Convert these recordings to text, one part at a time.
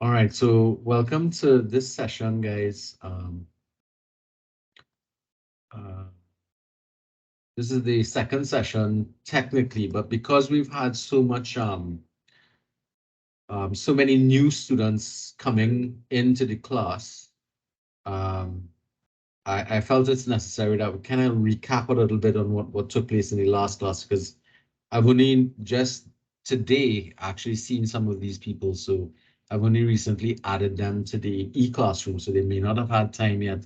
All right, so welcome to this session, guys. Uh, this is the second session technically, but because we've had so much, so many new students coming into the class, um, I felt it's necessary that we kind of recap a little bit on what took place in the last class, because I've only just today actually seen some of these people. So I've only recently added them to the e-classroom, so they may not have had time yet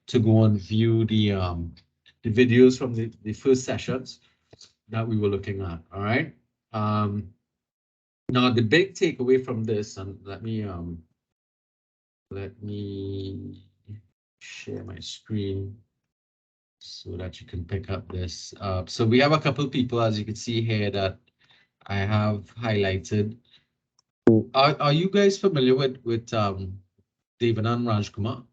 to go and view the videos from the first sessions that we were looking at. All right. Um, Now the big takeaway from this, and let me share my screen so that you can pick up this. So we have a couple of people, as you can see here, that I have highlighted. Are you guys familiar with David and Rajkumar?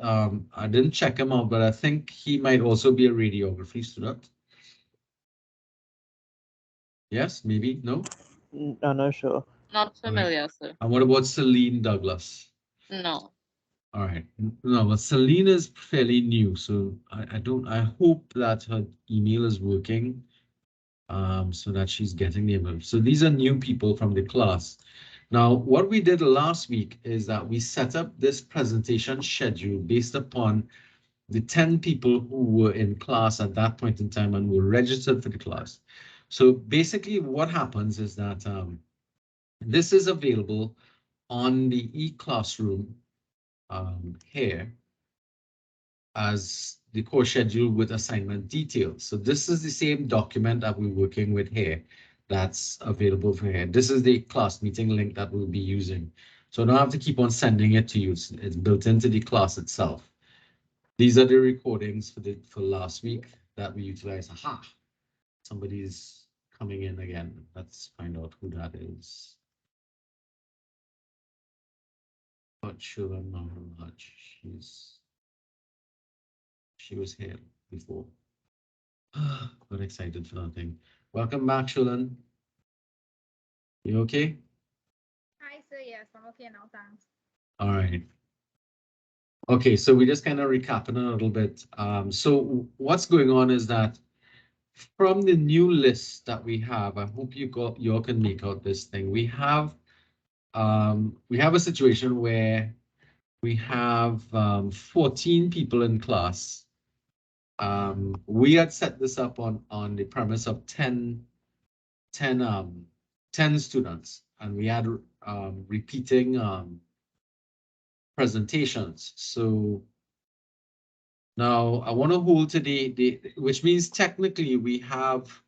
I didn't check him out, but I think he might also be a radiography student. Yes, maybe, no? I'm not sure. Not Okay. familiar, sir. And what about Celine Douglas? No. All right. No, but Celine is fairly new, so I hope that her email is working, so that she's getting the email. So these are new people from the class. Now, what we did last week is that we set up this presentation schedule based upon the 10 people who were in class at that point in time and were registered for the class. So basically what happens is that this is available on the e-classroom here as the course schedule with assignment details. So this is the same document that we're working with here that's available for here. This is the class meeting link that we'll be using. So I don't have to keep on sending it to you. It's built into the class itself. These are the recordings for last week that we utilized. Aha, somebody's coming in again. Let's find out who that is. Not sure, not much. She was here before. Got excited for nothing. Welcome back, Shulan. You okay? Hi, sir. Yes, I'm okay now. Thanks. All right. Okay, so we just kind of recapping a little bit. So what's going on is that from the new list that we have, I hope you all can make out this thing. We have a situation where we have 14 people in class. We had set this up on the premise of 10 students, and we had repeating presentations. So now I want to hold to which means technically we have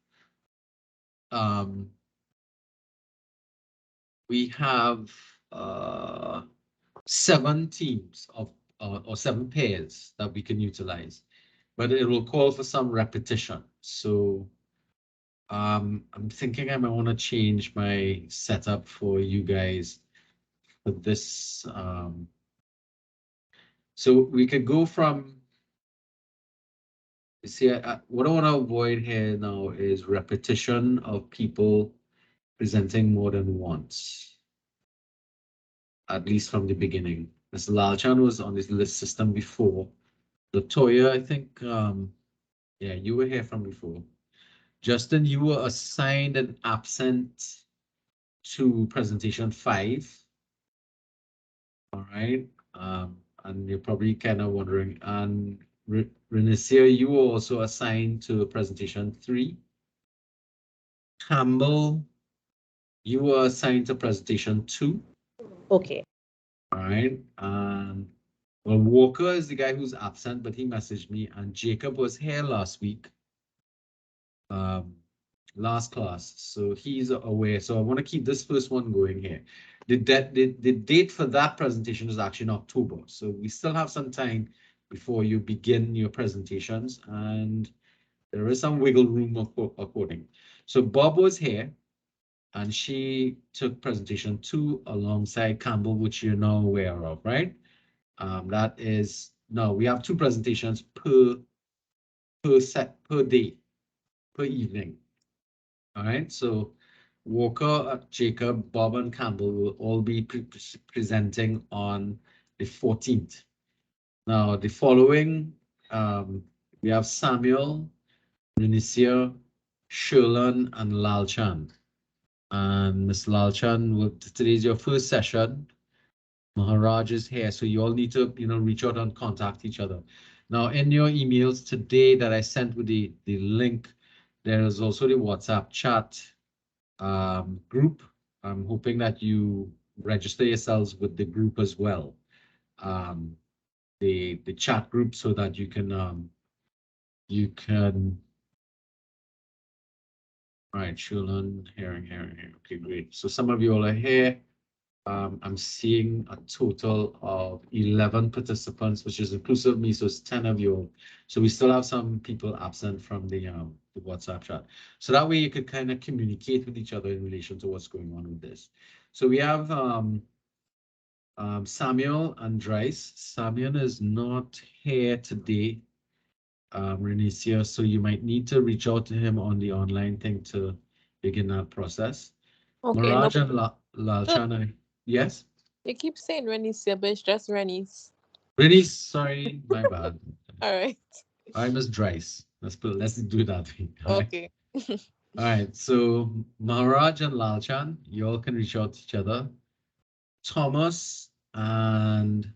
7 teams of or 7 pairs that we can utilize, but it will call for some repetition. So I'm thinking I might want to change my setup for you guys for this. So we could go from, see, what I want to avoid here now is repetition of people presenting more than once, at least from the beginning. Mr. Lalchan was on this list system before. Latoya, I think, yeah, you were here from before. Justin, you were assigned an absent to presentation 5. All right. And you're probably kind of wondering, and Renesia, you were also assigned to presentation 3. Campbell, you were assigned to presentation 2. Okay. All right. Well, Walker is the guy who's absent, but he messaged me, and Jacob was here last week, last class, so he's aware. So I want to keep this first one going here. The date for that presentation is actually in October, so we still have some time before you begin your presentations, and there is some wiggle room according. So Bob was here, and she took presentation 2 alongside Campbell, which you're now aware of, right? That is, no, we have 2 presentations per day, per evening. All right, so Walker, Jacob, Bob, and Campbell will all be presenting on the 14th. Now, the following, we have Samuel, Renicia, Sherlan, and Lalchan. And Ms. Lalchan, today's your first session. Maharaj is here, so you all need to, reach out and contact each other. Now, in your emails today that I sent with the link, there is also the WhatsApp chat group. I'm hoping that you register yourselves with the group as well, the chat group, so that you can all right, Shulan, here. Okay, great. So some of you all are here. I'm seeing a total of 11 participants, which is inclusive of me, so it's 10 of you. So we still have some people absent from the WhatsApp chat. So that way you could kind of communicate with each other in relation to what's going on with this. So we have Samuel Andres. Samuel is not here today, Renicia, so you might need to reach out to him on the online thing to begin that process. Okay, Miraj no. and Lalchana, yes? You keep saying Renicia, but it's just Renis. Renice, sorry, my bad. All right. I was Dries. Let's do that thing. Okay. All right, so Maharaj and Lalchan, you all can reach out to each other. Thomas and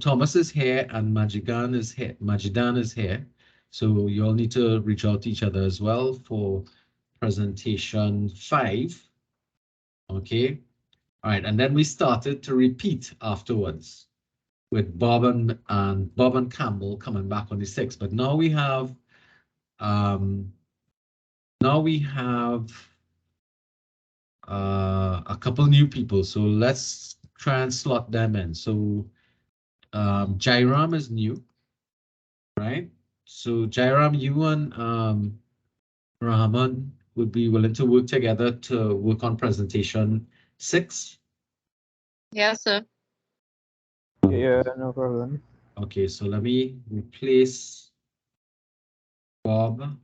Thomas is here and Majidan is here. So you all need to reach out to each other as well for presentation 5. Okay. All right, and then we started to repeat afterwards with Bob and Campbell coming back on the 6th. But now we have a couple new people. So let's try and slot them in. So Jairam is new, right? So Jairam, you and Rahman would be willing to work together to work on presentation 6? Yes, sir. Yeah, no problem. Okay, so let me replace Bob.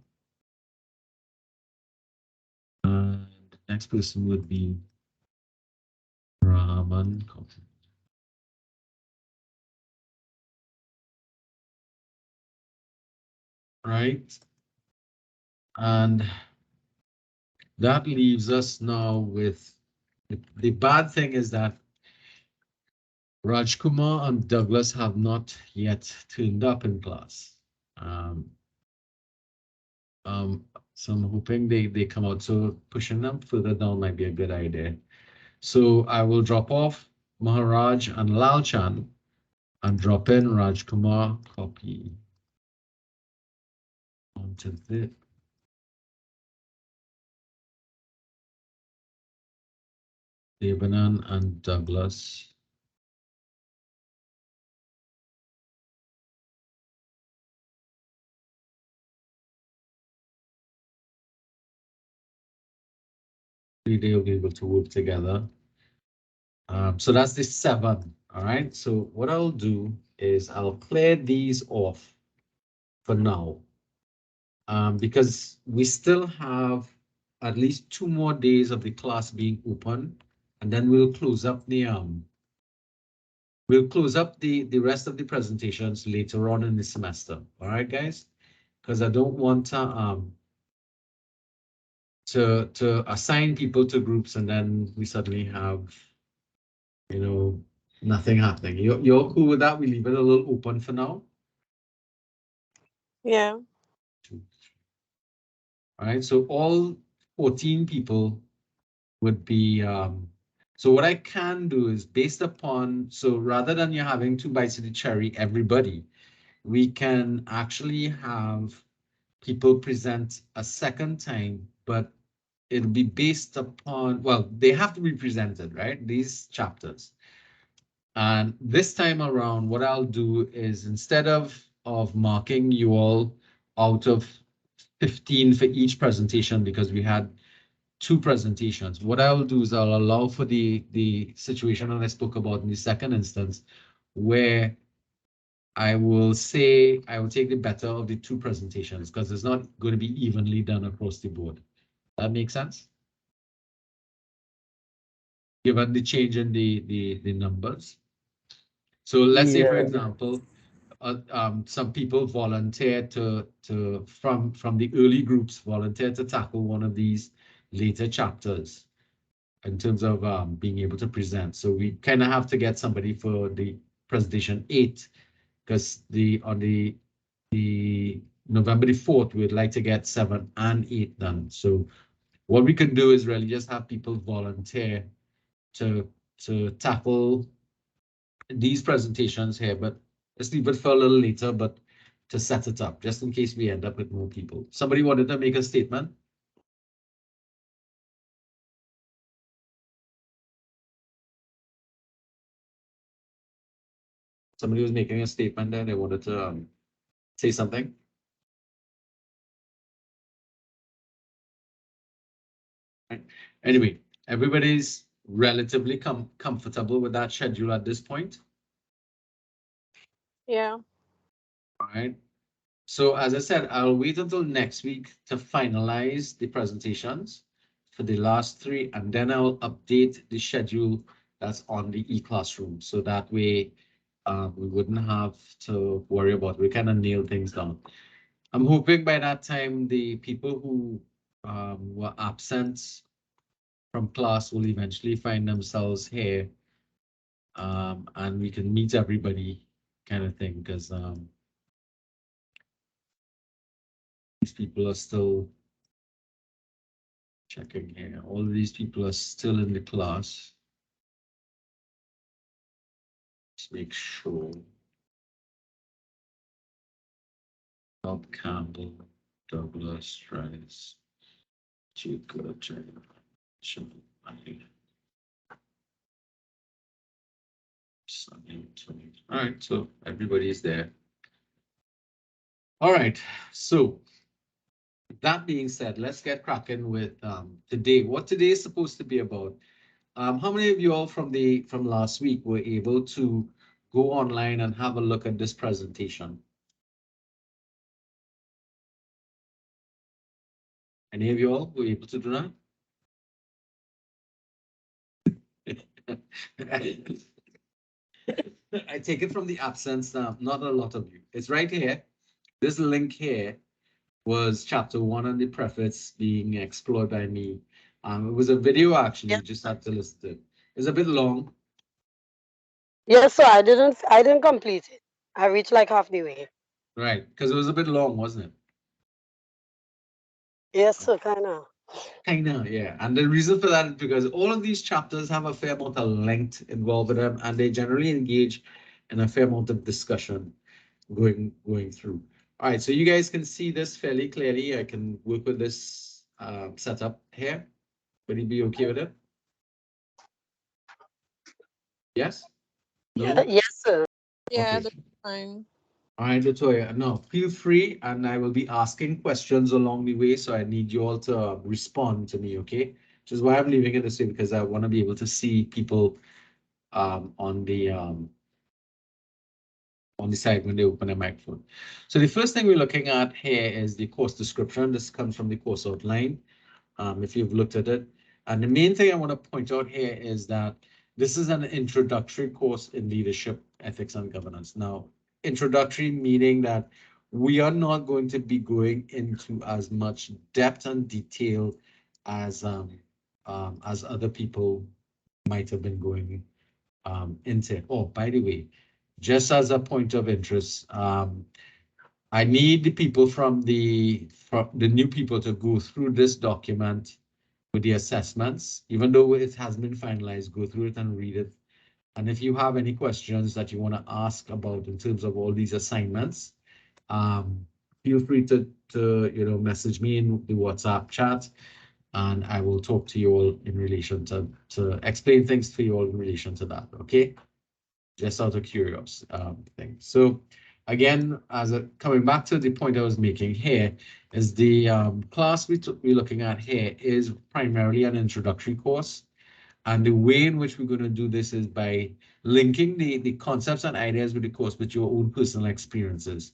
And the next person would be Rahman. Right. And that leaves us now with the bad thing is that Rajkumar and Douglas have not yet turned up in class. So I'm hoping they come out. So pushing them further down might be a good idea. So I will drop off Maharaj and Lalchan and drop in Rajkumar, copy onto this. Devanan and Douglas. They'll be able to work together. So that's the 7. All right. So what I'll do is I'll clear these off for now, because we still have at least 2 more days of the class being open, and then we'll close up the rest of the presentations later on in the semester. All right, guys, because I don't want to assign people to groups and then we suddenly have, nothing happening. You're cool with that? We leave it a little open for now. Yeah. All right, so all 14 people would be, so what I can do is based upon, so rather than you having 2 bites of the cherry, everybody, we can actually have people present a second time, but it'll be based upon, well, they have to be presented, right? These chapters. And this time around, what I'll do is instead of marking you all out of 15 for each presentation, because we had 2 presentations, what I will do is I'll allow for the situation that I spoke about in the second instance, where I will say I will take the better of the 2 presentations because it's not going to be evenly done across the board. That makes sense? given the change in the numbers. So let's say, for Yeah. example, some people volunteer from the early groups volunteer to tackle one of these later chapters in terms of being able to present. So we kind of have to get somebody for the presentation 8, because on the November the 4th, we'd like to get 7 and 8 done. So what we can do is really just have people volunteer to tackle these presentations here, but let's leave it for a little later, but to set it up, just in case we end up with more people. Somebody wanted to make a statement? Somebody was making a statement there, they wanted to say something? Right. Anyway, everybody's relatively comfortable with that schedule at this point. Yeah. All right. So as I said, I'll wait until next week to finalize the presentations for the last 3, and then I'll update the schedule that's on the e-classroom. So that way we wouldn't have to worry about, we kind of nail things down. I'm hoping by that time, the people who were absent from class will eventually find themselves here, and we can meet everybody kind of thing, because these people are still checking here. All of these people are still in the class. Let's make sure. Bob Campbell, Douglas Rice, Jacob, all right, so everybody's there. All right, so that being said, let's get cracking with today. What today is supposed to be about. How many of you all from last week were able to go online and have a look at this presentation? Any of you all were able to do that? I take it from the absence now, not a lot of you. It's right here. This link here was chapter 1 and the preface being explored by me. It was a video actually, you just had to listen to it. It's a bit long. Yes, sir. I didn't complete it. I reached like half the way. Right, because it was a bit long, wasn't it? Yes, sir, kinda. Kinda, yeah. And the reason for that is because all of these chapters have a fair amount of length involved with them, and they generally engage in a fair amount of discussion going through. All right, so you guys can see this fairly clearly. I can work with this setup here. Would you be okay with it? Yes? No? Yes, sir. Yeah, Okay. that's fine. All right, Latoya, no, feel free, and I will be asking questions along the way, so I need you all to respond to me, okay? Which is why I'm leaving it this way, because I want to be able to see people on the side when they open a microphone. So the first thing we're looking at here is the course description. This comes from the course outline, if you've looked at it. And the main thing I want to point out here is that this is an introductory course in leadership, ethics, and governance. Now, introductory meaning that we are not going to be going into as much depth and detail as other people might have been going into. Oh, by the way, just as a point of interest, I need the people from the new people to go through this document with the assessments, even though it has been finalized. Go through it and read it. And if you have any questions that you want to ask about in terms of all these assignments, feel free to message me in the WhatsApp chat, and I will talk to you all in relation to explain things to you all in relation to that. Okay, just out of curiosity thing. So again, coming back to the point I was making here, is the class we're looking at here is primarily an introductory course. And the way in which we're going to do this is by linking the concepts and ideas with the course with your own personal experiences.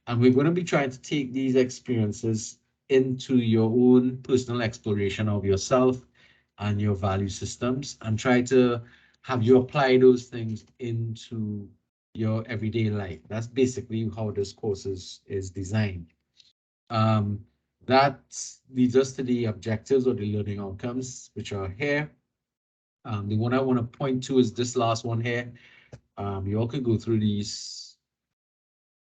And we're going to be trying to take these experiences into your own personal exploration of yourself and your value systems, and try to have you apply those things into your everyday life. That's basically how this course is designed. That leads us to the objectives or the learning outcomes, which are here. The one I want to point to is this last one here. You all could go through these.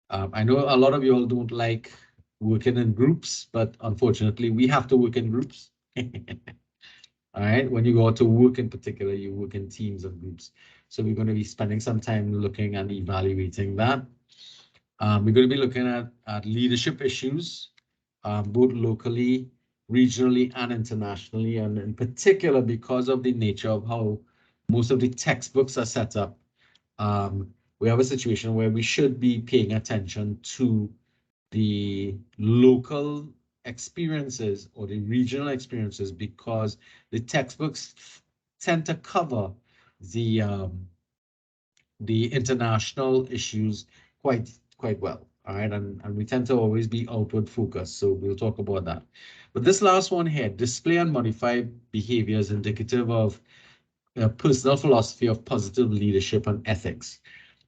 I know a lot of you all don't like working in groups, but unfortunately, we have to work in groups. All right, when you go out to work in particular, you work in teams and groups. So we're going to be spending some time looking and evaluating that. We're going to be looking at leadership issues, both locally, regionally, and internationally. And in particular, because of the nature of how most of the textbooks are set up, we have a situation where we should be paying attention to the local experiences or the regional experiences, because the textbooks tend to cover the international issues quite well. All right, and we tend to always be outward focused, so we'll talk about that. But this last one here, display and modify behaviors indicative of a personal philosophy of positive leadership and ethics.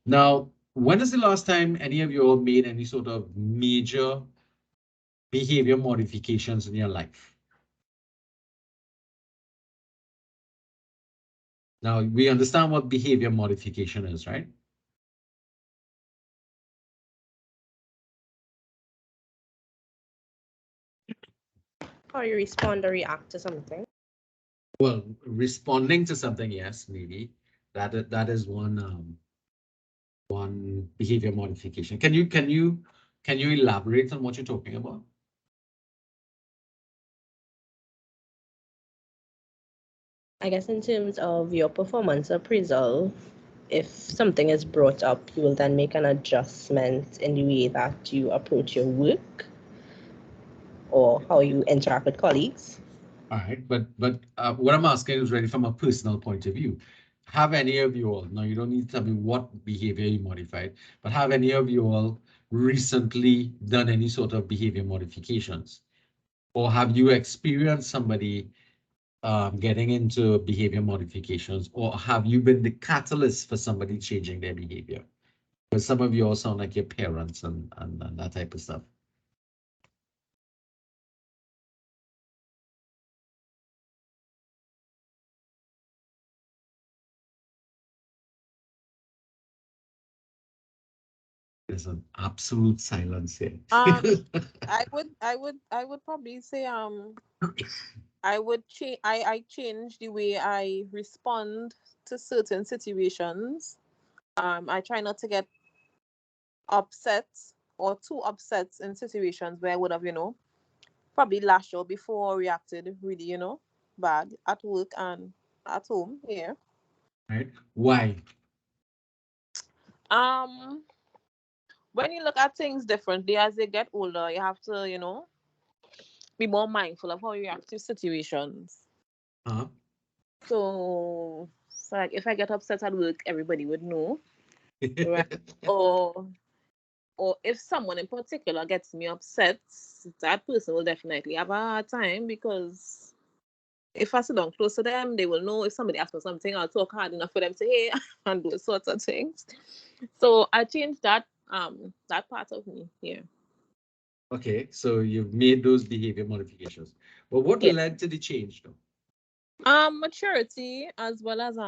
Now, when is the last time any of you all made any sort of major behavior modifications in your life? Now, we understand what behavior modification is, right? How you respond or react to something. Well, responding to something, yes, maybe. That is one behavior modification. Can you elaborate on what you're talking about? I guess in terms of your performance appraisal, if something is brought up, you will then make an adjustment in the way that you approach your work or how you interact with colleagues. All right, but what I'm asking is really from a personal point of view. Have any of you all, now you don't need to tell me what behavior you modified, but have any of you all recently done any sort of behavior modifications? Or have you experienced somebody getting into behavior modifications, or have you been the catalyst for somebody changing their behavior? Because some of you all sound like your parents and that type of stuff. There's an absolute silence here. I would probably say I change the way I respond to certain situations. I try not to get upset or too upset in situations where I would have, probably lashed out before reacted really, bad at work and at home. Yeah. Right? Why? When you look at things differently as they get older, you have to, be more mindful of how you react to situations. Huh? So like if I get upset at work, everybody would know. Right? Or if someone in particular gets me upset, that person will definitely have a hard time, because if I sit down close to them, they will know if somebody asks for something, I'll talk hard enough for them to hear and those sorts of things. So I changed that part of me. Yeah. Okay, so you've made those behavior modifications. But what Yeah. led to the change though? Maturity, as well as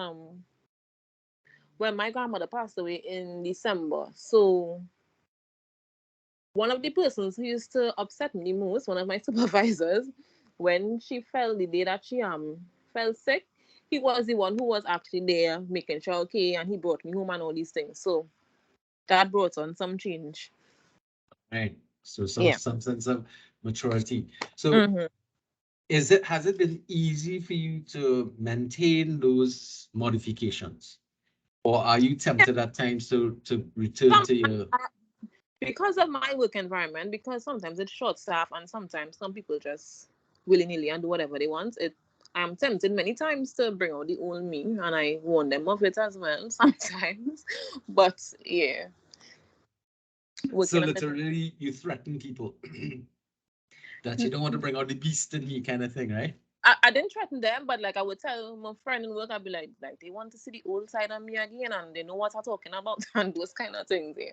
when my grandmother passed away in December. So one of the persons who used to upset me the most, one of my supervisors, when she fell the day that she fell sick, he was the one who was actually there making sure okay, and he brought me home and all these things. So that brought on some change. Right. So some Yeah. sense of maturity. So Mm-hmm. has it been easy for you to maintain those modifications? Or are you tempted at times to return to your Because of my work environment, because sometimes it's short staff and sometimes some people just willy-nilly and do whatever they want, I'm tempted many times to bring out the old me, and I warn them of it as well sometimes. But yeah. so Working on it. literally you threaten people that you don't want to bring out the beast in me kind of thing, right? I didn't threaten them, but like I would tell my friend in work, I'd be like they want to see the old side of me again, and they know what I'm talking about, and those kind of things. Yeah.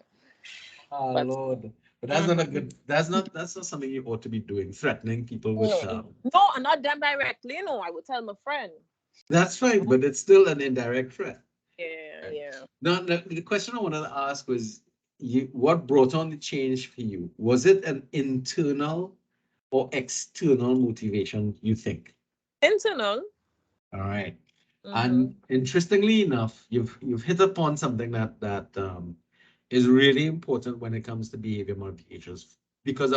Oh But Lord. But that's not a good, that's not something you ought to be doing, threatening people with no, and not them directly. No, I would tell my friend. that's fine, but it's still an indirect threat. Yeah, Right. yeah. Now, the question I wanted to ask was, what brought on the change for you? Was it an internal or external motivation, you think? Internal. All right. Mm-hmm. And interestingly enough, you've hit upon something that is really important when it comes to behavior modifications. Because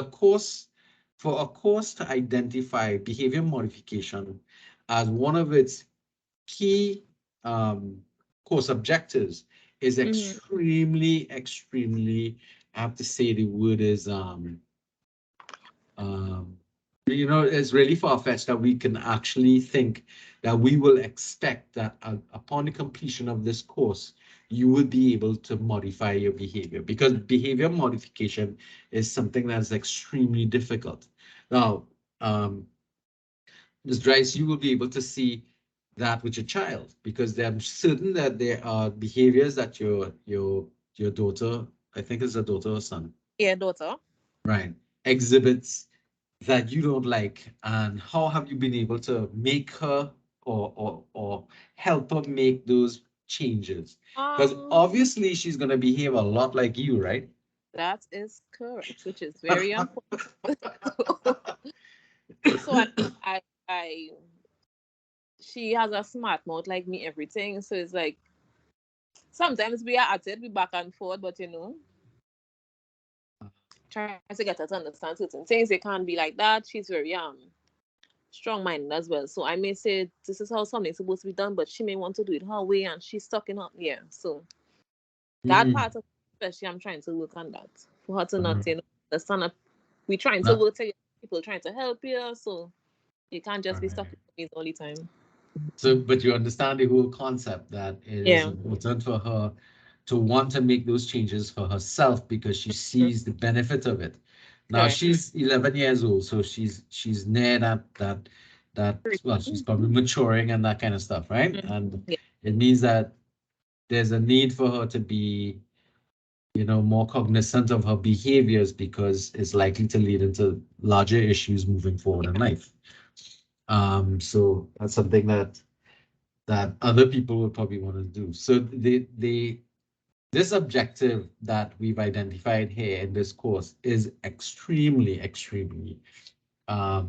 for a course to identify behavior modification as one of its key course objectives is extremely, extremely, I have to say the word is it's really far-fetched that we can actually think that we will expect that upon the completion of this course, you will be able to modify your behavior, because behavior modification is something that's extremely difficult. Now, Ms. Dryce, you will be able to see that with your child, because I'm certain that there are behaviors that your daughter, I think it's a daughter or son, Yeah, daughter. right, exhibits that you don't like, and how have you been able to make her or help her make those changes? Because obviously she's going to behave a lot like you, right? That is correct, which is very important. So I she has a smart mouth like me, everything. So it's like sometimes we are at it, we back and forth, but trying to get her to understand certain things. It can't be like that. She's very strong-minded as well. So I may say this is how something's supposed to be done, but she may want to do it her way, and she's stuck in her So that part of especially I'm trying to work on that for her to not understand that we trying to work together, people trying to help you, so you can't just be stuck with me all the time. So, but you understand the whole concept that it is important for her to want to make those changes for herself because she sees the benefit of it. Now she's 11 years old, so she's near that well, she's probably maturing and that kind of stuff, right? And it means that there's a need for her to be, more cognizant of her behaviors, because it's likely to lead into larger issues moving forward in life. So that's something that other people would probably want to do. So this objective that we've identified here in this course is extremely, extremely, I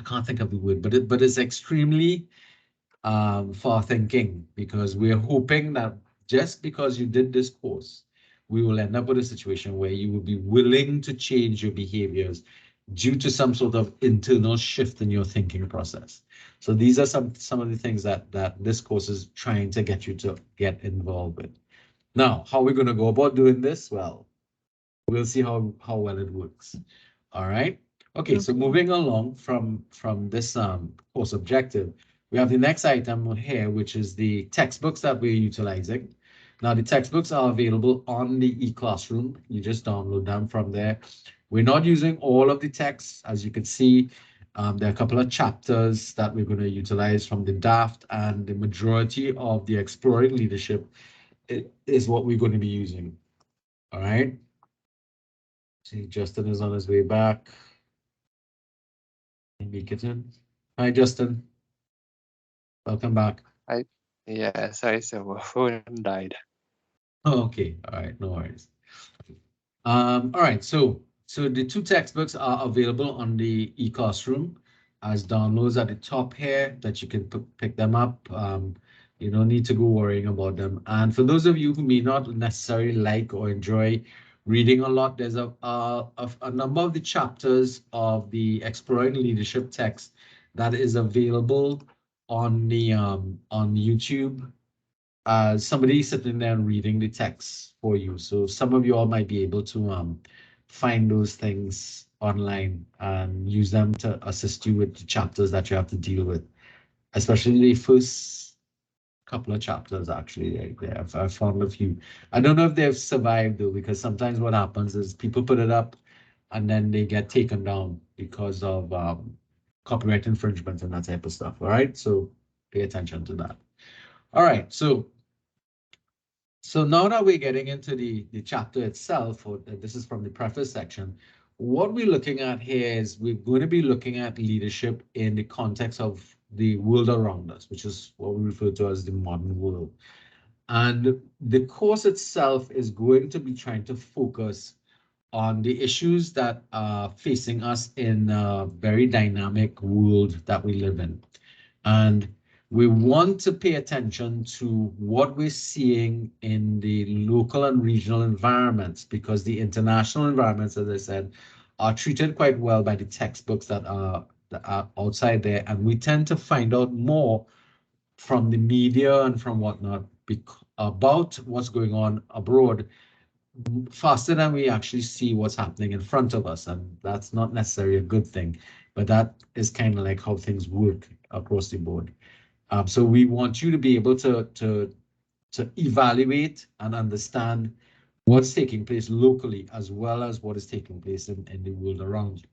can't think of the word, but it's extremely far thinking, because we're hoping that just because you did this course, we will end up with a situation where you will be willing to change your behaviors due to some sort of internal shift in your thinking process. So these are some of the things that this course is trying to get you to get involved with. Now, how are we going to go about doing this? Well, we'll see how well it works. All right. Okay, so moving along from this course objective, we have the next item here, which is the textbooks that we're utilizing. Now, the textbooks are available on the eClassroom. You just download them from there. We're not using all of the texts. As you can see, there are a couple of chapters that we're going to utilize from the DAFT, and the majority of the Exploring Leadership is what we're going to be using. All right. See, Justin is on his way back. Make it in. Hi, Justin. Welcome back. Yeah, sorry, so my phone died. Oh, okay. All right. No worries. All right. So the two textbooks are available on the eClassroom as downloads at the top here that you can pick them up. You don't need to go worrying about them. And for those of you who may not necessarily like or enjoy reading a lot, there's a number of the chapters of the Exploring Leadership text that is available on the on YouTube. Somebody sitting there and reading the text for you. So some of you all might be able to find those things online and use them to assist you with the chapters that you have to deal with, especially the first couple of chapters. Actually, I've found a few. I don't know if they've survived though, because sometimes what happens is people put it up and then they get taken down because of copyright infringement and that type of stuff. All right, so pay attention to that. All right, so now that we're getting into the chapter itself, or this is from the preface section, what we're looking at here is we're going to be looking at leadership in the context of the world around us, which is what we refer to as the modern world. And the course itself is going to be trying to focus on the issues that are facing us in a very dynamic world that we live in. And we want to pay attention to what we're seeing in the local and regional environments, because the international environments, as I said, are treated quite well by the textbooks that are outside there. And we tend to find out more from the media and from whatnot about what's going on abroad faster than we actually see what's happening in front of us. And that's not necessarily a good thing, but that is kind of like how things work across the board. So we want you to be able to evaluate and understand what's taking place locally, as well as what is taking place in the world around you.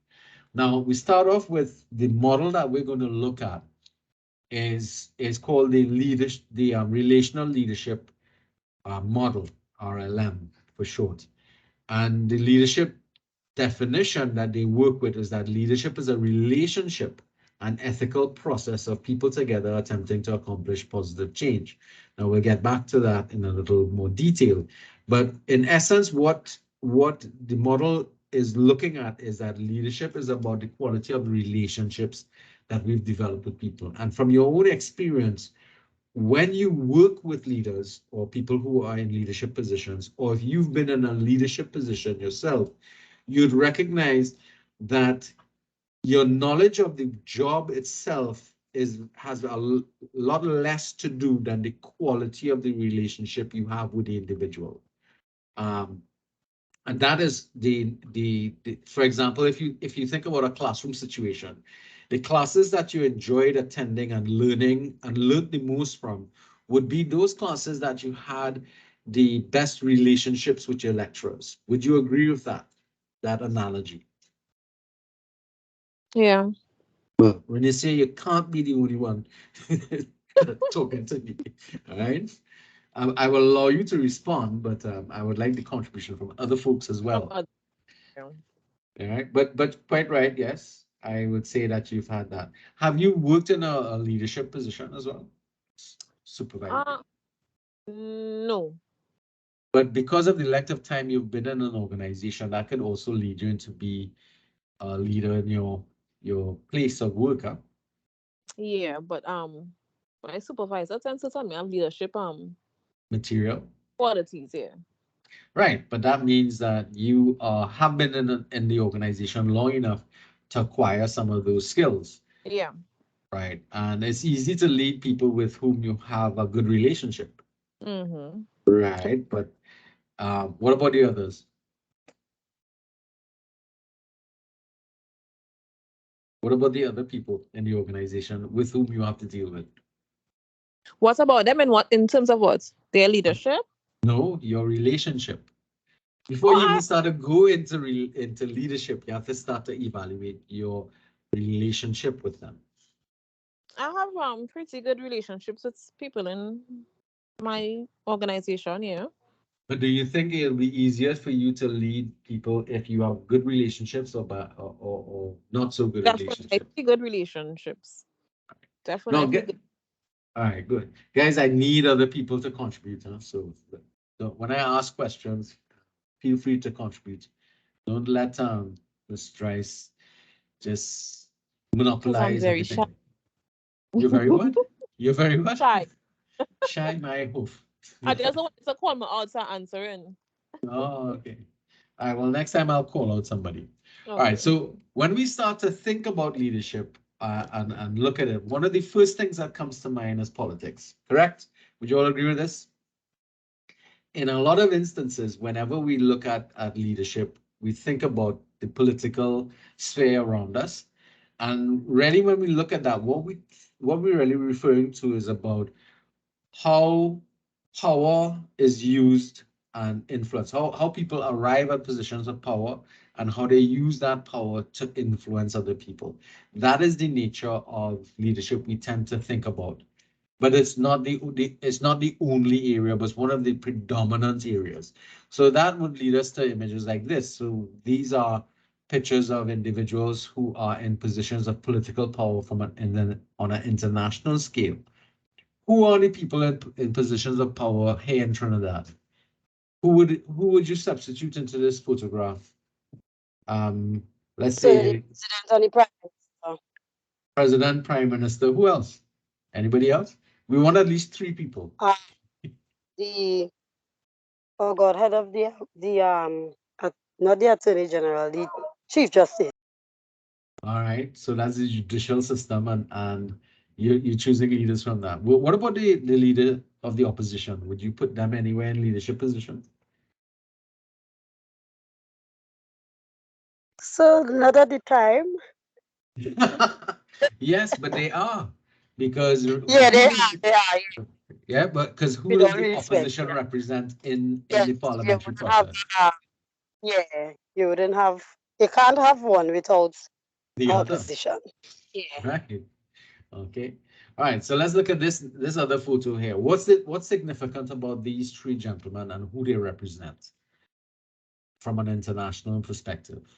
Now, we start off with the model that we're going to look at is called the relational leadership model, RLM for short. And the leadership definition that they work with is that leadership is a relationship and ethical process of people together attempting to accomplish positive change. Now we'll get back to that in a little more detail, but in essence, what the model is looking at is that leadership is about the quality of relationships that we've developed with people. And from your own experience, when you work with leaders or people who are in leadership positions, or if you've been in a leadership position yourself, you'd recognize that your knowledge of the job itself has a lot less to do than the quality of the relationship you have with the individual. And that is for example, if you think about a classroom situation, the classes that you enjoyed attending and learning and learned the most from would be those classes that you had the best relationships with your lecturers. Would you agree with that analogy? Yeah. Well, when you say you can't be the only one talking to me, all right? I will allow you to respond, but I would like the contribution from other folks as well. Yeah. All right, but quite right, yes. I would say that you've had that. Have you worked in a leadership position as well? Supervisor. No. But because of the length of time you've been in an organization, that could also lead you into be a leader in your place of work, huh? Yeah, but my supervisor tends to tell me I have leadership Material. qualities, yeah. Right, but that means that you have been in the organization long enough to acquire some of those skills. Yeah. Right, and it's easy to lead people with whom you have a good relationship. Mm-hmm. Right, but what about the others? What about the other people in the organization with whom you have to deal with? What about them and what in terms of what? Their leadership? No, your relationship. Before Oh, you even start to go into leadership, you have to start to evaluate your relationship with them. I have pretty good relationships with people in my organization, yeah. But do you think it'll be easier for you to lead people if you have good relationships or not so good relationships? Definitely good relationships. No, Definitely good. all right, good. Guys, I need other people to contribute. Huh? So when I ask questions, feel free to contribute. Don't let Ms. Trice just Because I'm monopolize very shy. everything. You're very what? You're very what? Shy. Shy my hoof. I just want to call my answer answering. Oh, okay. All right, well, next time I'll call out somebody. All right, Okay. so when we start to think about leadership and look at it, one of the first things that comes to mind is politics, correct? Would you all agree with this? In a lot of instances, whenever we look at leadership, we think about the political sphere around us. And really, when we look at that, what we're really referring to is about how power is used and influence, how people arrive at positions of power and how they use that power to influence other people. That is the nature of leadership we tend to think about. But it's not it's not the only area, but it's one of the predominant areas. So that would lead us to images like this. So these are pictures of individuals who are in positions of political power on an international scale. Who are the people in positions of power here in Trinidad? Who would you substitute into this photograph? Let's So the say president and the prime minister. President, Prime Minister. Who else? Anybody else? We want at least 3 people. The oh God, head of not the Attorney General, the Chief Justice. All right, so that's the judicial system, and you're choosing leaders from that. What about the leader of the opposition? Would you put them anywhere in leadership position? So not at the time. Yes, but they are, because Yeah, they are. yeah, but because who With does all the respect. opposition represent in Yes, the you parliamentary wouldn't have, process? yeah, you wouldn't have. You can't have one without The other, opposition. Yeah. right? Okay. All right, so let's look at this other photo here. What's significant about these 3 gentlemen and who they represent from an international perspective?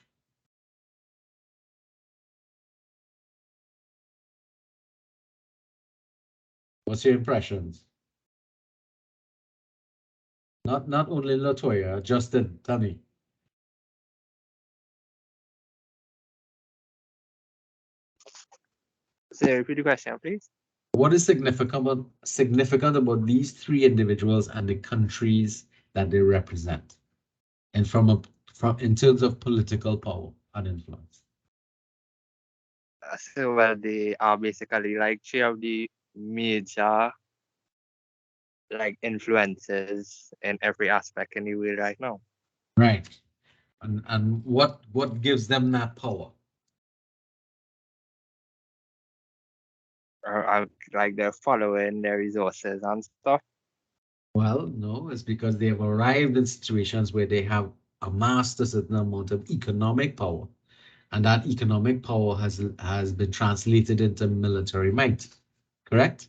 What's your impressions? Not only Latoya, Justin, tell me. So repeat the question, please. What is significant about these 3 individuals and the countries that they represent, and from in terms of political power and influence? So well, they are basically like 3 of the major like influences in every aspect in the world right now. Right. And what gives them that power? Like they're following their resources and stuff. Well, no, it's because they have arrived in situations where they have amassed a certain amount of economic power, and that economic power has been translated into military might, correct?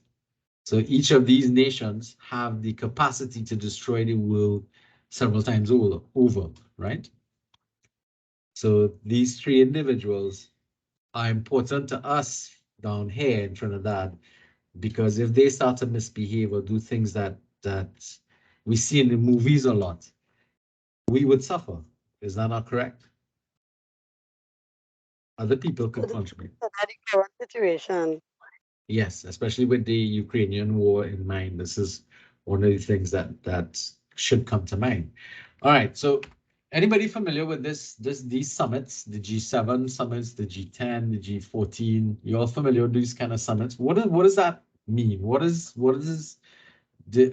So each of these nations have the capacity to destroy the world several times over, right? So these 3 individuals are important to us down here in Trinidad, because if they start to misbehave or do things that we see in the movies a lot, we would suffer. Is that not correct? Other people could contribute. So that's the current situation. Yes, especially with the Ukrainian war in mind. This is one of the things that should come to mind. All right, so anybody familiar with these summits, the G7 summits, the G10, the G14? You all familiar with these kind of summits? What does that mean?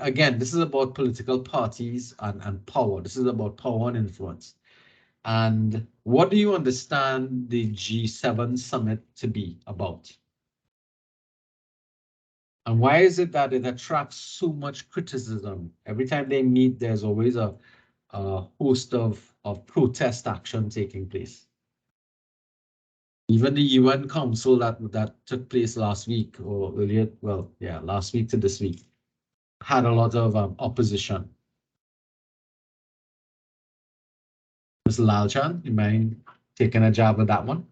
Again, this is about political parties and power. This is about power and influence. And what do you understand the G7 summit to be about? And why is it that it attracts so much criticism? Every time they meet, there's always a host of protest action taking place. Even the UN Council that took place last week or earlier, well, yeah, last week to this week, had a lot of opposition. Mr. Lalchan, you mind taking a jab at that one?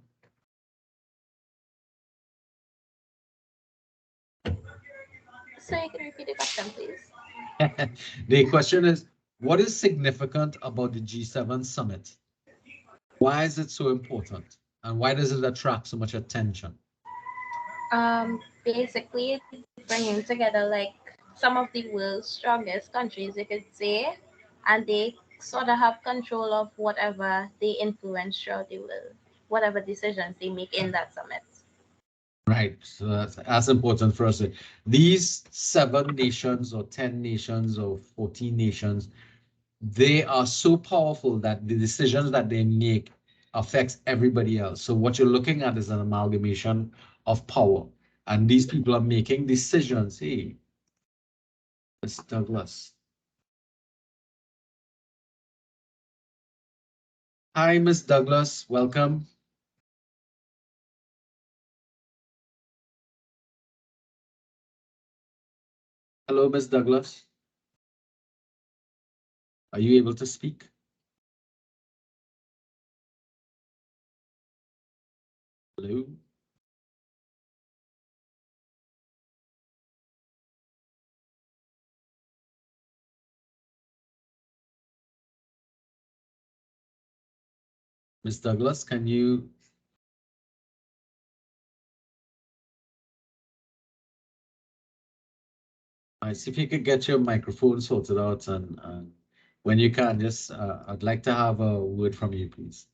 So you can repeat the question, please. The question is, what is significant about the G7 summit? Why is it so important? And why does it attract so much attention? Basically bringing together like some of the world's strongest countries, you could say, and they sort of have control of whatever they influence throughout the world, whatever decisions they make in that summit. Right, so that's important for us. These 7 nations or 10 nations or 14 nations, they are so powerful that the decisions that they make affects everybody else. So what you're looking at is an amalgamation of power. And these people are making decisions. Hey, Mr. Douglas. Hi, Miss Douglas. Welcome. Hello, Miss Douglas. Are you able to speak? Hello. Miss Douglas, can you? See if you could get your microphone sorted out, and when you can, just I'd like to have a word from you, please.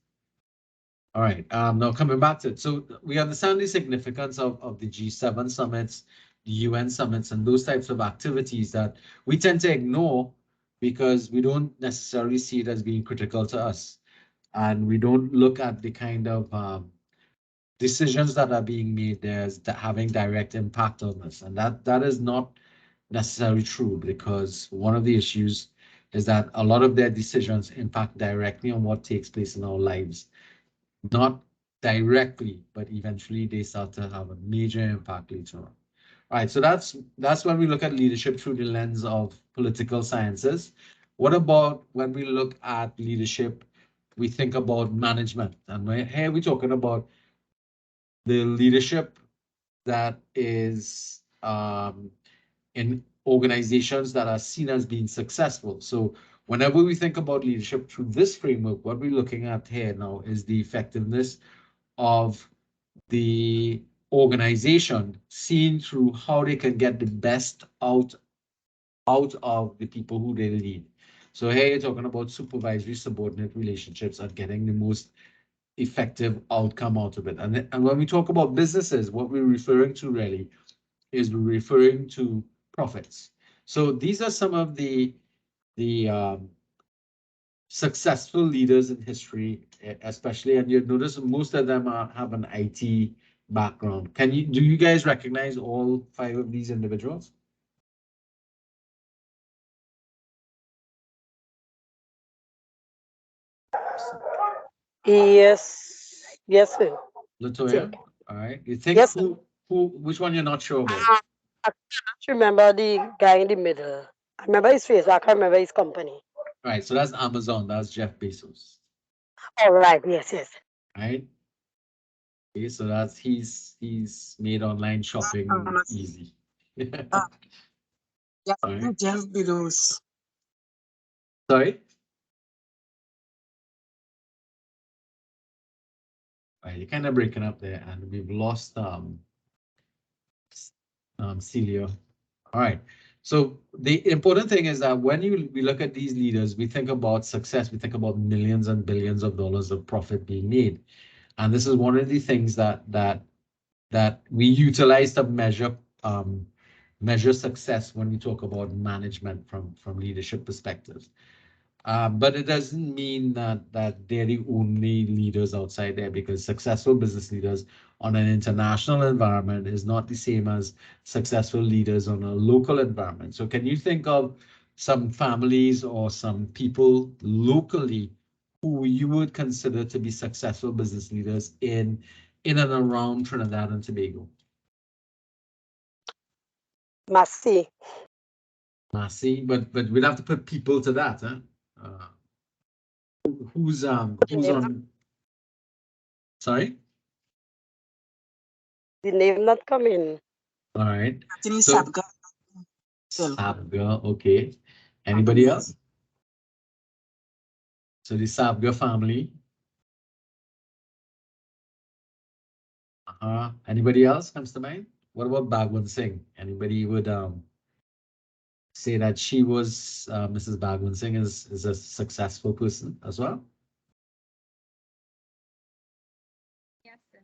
All right. Now coming back to it, so we understand the significance of the G7 summits, the UN summits, and those types of activities that we tend to ignore because we don't necessarily see it as being critical to us, and we don't look at the kind of decisions that are being made there as having direct impact on us, and that is not necessarily true, because one of the issues is that a lot of their decisions impact directly on what takes place in our lives. Not directly, but eventually they start to have a major impact later on. All right, so that's when we look at leadership through the lens of political sciences. What about when we look at leadership, we think about management? And here we're talking about the leadership that is in organizations that are seen as being successful. So whenever we think about leadership through this framework, what we're looking at here now is the effectiveness of the organization seen through how they can get the best out of the people who they lead. So here you're talking about supervisory subordinate relationships and getting the most effective outcome out of it. And when we talk about businesses, what we're referring to really is we're referring to profits. So these are some of the successful leaders in history, especially, and you notice most of them have an IT background. Do you guys recognize all 5 of these individuals? Yes, sir. Latoya, all right. You think Yes, which one you're not sure about? I can't remember the guy in the middle. I remember his face, I can't remember his company. All right, so that's Amazon, that's Jeff Bezos. All right, yes. Right? Okay, so that's he's made online shopping easy. Jeff Right. Bezos. Sorry? All right, you're kind of breaking up there, and we've lost Celia. All right. So the important thing is that when we look at these leaders, we think about success, we think about millions and billions of dollars of profit being made. And this is one of the things that we utilize to measure success when we talk about management from leadership perspectives. But it doesn't mean that they're the only leaders outside there, because successful business leaders on an international environment is not the same as successful leaders on a local environment. So can you think of some families or some people locally who you would consider to be successful business leaders in and around Trinidad and Tobago? Massey. Massey, but we'd have to put people to that, huh? Who's on? Sorry? The name not coming. All right. Actually, So Sabga. Sabga, okay. Anybody else? So the Sabga family. Anybody else comes to mind? What about Bhagwan Singh? Anybody would say that she was Mrs. Bhagwan Singh is a successful person as well?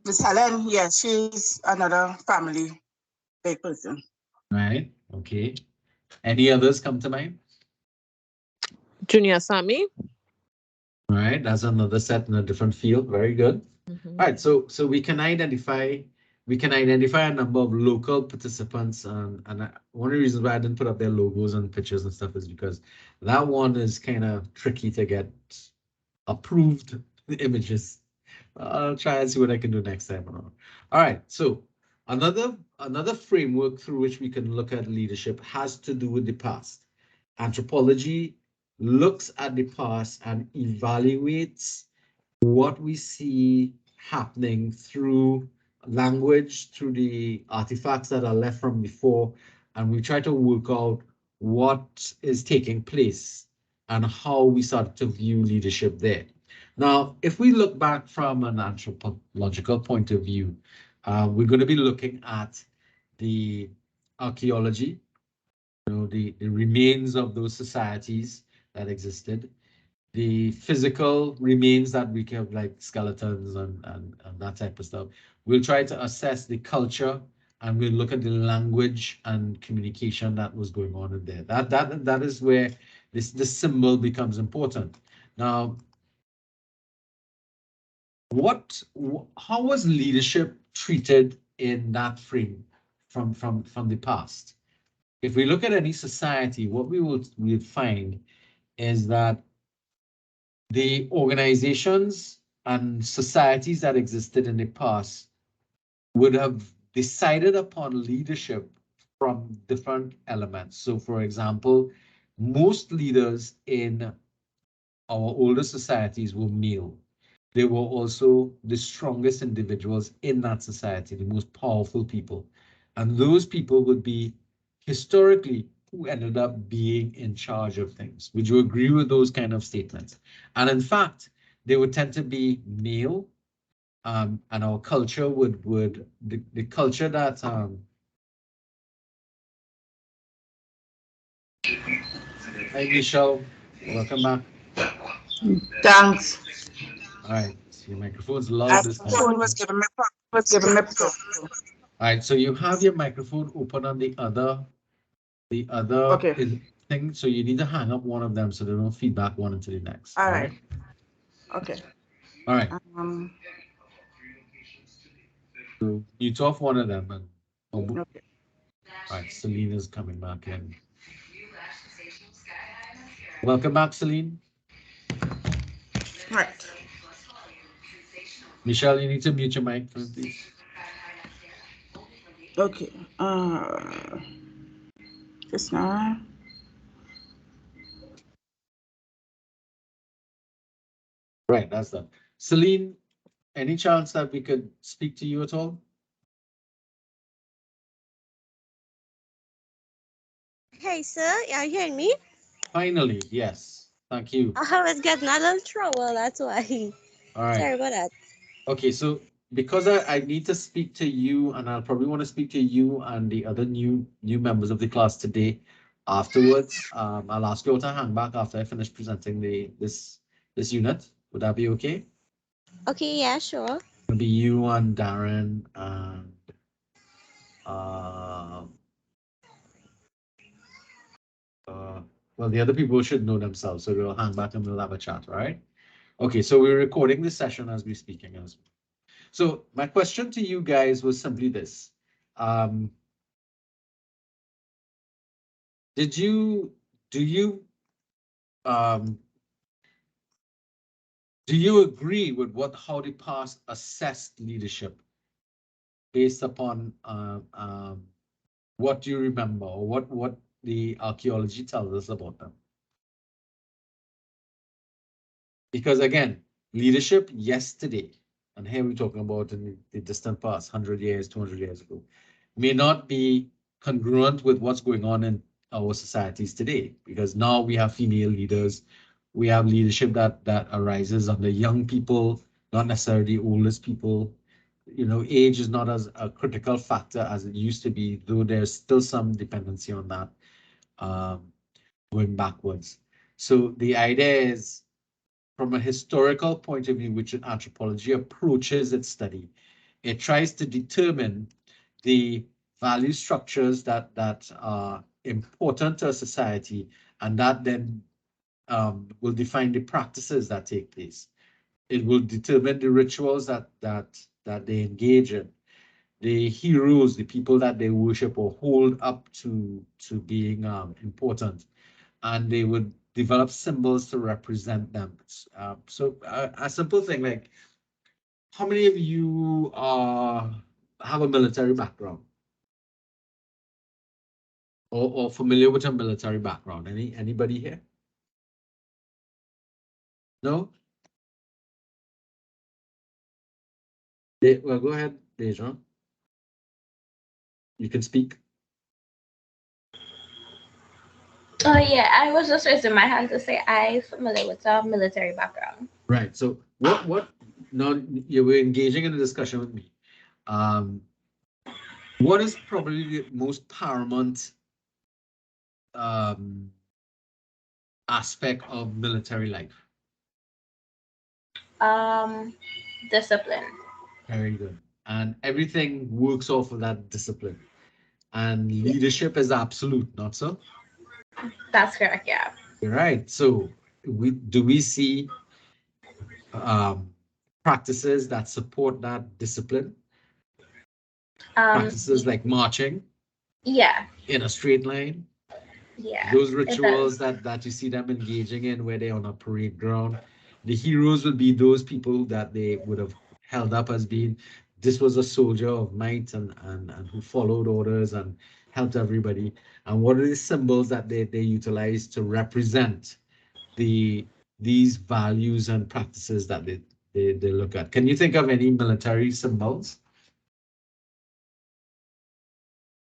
Miss Helen, yes, she's another family big person. Right. Okay. Any others come to mind? Junior Sammy. All right, that's another set in a different field. Very good. All right, so we can identify a number of local participants, and one of the reasons why I didn't put up their logos and pictures and stuff is because that one is kind of tricky to get approved the images. I'll try and see what I can do next time. All right. So another framework through which we can look at leadership has to do with the past. Anthropology looks at the past and evaluates what we see happening through language, through the artifacts that are left from before, and we try to work out what is taking place and how we start to view leadership there. Now, if we look back from an anthropological point of view, we're going to be looking at the archaeology, the remains of those societies that existed, the physical remains that we have, like skeletons and that type of stuff. We'll try to assess the culture and we'll look at the language and communication that was going on in there. That is where this symbol becomes important. Now, how was leadership treated in that frame from the past? If we look at any society, what we'll find is that the organizations and societies that existed in the past would have decided upon leadership from different elements. So, for example, most leaders in our older societies were male. They were also the strongest individuals in that society, the most powerful people. And those people would be historically who ended up being in charge of things. Would you agree with those kind of statements? And in fact, they would tend to be male, and our culture would the culture that hi Michelle, welcome back. Thanks. All right, so your microphone's loud this time. Phone was giving me problem. All right, so you have your microphone open on the other Okay. thing, so you need to hang up one of them so they don't feedback one into the next. All right. Okay. All right. So mute off one of them and Okay. all right, Celine is coming back in. Welcome back, Celine. Right. Michelle, you need to mute your mic, please. Okay. Just now. Right, that's done. Celine, any chance that we could speak to you at all? Hey, sir, are you hearing me? Finally, yes. Thank you. I was getting a little trouble, that's why. All right. Sorry about that. Okay, so because I need to speak to you, and I'll probably want to speak to you and the other new members of the class today. Afterwards, I'll ask you all to hang back after I finish presenting this unit. Would that be okay? Okay, yeah, sure. It'll be you and Darren and well, the other people should know themselves, so we'll hang back and we'll have a chat, all right? Okay, so we're recording this session as we're speaking. So my question to you guys was simply this. Do you agree with how the past assessed leadership based upon what you remember or what the archaeology tells us about them? Because again, leadership yesterday, and here we're talking about in the distant past, 100 years, 200 years ago, may not be congruent with what's going on in our societies today, because now we have female leaders, we have leadership that arises under young people, not necessarily oldest people. Age is not as a critical factor as it used to be, though there's still some dependency on that going backwards. So the idea is, from a historical point of view, which anthropology approaches its study, it tries to determine the value structures that are important to a society, and that then will define the practices that take place. It will determine the rituals that they engage in, the heroes, the people that they worship or hold up to being important, and they would develop symbols to represent them. So a simple thing like, how many of you have a military background? Or familiar with a military background? Anybody here? No? Well, go ahead, Deja. You can speak. Oh yeah, I was just raising my hand to say I'm familiar with a military background. Right. So what now you were engaging in a discussion with me. What is probably the most paramount aspect of military life? Discipline. Very good. And everything works off of that discipline. And leadership is absolute, not so? That's correct, yeah. Right. So we see practices that support that discipline? Practices like marching? Yeah. In a straight line? Yeah. Those rituals that you see them engaging in where they're on a parade ground. The heroes will be those people that they would have held up as being, this was a soldier of might and who followed orders and helped everybody. And what are the symbols that they utilize to represent these values and practices that they look at? Can you think of any military symbols?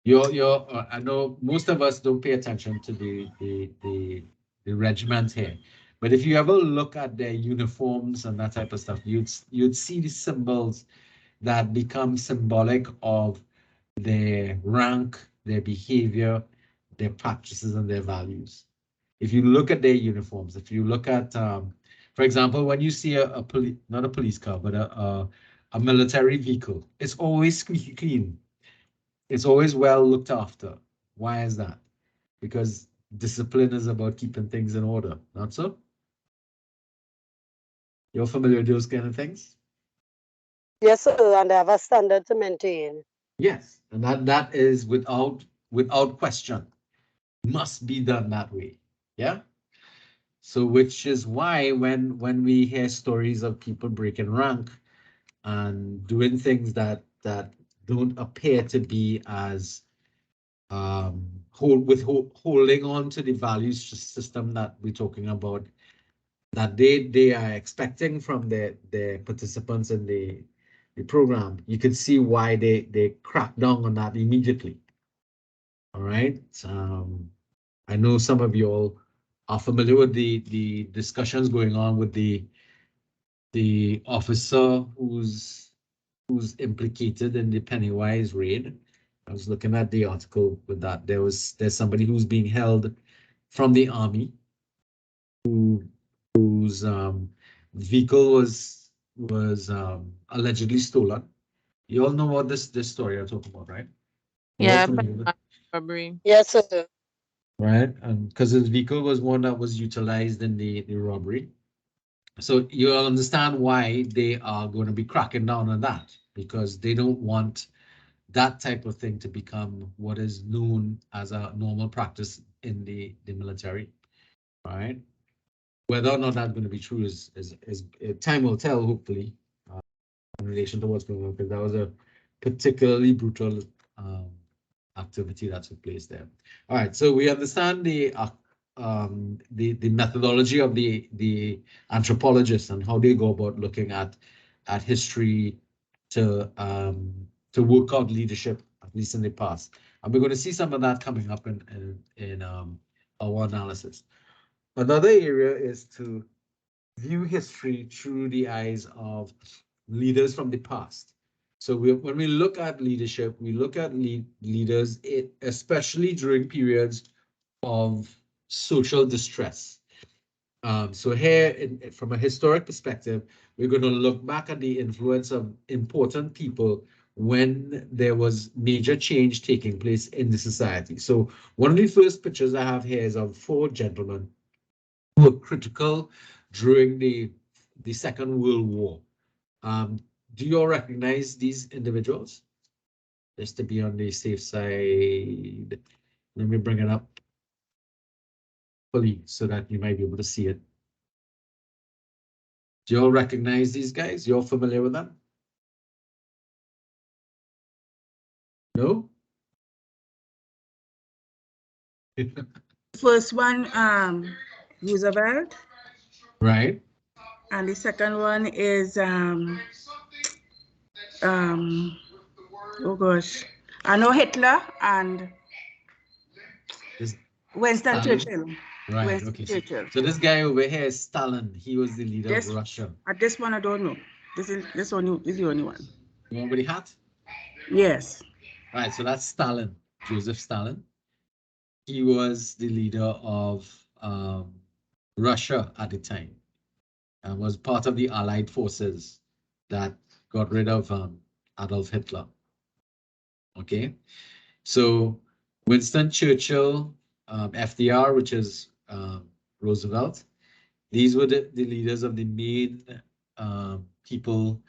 I know most of us don't pay attention to the regiment here, but if you ever look at their uniforms and that type of stuff, you'd see the symbols that become symbolic of their rank, their behavior, their practices, and their values. If you look at their uniforms, if you look at, for example, when you see a police, not a police car, but a military vehicle, it's always squeaky clean. It's always well looked after. Why is that? Because discipline is about keeping things in order, not so? You're familiar with those kind of things? Yes, sir, and they have a standard to maintain. Yes, and that is without question. Must be done that way. Yeah. So which is why when we hear stories of people breaking rank and doing things that don't appear to be as holding on to the values system that we're talking about, that they are expecting from the participants in the program, you can see why they crack down on that immediately. All right. I know some of you all are familiar with the discussions going on with the officer who's implicated in the Pennywise raid. I was looking at the article with that. There's somebody who's being held from the army whose vehicle was allegedly stolen. You all know what this story I'm talking about, right? Yeah, robbery. Yes, sir. Right, and because his vehicle was one that was utilized in the robbery. So you'll understand why they are going to be cracking down on that, because they don't want that type of thing to become what is known as a normal practice in the military, right? Whether or not that's going to be true is time will tell, hopefully, in relation to what's going on, because that was a particularly brutal activity that took place there. All right, so we understand the methodology of the anthropologists and how they go about looking at history to work out leadership, at least in the past. And we're going to see some of that coming up in our analysis. Another area is to view history through the eyes of leaders from the past. So when we look at leadership, we look at leaders, especially during periods of social distress. So here, from a historic perspective, we're going to look back at the influence of important people when there was major change taking place in the society. So one of the first pictures I have here is of 4 gentlemen who were critical during the Second World War. Do you all recognize these individuals? Just to be on the safe side, let me bring it up. fully so that you might be able to see it. Do you all recognize these guys? You're familiar with them? No? First one, Roosevelt. Right. And the second one is oh gosh, I know Hitler and Winston Churchill. Right. Winston Okay. Churchill. So this guy over here is Stalin. He was the leader This, of Russia. At this one, I don't know. This is the only one. You want with the hat? Yes. Right. So that's Stalin, Joseph Stalin. He was the leader of Russia at the time and was part of the Allied forces that got rid of Adolf Hitler. Okay. So Winston Churchill, FDR, which is Roosevelt, these were the leaders of the main people,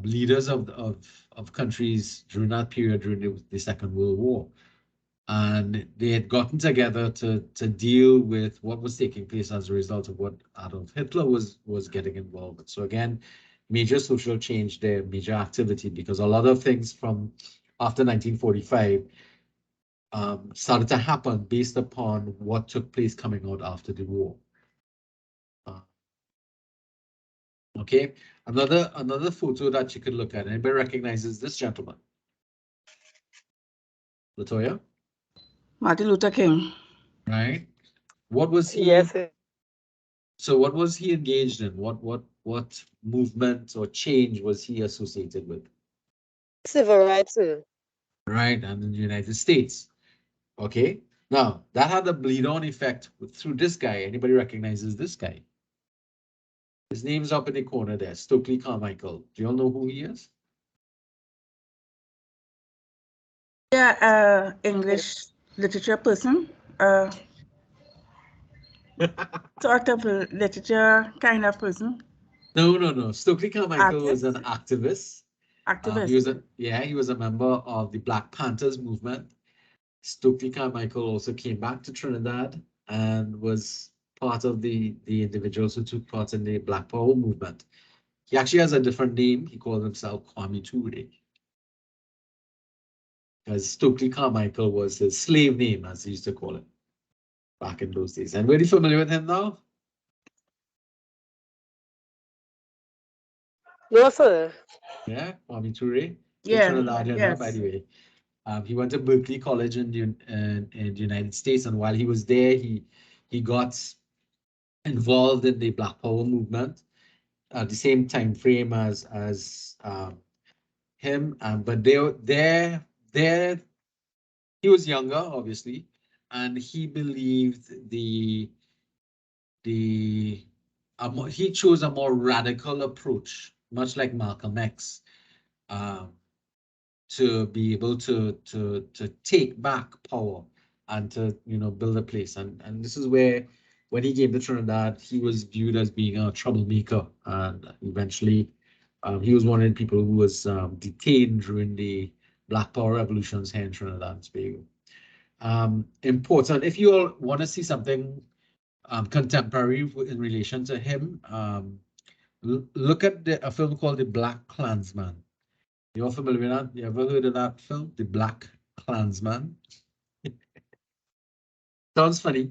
leaders of countries during that period, during the Second World War. And they had gotten together to deal with what was taking place as a result of what Adolf Hitler was getting involved with. So again, major social change there, major activity, because a lot of things from after 1945 started to happen based upon what took place coming out after the war. Okay, another photo that you could look at. Anybody recognizes this gentleman? Latoya? Martin Luther King. Right. What was he? Yes. So what was he engaged in? What movement or change was he associated with? Civil rights, sir. Right, and in the United States. Okay. Now that had a bleed-on effect through this guy. Anybody recognizes this guy? His name's up in the corner there, Stokely Carmichael. Do you all know who he is? Yeah, English literature person. Sort of a literature kind of person. No. Stokely Carmichael was an activist. Activist. He was a member of the Black Panthers movement. Stokely Carmichael also came back to Trinidad and was part of the individuals who took part in the Black Power movement. He actually has a different name. He called himself Kwame Ture. Because Stokely Carmichael was his slave name, as he used to call it back in those days. And very familiar with him now? No, sir. Yeah, Kwame Ture. Yeah. Trinidadian, Yes. by the way. He went to Berkeley College in the United States, and while he was there, he got involved in the Black Power movement at the same time frame as him. But he was younger, obviously, and he believed he chose a more radical approach, much like Malcolm X. To be able to take back power and to build a place, and this is where when he came to Trinidad, he was viewed as being a troublemaker, and eventually he was one of the people who was detained during the Black Power revolutions here in Trinidad and Tobago. Important, if you all want to see something contemporary in relation to him, look at a film called The Black Klansman. You're familiar with that? You ever heard of that film, The Black Klansman? Sounds funny.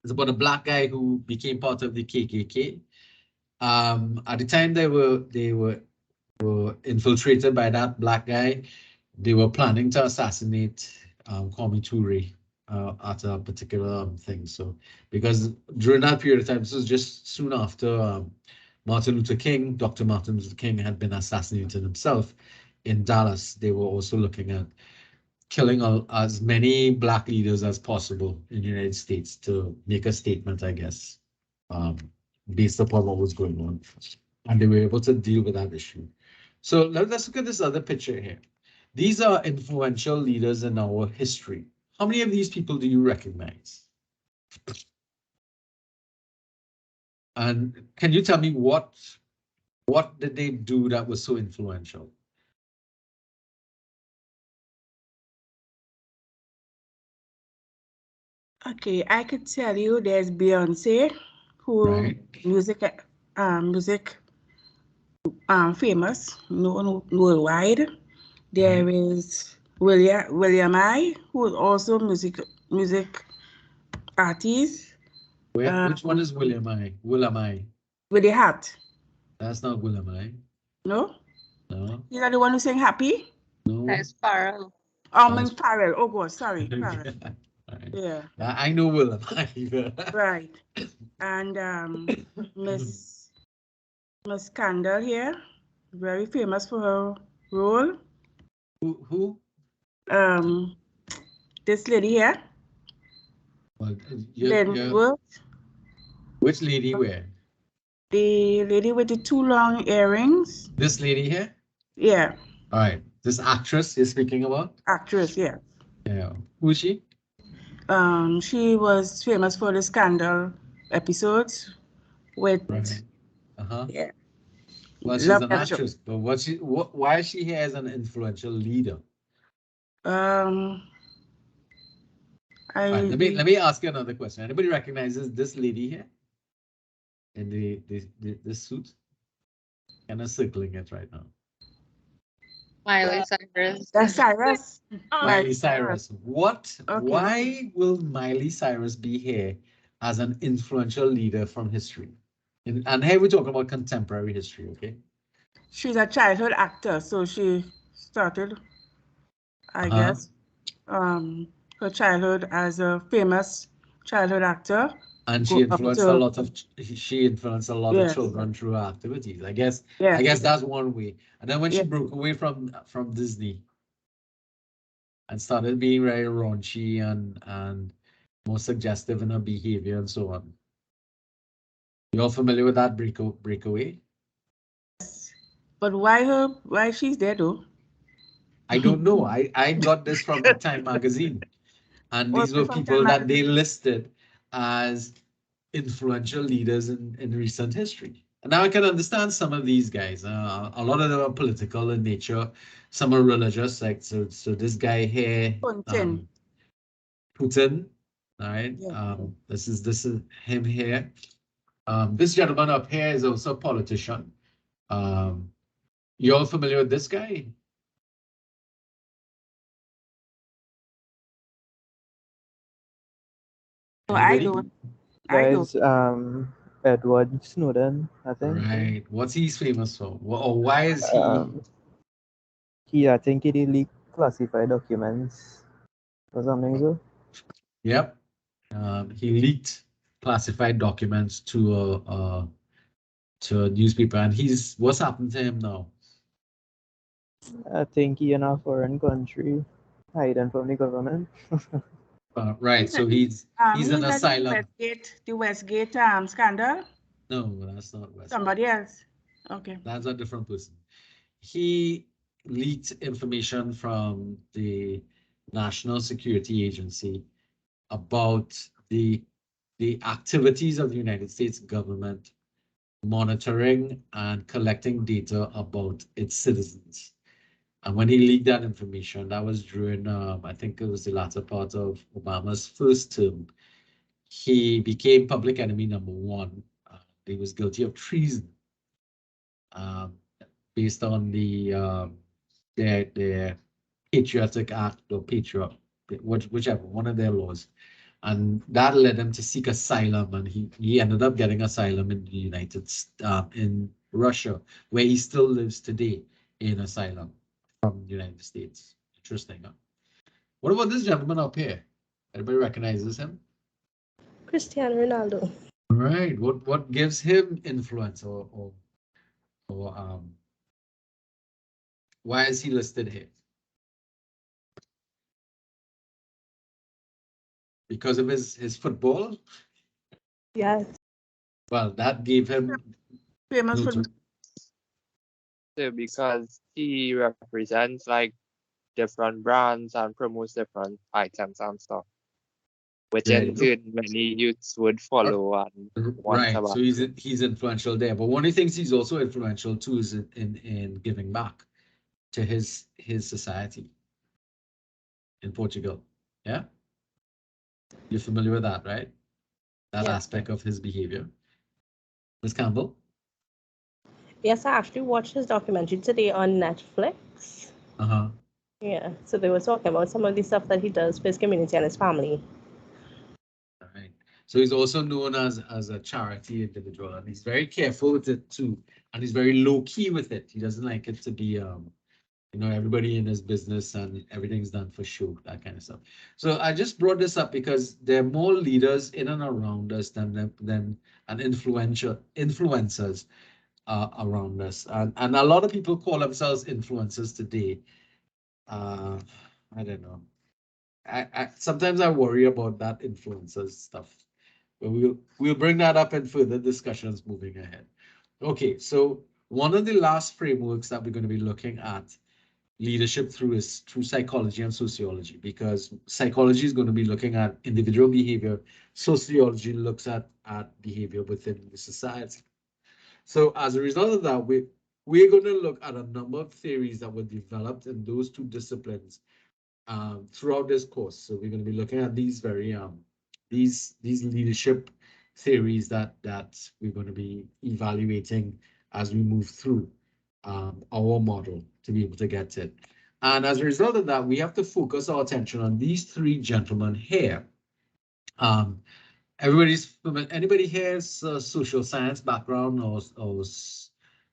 It's about a black guy who became part of the KKK. At the time they were infiltrated by that black guy. They were planning to assassinate Kwame Ture at a particular thing. So because during that period of time, this was just soon after Martin Luther King, Dr. Martin Luther King had been assassinated himself in Dallas. They were also looking at killing as many black leaders as possible in the United States to make a statement, I guess, based upon what was going on. And they were able to deal with that issue. So let's look at this other picture here. These are influential leaders in our history. How many of these people do you recognize? And can you tell me what did they do that was so influential? Okay, I could tell you there's Beyonce, who Right. music famous, known worldwide. There is William I, who is also music artist. Which one is William I? William I. With the hat. That's not William I. No? No. He's not the one who sang Happy? No. That's Farrell. Oh, That's- Farrell. Oh, God, sorry. Farrell. Right. Yeah, I know William I. right. And Miss Candle here, very famous for her role. Who? This lady here, Well, which lady where? the lady with the 2 long earrings. This lady here? Yeah, All right. This actress you're speaking about? actress, yeah. Yeah. Who is she? She was famous for the Scandal episodes with, Right. yeah. Well, she's an actress, but why is she here as an influential leader? Um, All right, let me ask you another question. Anybody recognizes this lady here in this suit? Kind of circling it right now. Miley Cyrus. That's Cyrus. Miley Cyrus. What? Okay. Why will Miley Cyrus be here as an influential leader from history? And here we're talking about contemporary history, okay? She's a childhood actor, so she started, I guess, her childhood as a famous childhood actor. And she influenced a lot of children through her activities. I guess that's one way. And then when she broke away from Disney and started being very raunchy and more suggestive in her behavior and so on. You all familiar with that breakaway? Yes. But why she's there though? I don't know. I got this from the Time magazine. And these were people that they listed as influential leaders in recent history. And now I can understand some of these guys. A lot of them are political in nature. Some are religious. Like so this guy here, Putin. All right. Yeah. This is him here. This gentleman up here is also a politician. You all familiar with this guy? I don't. Guys, Edward Snowden, I think. Right. What's he famous for? Or why is he? I think he leaked classified documents or something so. Yep. He leaked classified documents to a newspaper, and what's happened to him now? I think he in a foreign country, hiding from the government. Right. So he's an asylum. The Westgate scandal? No, that's not Westgate. Somebody else. Okay. That's a different person. He leaked information from the National Security Agency about the activities of the United States government monitoring and collecting data about its citizens. And when he leaked that information, that was during, I think it was the latter part of Obama's first term. He became public enemy number 1. He was guilty of treason based on their Patriotic Act or whichever, one of their laws. And that led him to seek asylum, and he ended up getting asylum in the in Russia, where he still lives today in asylum from the United States. Interesting, huh? What about this gentleman up here? Everybody recognizes him? Cristiano Ronaldo. Right. What gives him influence or why is he listed here? Because of his football? Yes. Well, that gave him famous football. Because he represents like different brands and promotes different items and stuff, which in turn many youths would follow and want right. to buy. So he's influential there. But one of the things he's also influential too is in giving back to his society in Portugal. Yeah. You're familiar with that, right? That Yeah. aspect of his behavior. Ms. Campbell? Yes, I actually watched his documentary today on Netflix. Uh-huh. Yeah, so they were talking about some of the stuff that he does for his community and his family. All right. So he's also known as a charity individual, and he's very careful with it too. And he's very low key with it. He doesn't like it to be everybody in his business and everything's done for show, that kind of stuff. So I just brought this up because there are more leaders in and around us than and influencers around us. And a lot of people call themselves influencers today. I don't know. I sometimes I worry about that influencers stuff. But we'll bring that up in further discussions moving ahead. Okay, so one of the last frameworks that we're going to be looking at leadership through is through psychology and sociology, because psychology is going to be looking at individual behavior. Sociology looks at behavior within the society. So as a result of that, we're going to look at a number of theories that were developed in those two disciplines throughout this course. So we're going to be looking at these very these leadership theories that we're going to be evaluating as we move through our model to be able to get it. And as a result of that, we have to focus our attention on these three gentlemen here. Anybody here has a social science background or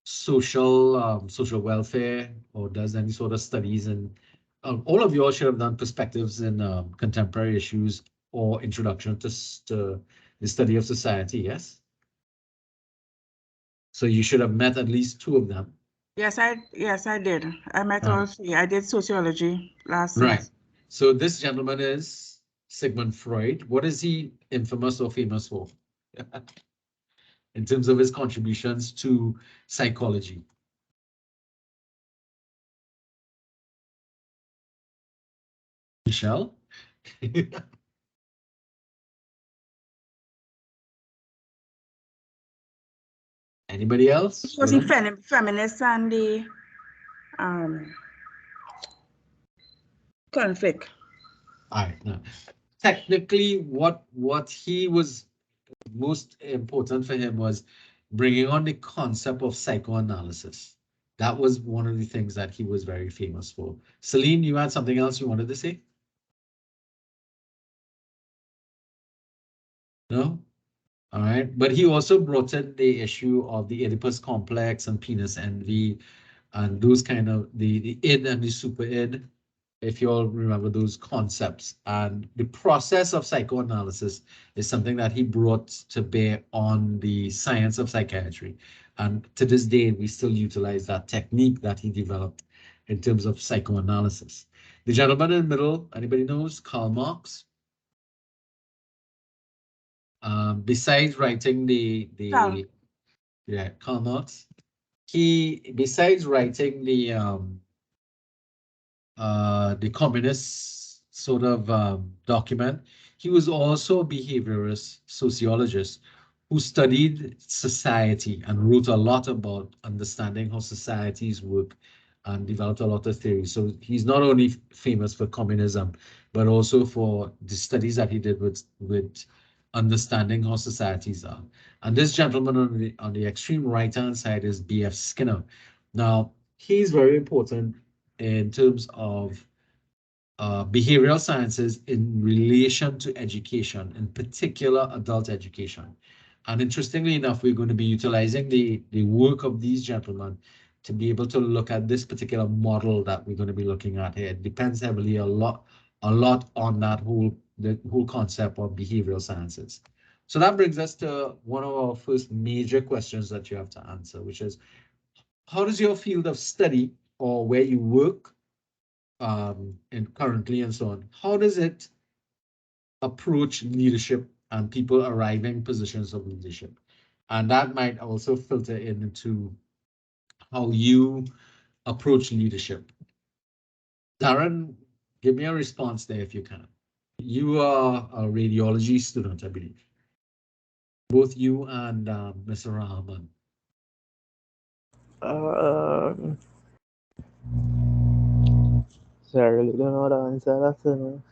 social welfare, or does any sort of studies, and all of you all should have done perspectives in contemporary issues or introduction to the study of society, yes? So you should have met at least two of them. Yes, I did. I met all three. I did sociology last Right. semester. So this gentleman is Sigmund Freud. What is he infamous or famous for in terms of his contributions to psychology? Michelle? Anybody else? He was a feminist and the conflict. All right. Now, technically, what he was most important for him was bringing on the concept of psychoanalysis. That was one of the things that he was very famous for. Celine, you had something else you wanted to say? No? All right. But he also brought in the issue of the Oedipus complex and penis envy and those kind of the id and the super id, if you all remember those concepts. And the process of psychoanalysis is something that he brought to bear on the science of psychiatry. And to this day, we still utilize that technique that he developed in terms of psychoanalysis. The gentleman in the middle, anybody knows? Karl Marx. Besides writing Karl Marx, besides writing the communist sort of document, he was also a behaviorist sociologist who studied society and wrote a lot about understanding how societies work and developed a lot of theories. So he's not only famous for communism, but also for the studies that he did with understanding how societies are. And this gentleman on the extreme right-hand side is B.F. Skinner. Now, he's very important in terms of behavioral sciences in relation to education, in particular adult education. And interestingly enough, we're going to be utilizing the work of these gentlemen to be able to look at this particular model that we're going to be looking at here. It depends heavily a lot on that the whole concept of behavioral sciences. So that brings us to one of our first major questions that you have to answer, which is, how does your field of study or where you work and currently and so on, how does it approach leadership and people arriving positions of leadership? And that might also filter into how you approach leadership. Darren, give me a response there if you can. You are a radiology student, I believe. Both you and Mr. Rahman. So I really don't know how to answer that. So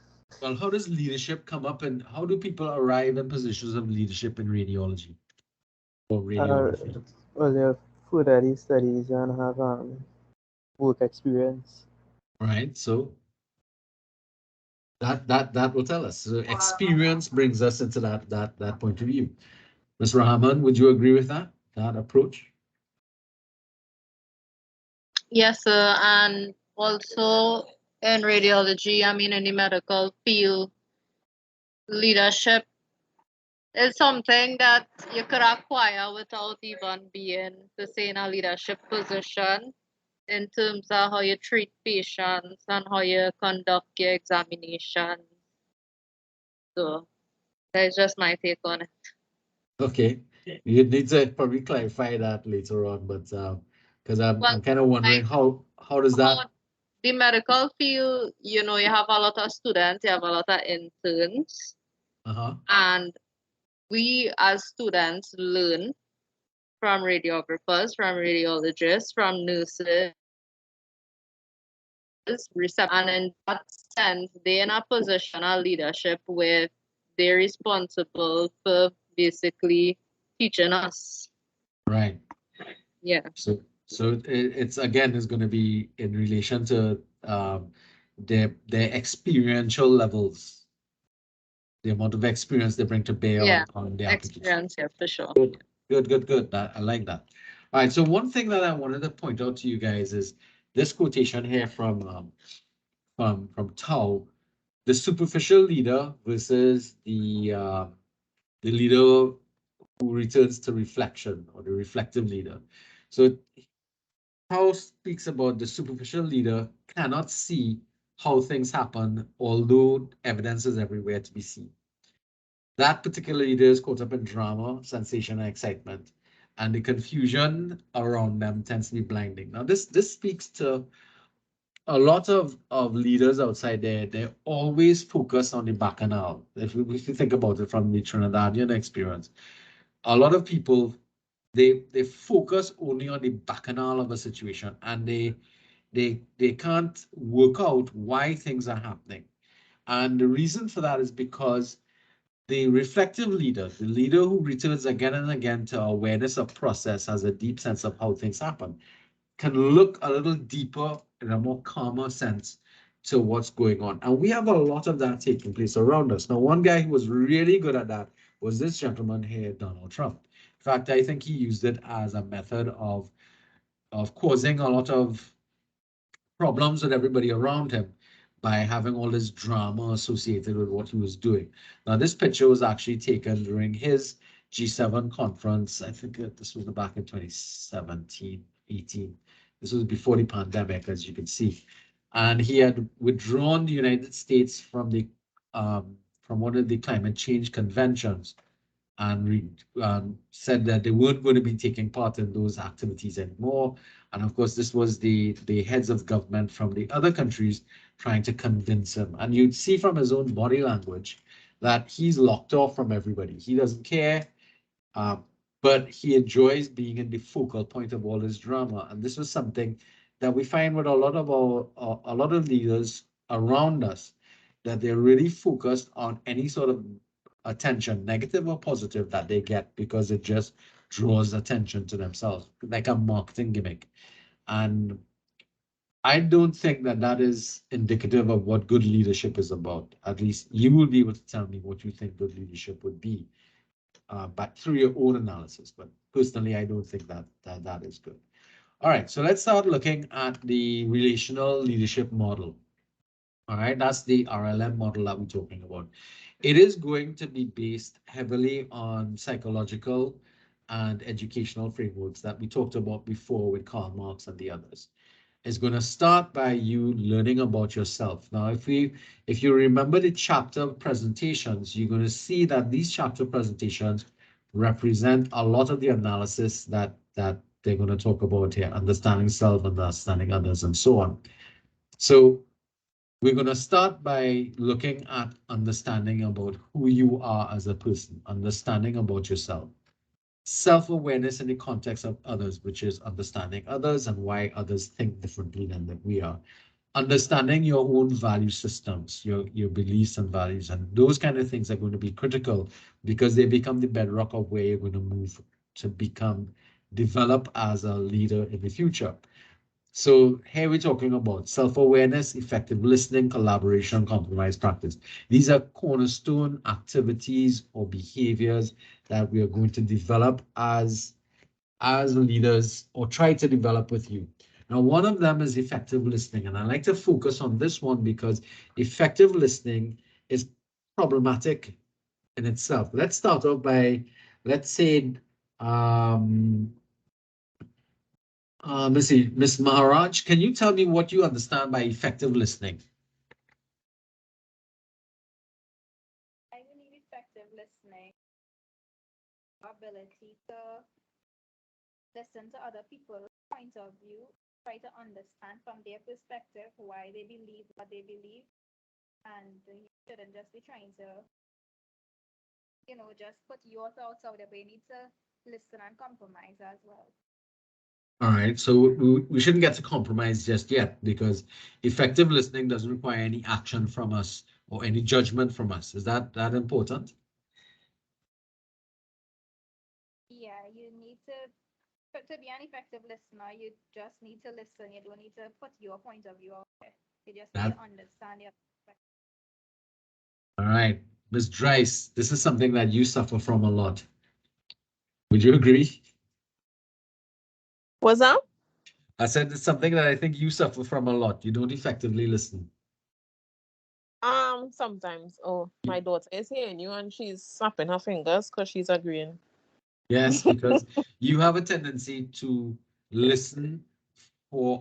Well, how does leadership come up and how do people arrive in positions of leadership in radiology or radiography? Well, they have food studies and have work experience. Right. So that will tell us. So experience brings us into that point of view. Ms. Rahman, would you agree with that approach? Yes, sir. And also in radiology, I mean, in the medical field, leadership is something that you could acquire without even being to say in a leadership position in terms of how you treat patients and how you conduct your examination. So that's just my take on it. Okay, you need to probably clarify that later on, but because I'm kind of wondering how does that? The medical field, you know, you have a lot of students, you have a lot of interns, and we as students learn from radiographers, from radiologists, from nurses, and in that sense, they're in a position of leadership where they're responsible for basically teaching us. Right. Yeah. So it's again is going to be in relation to their experiential levels, the amount of experience they bring to bear on the application. Experience, yeah, for sure. Good. I like that. All right. So one thing that I wanted to point out to you guys is this quotation here from Tao, the superficial leader versus the leader who returns to reflection, or the reflective leader. So Tao speaks about the superficial leader cannot see how things happen, although evidence is everywhere to be seen. That particular leader is caught up in drama, sensation, and excitement, and the confusion around them tends to be blinding. Now, this speaks to a lot of leaders outside there. They're always focused on the bacchanal. If you think about it from the Trinidadian experience, a lot of people they focus only on the bacchanal of a situation, and they can't work out why things are happening. And the reason for that is because the reflective leader, the leader who returns again and again to awareness of process, has a deep sense of how things happen, can look a little deeper in a more calmer sense to what's going on. And we have a lot of that taking place around us. Now, one guy who was really good at that was this gentleman here, Donald Trump. In fact, I think he used it as a method of causing a lot of problems with everybody around him by having all this drama associated with what he was doing. Now, this picture was actually taken during his G7 conference. I think this was back in 2017, 18. This was before the pandemic, as you can see. And he had withdrawn the United States from one of the climate change conventions, and said that they weren't going to be taking part in those activities anymore. And of course, this was the heads of government from the other countries trying to convince him. And you'd see from his own body language that he's locked off from everybody. He doesn't care, but he enjoys being in the focal point of all this drama. And this was something that we find with a lot of leaders around us, that they're really focused on any sort of attention, negative or positive, that they get, because it just draws attention to themselves, like a marketing gimmick. And I don't think that is indicative of what good leadership is about. At least you will be able to tell me what you think good leadership would be, but through your own analysis. But personally, I don't think that is good. All right, so let's start looking at the relational leadership model. All right, that's the RLM model that we're talking about. It is going to be based heavily on psychological and educational frameworks that we talked about before with Karl Marx and the others. It's going to start by you learning about yourself. Now, if you remember the chapter presentations, you're going to see that these chapter presentations represent a lot of the analysis that they're going to talk about here: understanding self, understanding others, and so on. So we're going to start by looking at understanding about who you are as a person, understanding about yourself. Self-awareness in the context of others, which is understanding others and why others think differently than we are. understanding your own value systems, your beliefs and values, and those kind of things are going to be critical because they become the bedrock of where you're going to move to develop as a leader in the future. So here we're talking about self-awareness, effective listening, collaboration, compromise practice. These are cornerstone activities or behaviors that we are going to develop as leaders or try to develop with you. Now, one of them is effective listening, and I like to focus on this one because effective listening is problematic in itself. Let's start off by, let's say, let's see, Ms. Maharaj, can you tell me what you understand by effective listening? I believe effective listening, ability to listen to other people's point of view, try to understand from their perspective why they believe what they believe, and you shouldn't just be trying to, just put your thoughts out there, but you need to listen and compromise as well. All right, so we shouldn't get to compromise just yet because effective listening doesn't require any action from us or any judgment from us. Is that important? Yeah, you need to be an effective listener, you just need to listen. You don't need to put your point of view out there. You just need to understand your perspective. All right, Ms. Dries, this is something that you suffer from a lot. Would you agree? What's that? I said it's something that I think you suffer from a lot. You don't effectively listen. Sometimes. Oh, my daughter is hearing you and she's snapping her fingers because she's agreeing. Yes, because you have a tendency to listen for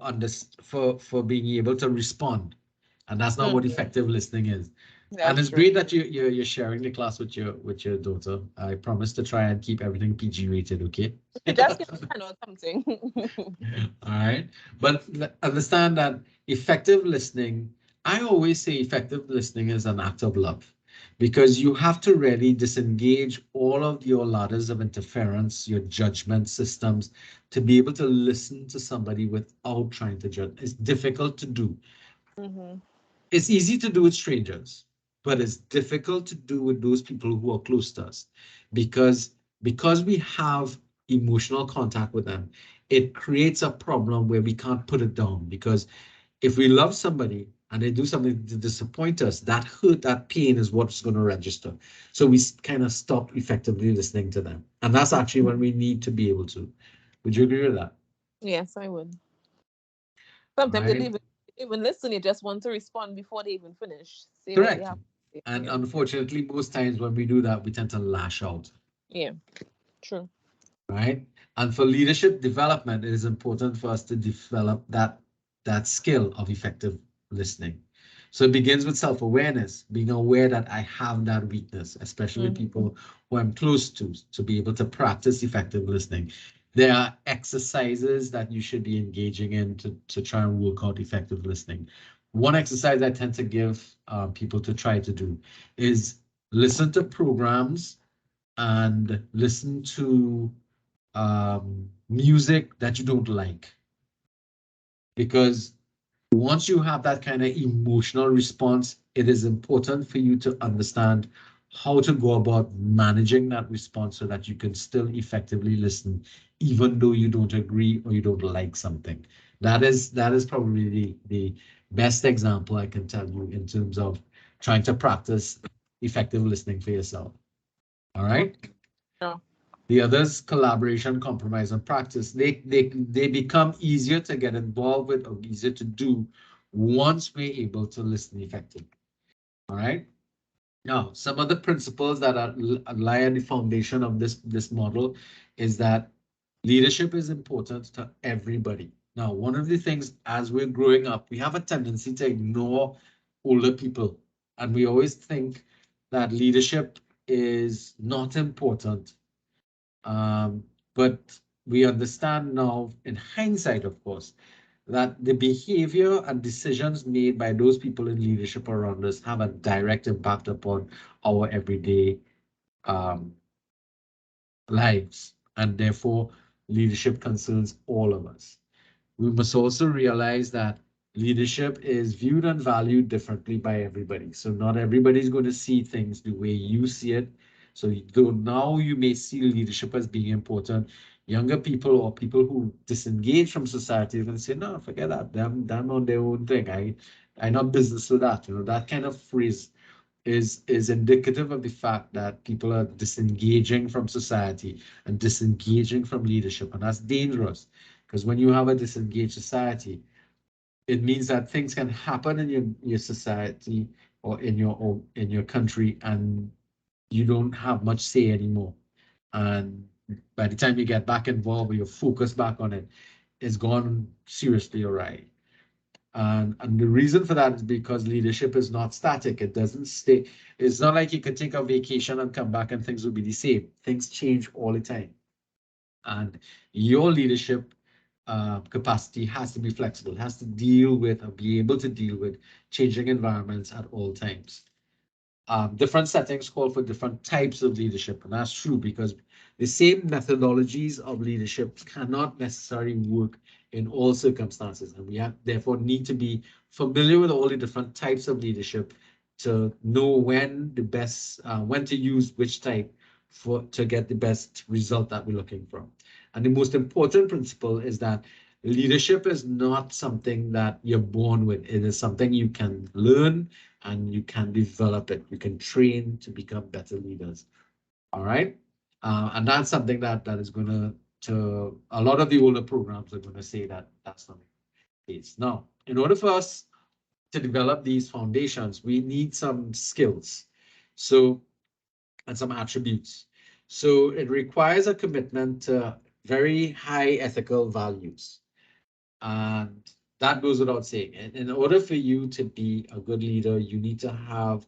being able to respond, and that's not what effective listening is. And it's great that you're sharing the class with your daughter. I promise to try and keep everything PG rated, okay? Just give me something. All right, but understand that effective listening, I always say effective listening is an act of love because you have to really disengage all of your ladders of interference, your judgment systems, to be able to listen to somebody without trying to judge. It's difficult to do. It's easy to do with strangers, but it's difficult to do with those people who are close to us because we have emotional contact with them, it creates a problem where we can't put it down. Because if we love somebody and they do something to disappoint us, that hurt, that pain is what's going to register. So we kind of stop effectively listening to them. And that's actually when we need to be able to. Would you agree with that? Yes, I would. Sometimes they even listen, you just want to respond before they even finish. Say what they have to say. And unfortunately, most times when we do that, we tend to lash out. Yeah, true. Right? And for leadership development, it is important for us to develop that skill of effective listening. So it begins with self-awareness, being aware that I have that weakness, especially people who I'm close to be able to practice effective listening. There are exercises that you should be engaging in to try and work out effective listening. One exercise I tend to give people to try to do is listen to programs and listen to music that you don't like. Because once you have that kind of emotional response, it is important for you to understand how to go about managing that response so that you can still effectively listen, even though you don't agree or you don't like something. That is probably the best example I can tell you in terms of trying to practice effective listening for yourself. All right? Yeah. The others, collaboration, compromise, and practice, they become easier to get involved with or easier to do once we're able to listen effectively. All right. Now, some of the principles that lie at the foundation of this model is that leadership is important to everybody. Now, one of the things as we're growing up, we have a tendency to ignore older people, and we always think that leadership is not important. But we understand now, in hindsight, of course, that the behavior and decisions made by those people in leadership around us have a direct impact upon our everyday lives, and therefore leadership concerns all of us. We must also realize that leadership is viewed and valued differently by everybody. So not everybody's going to see things the way you see it. So though now you may see leadership as being important, younger people or people who disengage from society are going to say, no, forget that. Them on their own thing. I not business with that. You know, that kind of phrase is indicative of the fact that people are disengaging from society and disengaging from leadership. And that's dangerous because when you have a disengaged society, it means that things can happen in your society or in your country and you don't have much say anymore. And by the time you get back involved or you're focused back on it, it's gone seriously awry. And the reason for that is because leadership is not static. It doesn't stay. It's not like you could take a vacation and come back and things will be the same. Things change all the time. And your leadership capacity has to be flexible, has to deal with or be able to deal with changing environments at all times. Different settings call for different types of leadership, and that's true because the same methodologies of leadership cannot necessarily work in all circumstances, and we have therefore need to be familiar with all the different types of leadership to know when the best, when to use which type to get the best result that we're looking for. And the most important principle is that leadership is not something that you're born with. It is something you can learn and you can develop it. You can train to become better leaders. All right. And that's something that is going to a lot of the older programs are going to say that that's not the case. Now, in order for us to develop these foundations, we need some skills. So, and some attributes. So it requires a commitment to very high ethical values. And that goes without saying. And in order for you to be a good leader, you need to have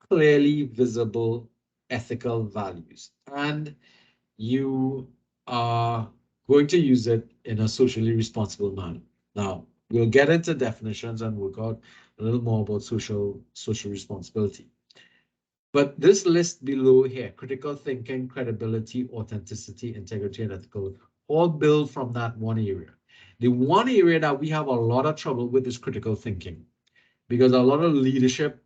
clearly visible ethical values. And you are going to use it in a socially responsible manner. Now, we'll get into definitions and work out a little more about social responsibility. But this list below here, critical thinking, credibility, authenticity, integrity, and ethical, all build from that one area. The one area that we have a lot of trouble with is critical thinking, because a lot of leadership,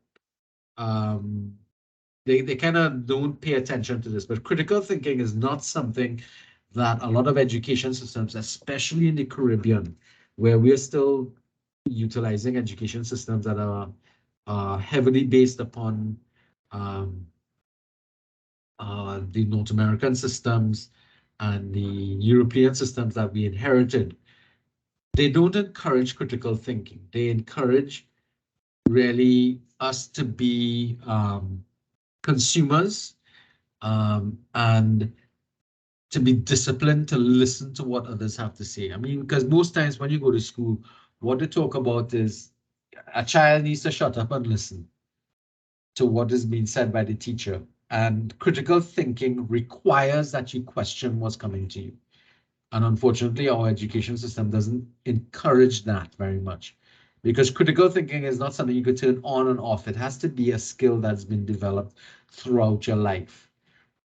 they kind of don't pay attention to this, but critical thinking is not something that a lot of education systems, especially in the Caribbean, where we're still utilizing education systems that are heavily based upon the North American systems and the European systems that we inherited, they don't encourage critical thinking. They encourage really us to be consumers and to be disciplined to listen to what others have to say. I mean, because most times when you go to school, what they talk about is a child needs to shut up and listen to what is being said by the teacher. And critical thinking requires that you question what's coming to you. And unfortunately, our education system doesn't encourage that very much, because critical thinking is not something you could turn on and off. It has to be a skill that's been developed throughout your life.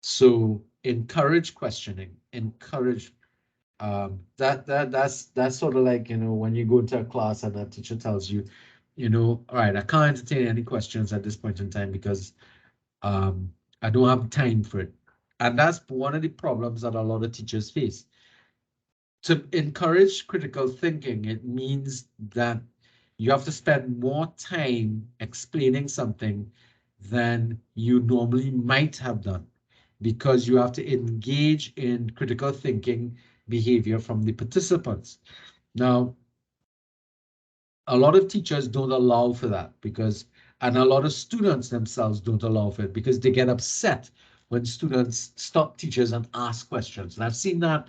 So encourage questioning, encourage that's sort of like, you know, when you go to a class and a teacher tells you, you know, all right, I can't entertain any questions at this point in time because I don't have time for it. And that's one of the problems that a lot of teachers face. To encourage critical thinking, it means that you have to spend more time explaining something than you normally might have done, because you have to engage in critical thinking behavior from the participants. Now, a lot of teachers don't allow for that and a lot of students themselves don't allow for it because they get upset when students stop teachers and ask questions. And I've seen that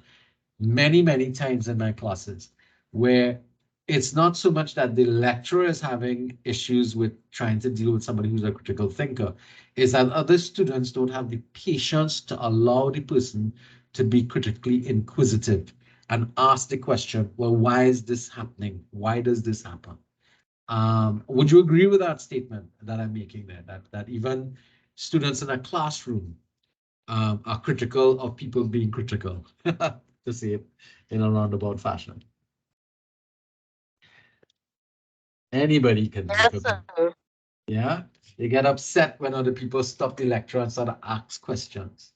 many, many times in my classes where it's not so much that the lecturer is having issues with trying to deal with somebody who's a critical thinker, is that other students don't have the patience to allow the person to be critically inquisitive and ask the question, well, why is this happening? Why does this happen? Would you agree with that statement that I'm making there, that even students in a classroom are critical of people being critical, to say it in a roundabout fashion? Anybody can make Yes, up. sir. Yeah, they get upset when other people stop the lecture and start to ask questions.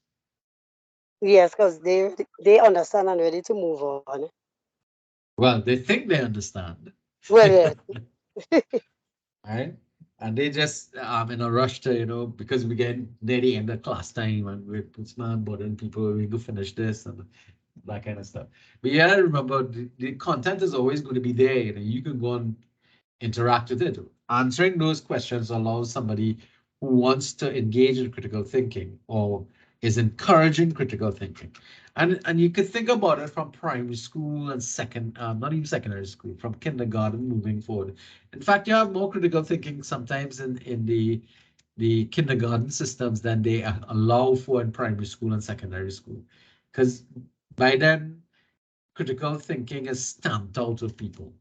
Yes, because they understand and ready to move on. Well, they think they understand. Well, yes. Right? And they just in a rush to, because we get near the end of class time and we're smart bothering people, we go finish this and that kind of stuff. But yeah, remember the content is always going to be there. You can go and interact with it. Answering those questions allows somebody who wants to engage in critical thinking or is encouraging critical thinking. And you could think about it from primary school and not even secondary school, from kindergarten moving forward. In fact, you have more critical thinking sometimes in the kindergarten systems than they allow for in primary school and secondary school. Because by then, critical thinking is stamped out of people.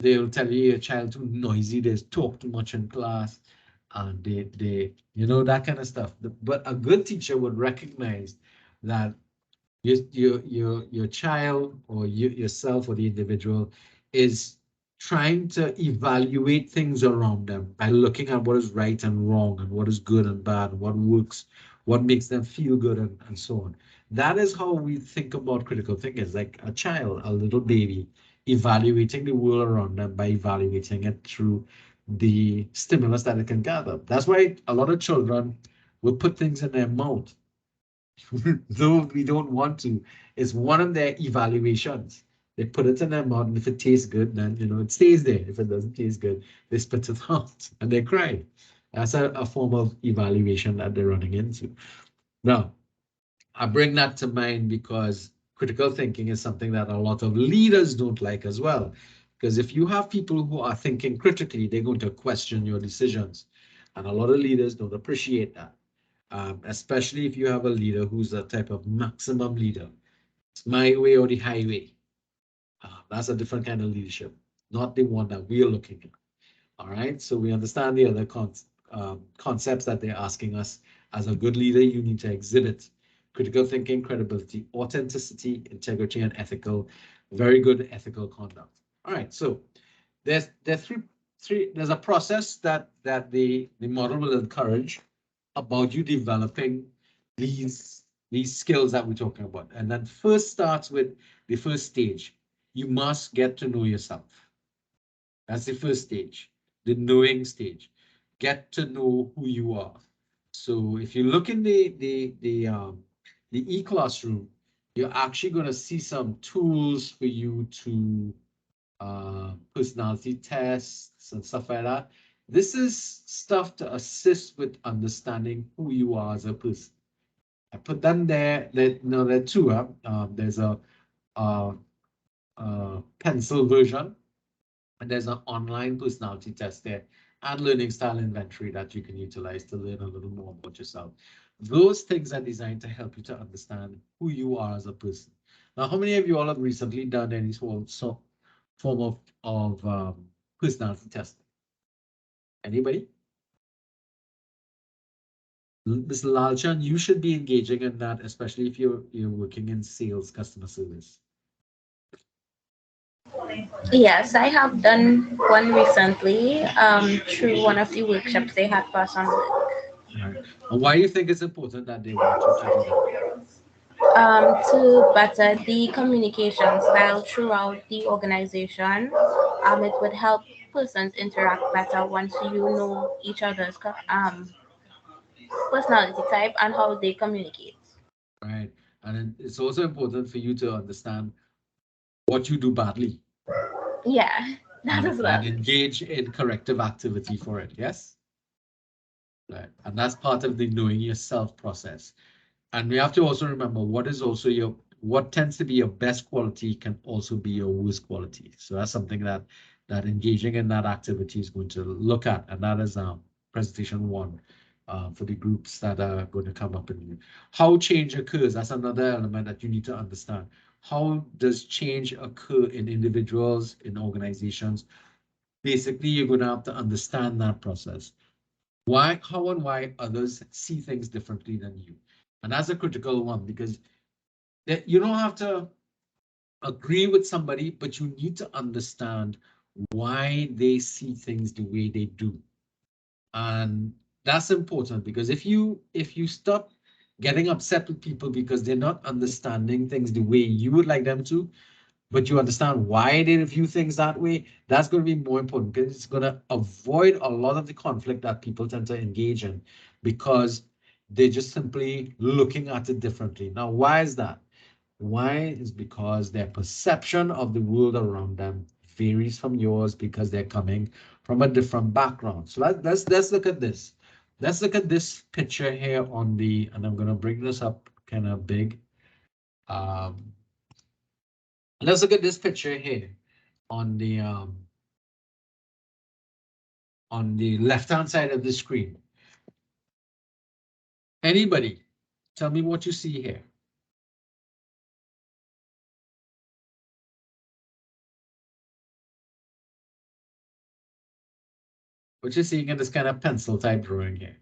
They'll tell you your child too noisy, they talk too much in class, and that kind of stuff. But a good teacher would recognize that your child or yourself or the individual is trying to evaluate things around them by looking at what is right and wrong and what is good and bad, what works, what makes them feel good, and so on. That is how we think about critical thinking. It's like a child, a little baby, evaluating the world around them by evaluating it through the stimulus that it can gather. That's why a lot of children will put things in their mouth though we don't want to. It's one of their evaluations. They put it in their mouth, and if it tastes good, then it stays there. If it doesn't taste good, they spit it out and they cry. That's a form of evaluation that they're running into. Now, I bring that to mind because critical thinking is something that a lot of leaders don't like as well. Because if you have people who are thinking critically, they're going to question your decisions. And a lot of leaders don't appreciate that. Especially if you have a leader who's a type of maximum leader. It's my way or the highway. That's a different kind of leadership, not the one that we are looking at. All right, so we understand the other concepts that they're asking us. As a good leader, you need to exhibit critical thinking, credibility, authenticity, integrity, and very good ethical conduct. All right, so there's there's a process that the model will encourage about you developing these skills that we're talking about. And that first starts with the first stage. You must get to know yourself. That's the first stage, the knowing stage. Get to know who you are. So if you look in the e-classroom, you're actually going to see some tools for you to personality tests and stuff like that. This is stuff to assist with understanding who you are as a person. I put them there. There are two. There's a pencil version, and there's an online personality test there and learning style inventory that you can utilize to learn a little more about yourself. Those things are designed to help you to understand who you are as a person. Now, how many of you all have recently done any form of personality testing? Anybody? Mr. Lalchan, you should be engaging in that, especially if you're working in sales, customer service. Yes, I have done one recently through one of the workshops they had for us on work. Right. And why do you think it's important that they want you to do that? To better the communication style throughout the organization. It would help persons interact better once you know each other's personality type and how they communicate. Right. And it's also important for you to understand what you do badly. Yeah, that as well. And engage in corrective activity for it. Yes. Right. And that's part of the knowing yourself process. And we have to also remember what tends to be your best quality can also be your worst quality. So that's something that engaging in that activity is going to look at. And that is presentation one for the groups that are going to come up in you. How change occurs, that's another element that you need to understand. How does change occur in individuals, in organizations? Basically, you're going to have to understand that process. How and why others see things differently than you. And that's a critical one because you don't have to agree with somebody, but you need to understand why they see things the way they do. And that's important, because if you stop getting upset with people because they're not understanding things the way you would like them to, but you understand why they view things that way, that's going to be more important, because it's going to avoid a lot of the conflict that people tend to engage in, because they're just simply looking at it differently. Now, why is that? Why is because their perception of the world around them varies from yours, because they're coming from a different background. So let's look at this. Let's look at this picture here on the, and I'm going to bring this up kind of big. Let's look at this picture here on the left-hand side of the screen. Anybody, tell me what you see here. What you're seeing in this kind of pencil type drawing here.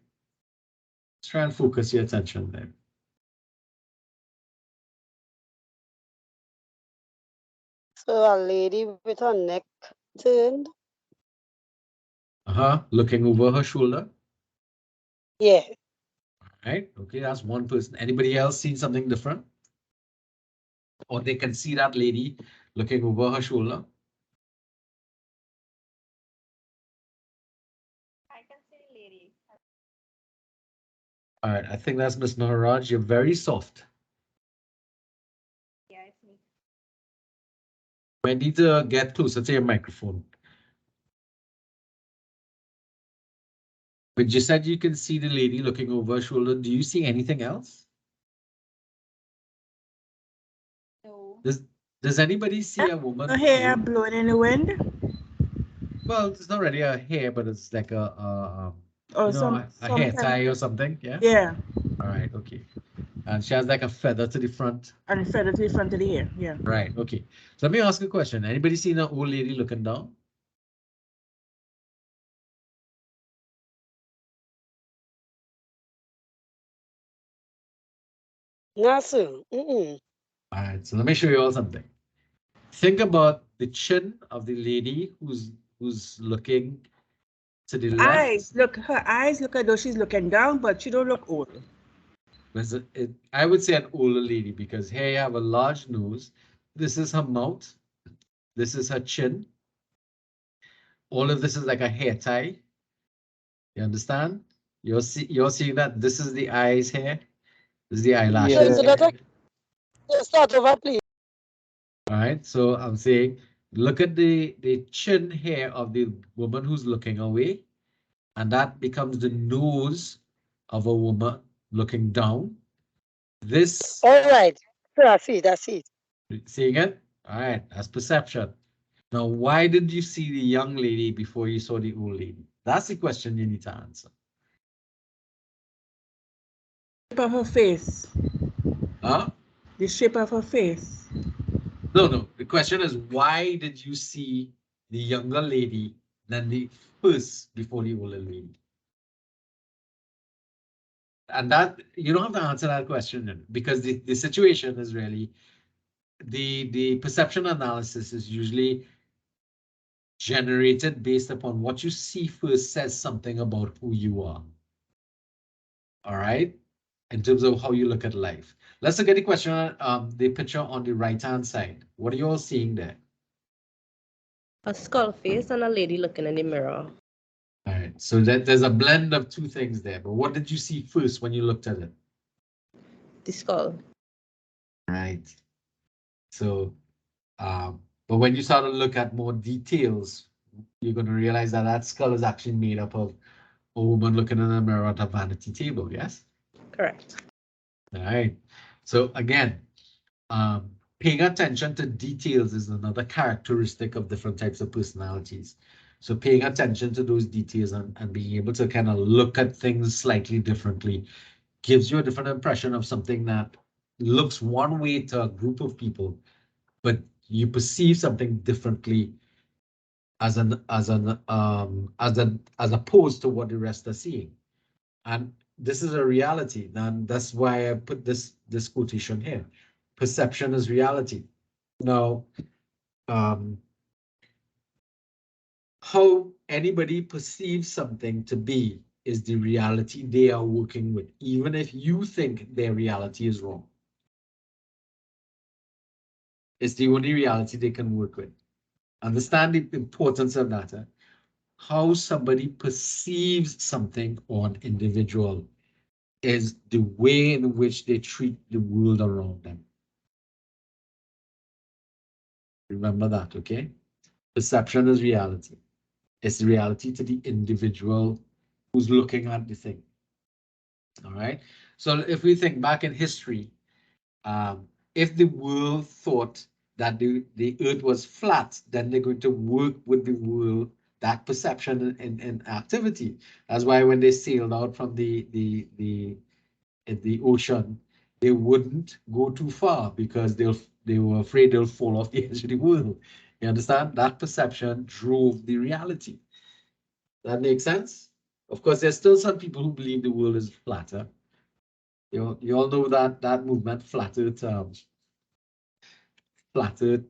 Let's try and focus your attention there. So a lady with her neck turned. Looking over her shoulder. Yeah. Right. Okay, that's one person. Anybody else seen something different? Or they can see that lady looking over her shoulder. I can see the lady. All right, I think that's Miss Maharaj. You're very soft. Yeah, it's me. I need to get closer to your microphone. But you said you can see the lady looking over her shoulder. Do you see anything else? No. Does anybody see a woman? A hair blowing in the wind? Well, it's not really a hair, but it's like a Or you know, a hair tie or something. Yeah. Yeah. All right. Okay. And she has like a feather to the front. And a feather to the front of the hair. Yeah. Right. Okay. So let me ask you a question. Anybody seen an old lady looking down? No, sir. Mm-mm. All right. So let me show you all something. Think about the chin of the lady who's looking to the left. Her eyes look as though she's looking down, but she don't look old. I would say an older lady, because here you have a large nose. This is her mouth. This is her chin. All of this is like a hair tie. You understand? You're seeing that this is the eyes here. This is the eyelashes. So that start over, please. All right. So I'm saying, look at the chin here of the woman who's looking away, and that becomes the nose of a woman looking down. This. All right. I see it. I see it. Seeing it? All right. That's perception. Now, why did you see the young lady before you saw the old lady? That's the question you need to answer. The shape of her face. Huh? The shape of her face. No. The question is, why did you see the younger lady than the first before the older lady? And that you don't have to answer that question, because the situation is really the perception analysis is usually generated based upon what you see first says something about who you are. All right, in terms of how you look at life. Let's look at the question, the picture on the right-hand side. What are you all seeing there? A skull face and a lady looking in the mirror. All right, so there's a blend of two things there, but what did you see first when you looked at it? The skull. Right. So, but when you start to look at more details, you're going to realize that that skull is actually made up of a woman looking in a mirror at a vanity table, yes? Correct. All right. So again, paying attention to details is another characteristic of different types of personalities. So paying attention to those details and being able to kind of look at things slightly differently gives you a different impression of something that looks one way to a group of people, but you perceive something differently as opposed to what the rest are seeing. And this is a reality, and that's why I put this quotation here. Perception is reality. Now, how anybody perceives something to be is the reality they are working with, even if you think their reality is wrong. It's the only reality they can work with. Understand the importance of that. How somebody perceives something on individual is the way in which they treat the world around them. Remember that, okay? Perception is reality. It's reality to the individual who's looking at the thing. All right. So if we think back in history, if the world thought that the earth was flat, then they're going to work with the world, that perception and activity. That's why when they sailed out from the ocean, they wouldn't go too far because they were afraid they'll fall off the edge of the world. You understand? That perception drove the reality. That makes sense? Of course, there's still some people who believe the world is flatter. You all know that movement, flattered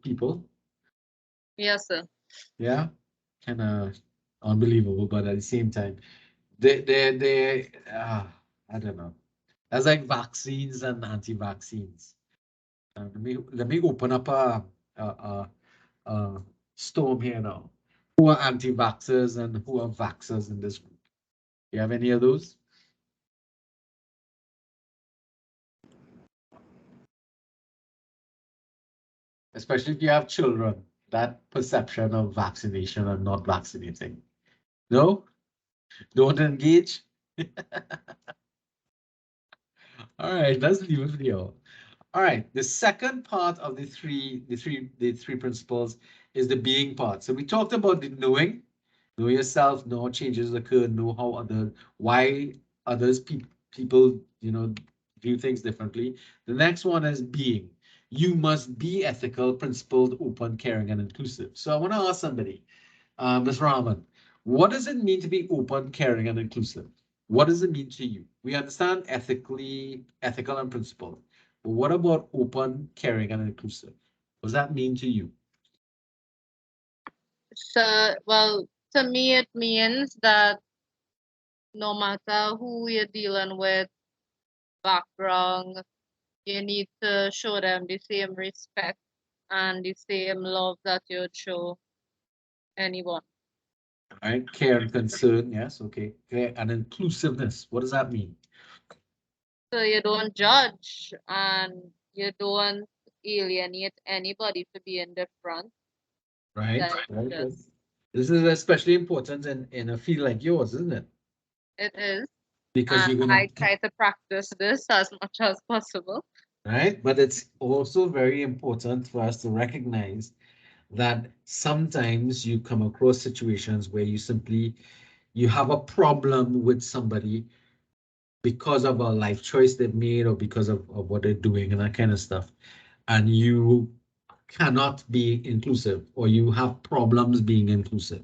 people. Yes, sir. Yeah, kind of unbelievable, but at the same time, they I don't know. That's like vaccines and anti-vaccines. Let me open up a storm here now. Who are anti-vaxxers and who are vaxxers in this group? You have any of those? Especially if you have children, that perception of vaccination and not vaccinating. No? Don't engage? All right, let's leave it here. All right, the second part of the three principles is the being part. So we talked about the knowing, know yourself, know how changes occur, know how why others people view things differently. The next one is being. You must be ethical, principled, open, caring, and inclusive. So I want to ask somebody, Ms. Rahman, what does it mean to be open, caring, and inclusive? What does it mean to you? We understand ethical and principled. But what about open, caring, and inclusive? What does that mean to you? So, well, to me, it means that no matter who you're dealing with, background, you need to show them the same respect and the same love that you would show anyone. All right, care and concern, yes, okay. Care and inclusiveness, what does that mean? So you don't judge and you don't alienate anybody for being different. Right, Like very good. just This is especially important in a field like yours, isn't it? it is. Because And you're gonna, I try to practice this as much as possible. right? But it's also very important for us to recognize that sometimes you come across situations where you have a problem with somebody because of a life choice they've made or because of what they're doing and that kind of stuff. And you cannot be inclusive or you have problems being inclusive.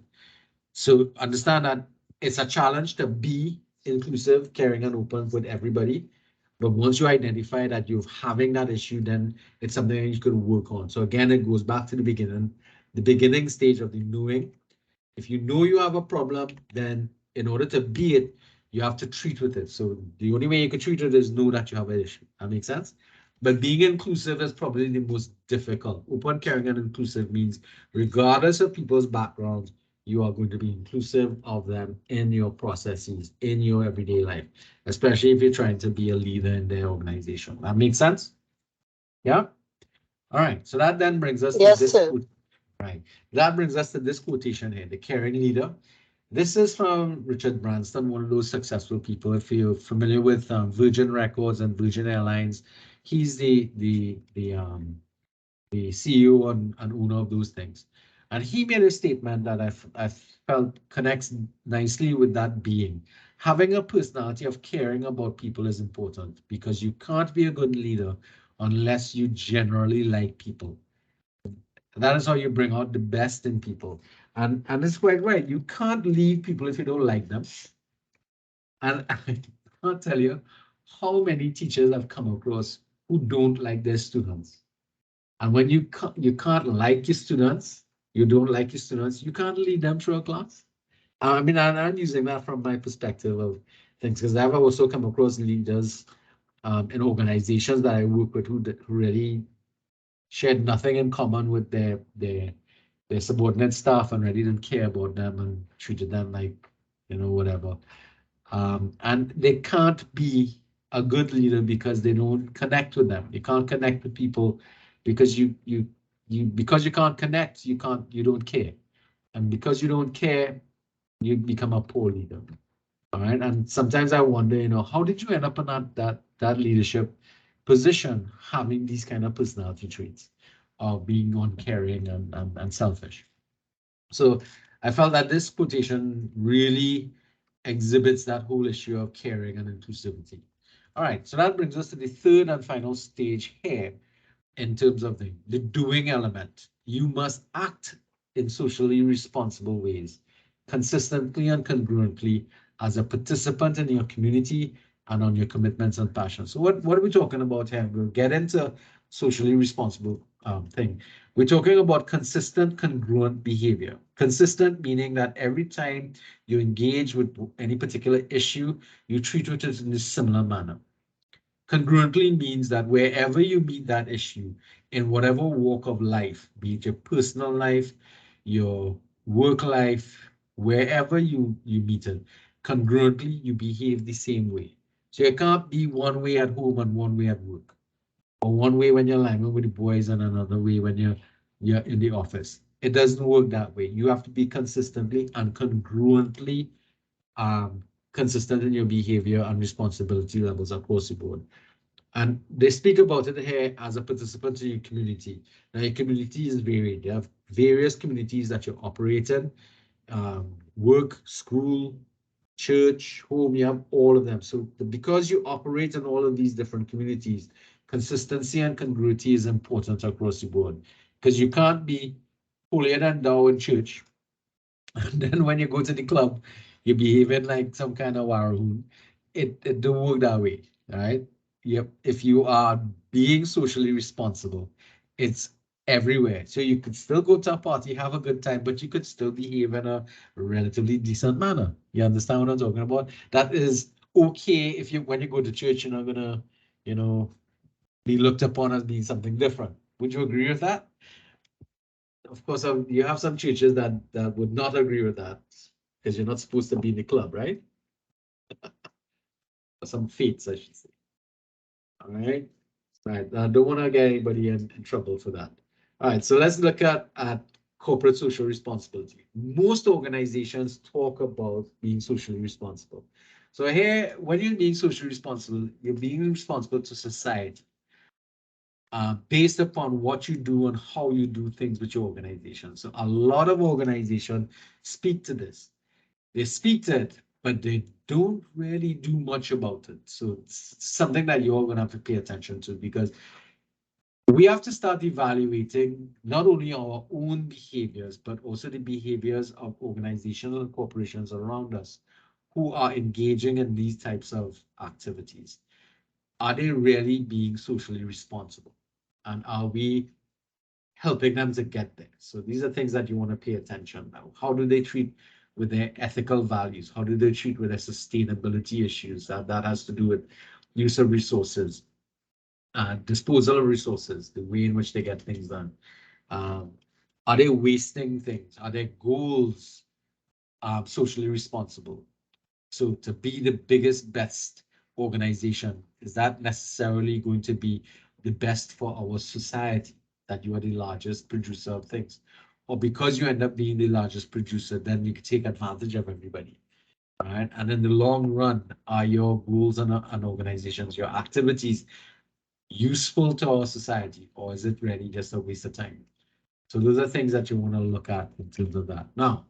So understand that it's a challenge to be inclusive, caring, and open with everybody. But once you identify that you're having that issue, then it's something that you could work on. So again, it goes back to the beginning stage of the knowing. If you know you have a problem, then in order to be it, you have to treat with it. So the only way you can treat it is know that you have an issue. That makes sense? But being inclusive is probably the most difficult. Open, caring, and inclusive means regardless of people's backgrounds, you are going to be inclusive of them in your processes, in your everyday life, especially if you're trying to be a leader in their organization. That makes sense? Yeah? All right. So that then brings us to Yes, this. sir. Right. That brings us to this quotation here, the caring leader. This is from Richard Branson, one of those successful people. If you're familiar with Virgin Records and Virgin Airlines, he's the CEO and owner of those things. And he made a statement that I felt connects nicely with that being. Having a personality of caring about people is important because you can't be a good leader unless you generally like people. That is how you bring out the best in people. And it's quite right. You can't leave people if you don't like them. And I can't tell you how many teachers I've come across who don't like their students. And when you can't like your students, you don't like your students, you can't lead them through a class. I mean, I'm using that from my perspective of things, because I've also come across leaders in organizations that I work with who really shared nothing in common with their subordinate staff and really didn't care about them and treated them like, whatever. And they can't be a good leader because they don't connect with them. You can't connect with people because because you can't connect, you don't care. And because you don't care, you become a poor leader. All right. And sometimes I wonder, how did you end up in that leadership position, having these kind of personality traits of being uncaring and selfish? So I felt that this quotation really exhibits that whole issue of caring and inclusivity. All right, so that brings us to the third and final stage here in terms of the doing element. You must act in socially responsible ways, consistently and congruently as a participant in your community and on your commitments and passions. So what are we talking about here? We'll get into socially responsible thing. We're talking about consistent, congruent behavior. Consistent meaning that every time you engage with any particular issue, you treat it in a similar manner. Congruently means that wherever you meet that issue, in whatever walk of life, be it your personal life, your work life, wherever you meet it, congruently you behave the same way. So you can't be one way at home and one way at work, or one way when you're lying with the boys and another way when you're in the office. It doesn't work that way. You have to be consistently and congruently consistent in your behavior and responsibility levels across the board. And they speak about it here as a participant in your community. Now, your community is varied. You have various communities that you operate in, work, school, church, home, you have all of them. So because you operate in all of these different communities, consistency and congruity is important across the board, because you can't be holier than thou in church. And then when you go to the club, you're behaving like some kind of warhoon. It don't work that way, all right? Yep. If you are being socially responsible, it's everywhere. So you could still go to a party, have a good time, but you could still behave in a relatively decent manner. You understand what I'm talking about? That is okay if when you go to church, you're not gonna, be looked upon as being something different. Would you agree with that? Of course, you have some churches that would not agree with that, because you're not supposed to be in the club, right? Some faiths, I should say. All right. Right. I don't want to get anybody in trouble for that. All right. So let's look at corporate social responsibility. Most organizations talk about being socially responsible. So here, when you're being socially responsible, you're being responsible to society. Based upon what you do and how you do things with your organization. So a lot of organizations speak to this. They speak to it, but they don't really do much about it. So it's something that you're going to have to pay attention to, because we have to start evaluating not only our own behaviors, but also the behaviors of organizations and corporations around us who are engaging in these types of activities. Are they really being socially responsible? And are we helping them to get there? So these are things that you want to pay attention now. How do they treat with their ethical values? How do they treat with their sustainability issues? That has to do with use of resources, disposal of resources, the way in which they get things done. Are they wasting things? Are their goals socially responsible? So to be the biggest, best organization, is that necessarily going to be the best for our society, that you are the largest producer of things? Or because you end up being the largest producer, then you can take advantage of everybody, right? And in the long run, are your goals and organizations, your activities, useful to our society, or is it really just a waste of time? So those are things that you want to look at in terms of that. Now,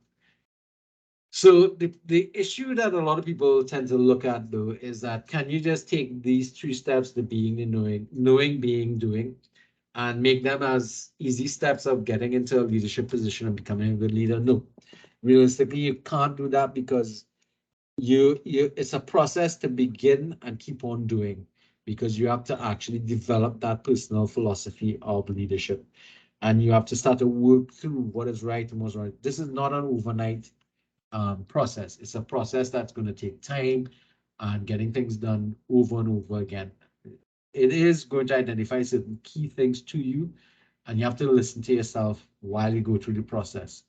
so the issue that a lot of people tend to look at, though, is that can you just take these 3 steps, the being, the knowing, being, doing, and make them as easy steps of getting into a leadership position and becoming a good leader? No, realistically, you can't do that, because it's a process to begin and keep on doing, because you have to actually develop that personal philosophy of leadership. and you have to start to work through what is right and what's right. This is not an overnight process. It's a process that's going to take time and getting things done over and over again. It is going to identify certain key things to you, and you have to listen to yourself while you go through the process,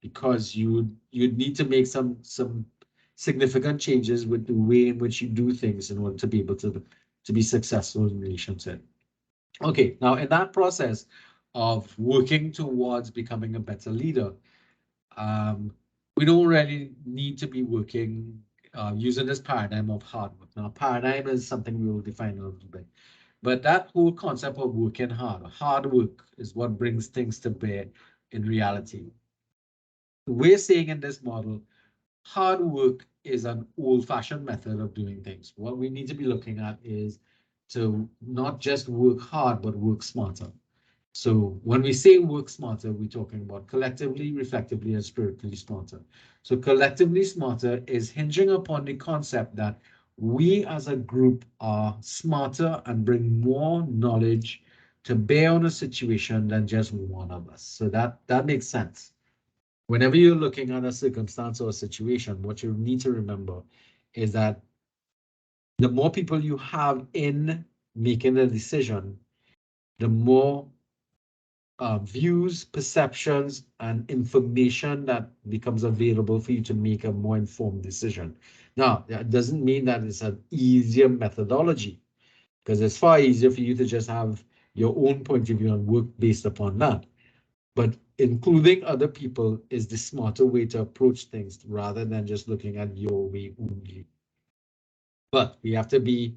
because you'd need to make some significant changes with the way in which you do things in order to be able to be successful in relationship. Okay, now in that process of working towards becoming a better leader, we don't really need to be working using this paradigm of hard work. Now, paradigm is something we will define a little bit, but that whole concept of working hard work is what brings things to bear in reality. We're saying in this model, hard work is an old-fashioned method of doing things. What we need to be looking at is to not just work hard, but work smarter. So when we say work smarter, we're talking about collectively, reflectively, and spiritually smarter. So collectively smarter is hinging upon the concept that we as a group are smarter and bring more knowledge to bear on a situation than just one of us. So that makes sense. Whenever you're looking at a circumstance or a situation, what you need to remember is that the more people you have in making a decision, the more views, perceptions, and information that becomes available for you to make a more informed decision. Now, that doesn't mean that it's an easier methodology, because it's far easier for you to just have your own point of view and work based upon that. But including other people is the smarter way to approach things rather than just looking at your way only. But we have to be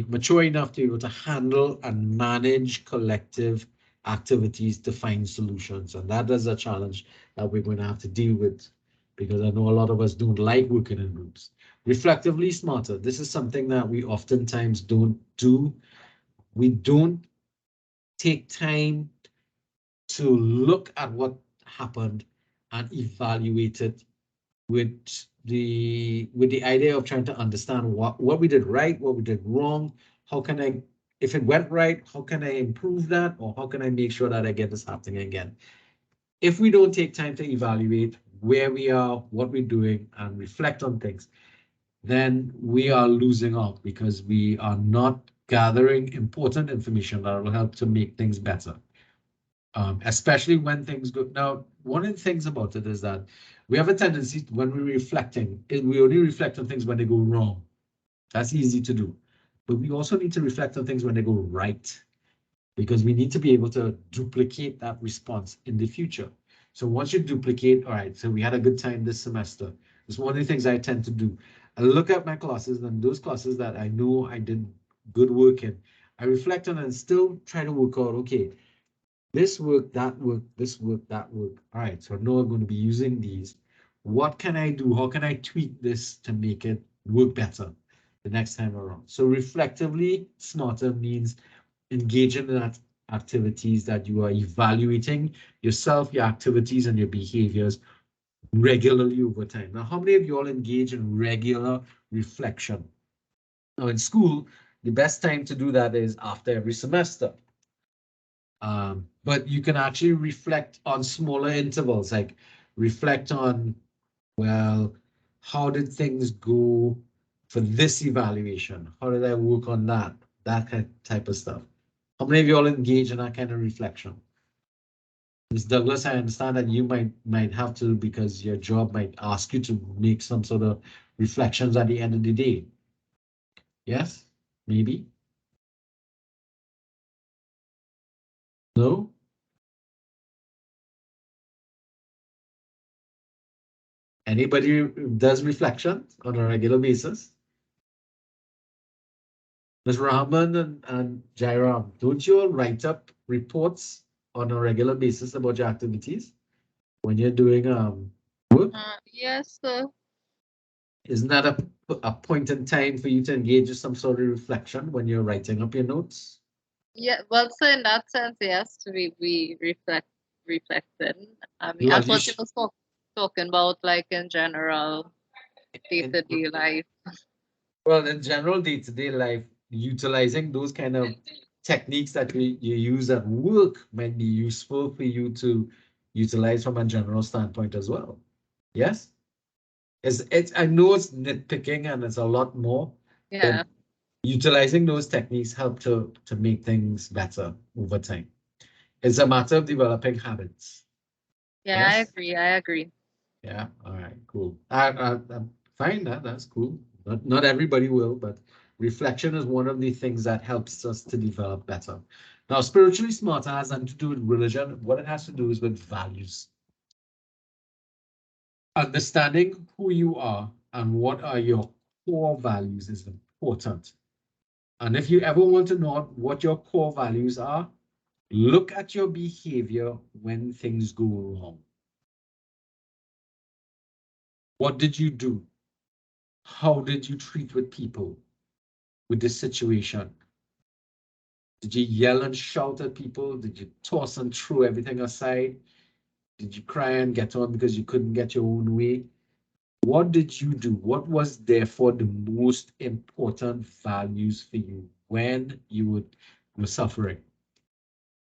mature enough to be able to handle and manage collective activities to find solutions. And that is a challenge that we're going to have to deal with, because I know a lot of us don't like working in groups. Reflectively smarter. This is something that we oftentimes don't do. We don't take time to look at what happened and evaluate it with the idea of trying to understand what we did right, what we did wrong, how can I, if it went right, how can I improve that, or how can I make sure that I get this happening again? If we don't take time to evaluate where we are, what we're doing, and reflect on things, then we are losing out because we are not gathering important information that will help to make things better. Especially when things go. Now, one of the things about it is that we have a tendency when we're reflecting, we only reflect on things when they go wrong. That's easy to do. But we also need to reflect on things when they go right, because we need to be able to duplicate that response in the future. So once you duplicate, all right, so we had a good time this semester. It's one of the things I tend to do. I look at my classes, and those classes that I know I did good work in, I reflect on and still try to work out, okay, this work, that work, this work, that work. All right, so now I'm going to be using these. What can I do? How can I tweak this to make it work better the next time around? So reflectively smarter means engaging in that activities that you are evaluating yourself, your activities, and your behaviors regularly over time. Now, how many of you all engage in regular reflection? Now, in school, the best time to do that is after every semester. But you can actually reflect on smaller intervals, like reflect on, well, how did things go for this evaluation? How did I work on that? That kind of type of stuff. How many of you all engage in that kind of reflection? Ms. Douglas, I understand that you might have to, because your job might ask you to make some sort of reflections at the end of the day. Yes, maybe. No? Anybody who does reflection on a regular basis? Ms. Rahman and Jairam, don't you all write up reports on a regular basis about your activities when you're doing work? Yes, sir. Isn't that a point in time for you to engage in some sort of reflection when you're writing up your notes? Yeah, well, so in that sense, yes, we reflecting. I mean, You I at thought you least was talking about like in general day-to-day life. well, in general day-to-day life, utilizing those kind of techniques that you use at work might be useful for you to utilize from a general standpoint as well. Yes? It's I know it's nitpicking and it's a lot more, Yeah. but utilizing those techniques help to make things better over time. It's a matter of developing habits. Yeah, I Yes? agree. I agree. Yeah, all right, cool. I'm fine, that's cool. Not everybody will, but reflection is one of the things that helps us to develop better. Now, spiritually smarter has nothing to do with religion. What it has to do is with values. Understanding who you are and what are your core values is important. And if you ever want to know what your core values are, look at your behavior when things go wrong. What did you do? How did you treat with people with this situation? Did you yell and shout at people? Did you toss and throw everything aside? Did you cry and get on because you couldn't get your own way? What did you do? What was therefore the most important values for you when you were suffering?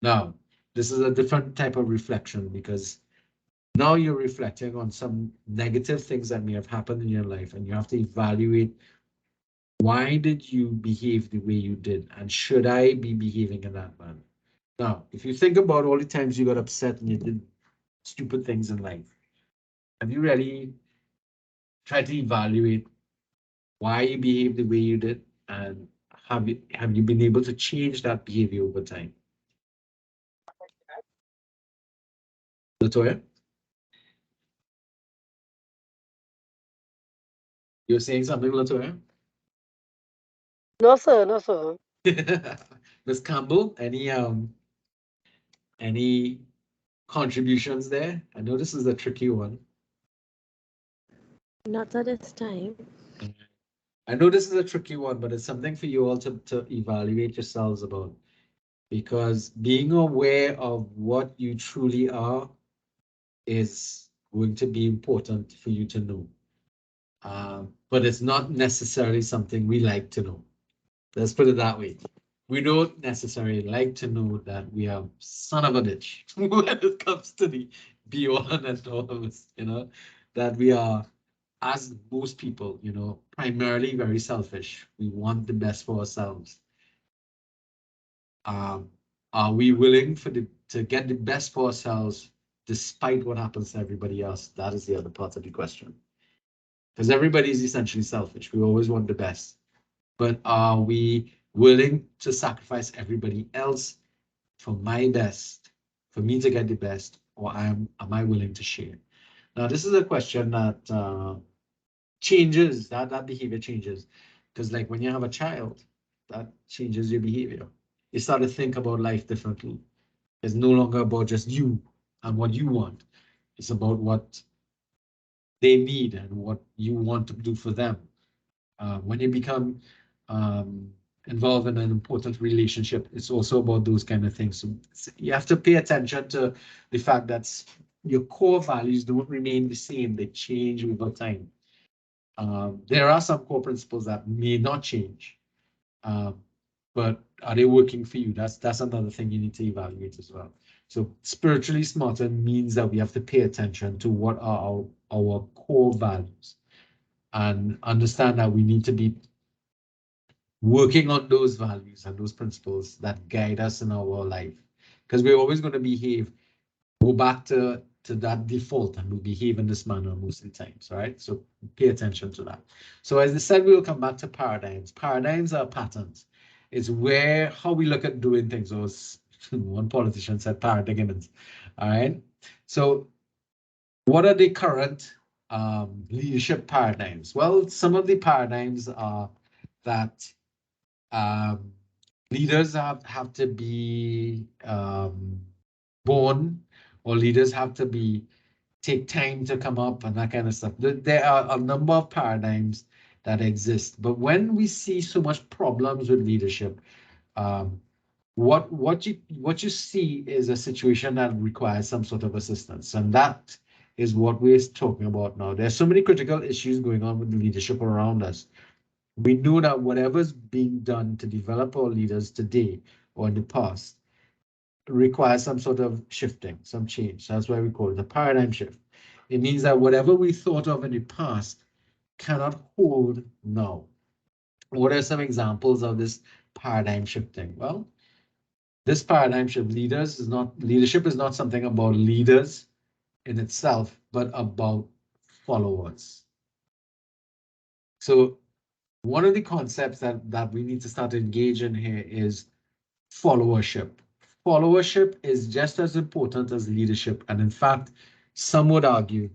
Now, this is a different type of reflection because now you're reflecting on some negative things that may have happened in your life, and you have to evaluate, why did you behave the way you did, and should I be behaving in that manner? Now, if you think about all the times you got upset and you did stupid things in life, have you really tried to evaluate why you behaved the way you did, and have you been able to change that behavior over time? Latoya, you're saying something, Latoya? No, sir, no, sir. Miss Campbell, any contributions there? I know this is a tricky one. Not at this time. I know this is a tricky one, but it's something for you all to evaluate yourselves about, because being aware of what you truly are is going to be important for you to know. But it's not necessarily something we like to know. Let's put it that way. We don't necessarily like to know that we are son of a bitch when it comes to the be all and end all of us, that we are, as most people, primarily very selfish. We want the best for ourselves. Are we willing to get the best for ourselves despite what happens to everybody else? That is the other part of the question. Because everybody is essentially selfish. We always want the best. But are we willing to sacrifice everybody else for my best, for me to get the best, or am I willing to share? Now, this is a question that changes, that behavior changes. Because like when you have a child, that changes your behavior. You start to think about life differently. It's no longer about just you and what you want. It's about what they need and what you want to do for them. When you become involved in an important relationship, it's also about those kind of things. So you have to pay attention to the fact that your core values don't remain the same. They change over time. There are some core principles that may not change, but are they working for you? That's another thing you need to evaluate as well. So spiritually smarter means that we have to pay attention to what are our core values and understand that we need to be working on those values and those principles that guide us in our life. Because we're always going to go back to that default, and we'll behave in this manner most of the times, right? So pay attention to that. So as I said, we'll come back to paradigms. Paradigms are patterns. It's how we look at doing things. Or one politician said paradigms, all right? So what are the current leadership paradigms? Well, some of the paradigms are that leaders have to be born, or leaders have to take time to come up and that kind of stuff. There are a number of paradigms that exist, but when we see so much problems with leadership, what you see is a situation that requires some sort of assistance, and that is what we're talking about now. There's so many critical issues going on with the leadership around us. We know that whatever's being done to develop our leaders today or in the past requires some sort of shifting, some change. That's why we call it a paradigm shift. It means that whatever we thought of in the past cannot hold now. What are some examples of this paradigm shifting? Well, this paradigm shift, leadership is not something about leaders in itself, but about followers. So one of the concepts that we need to start engaging here is followership. Followership is just as important as leadership. And in fact, some would argue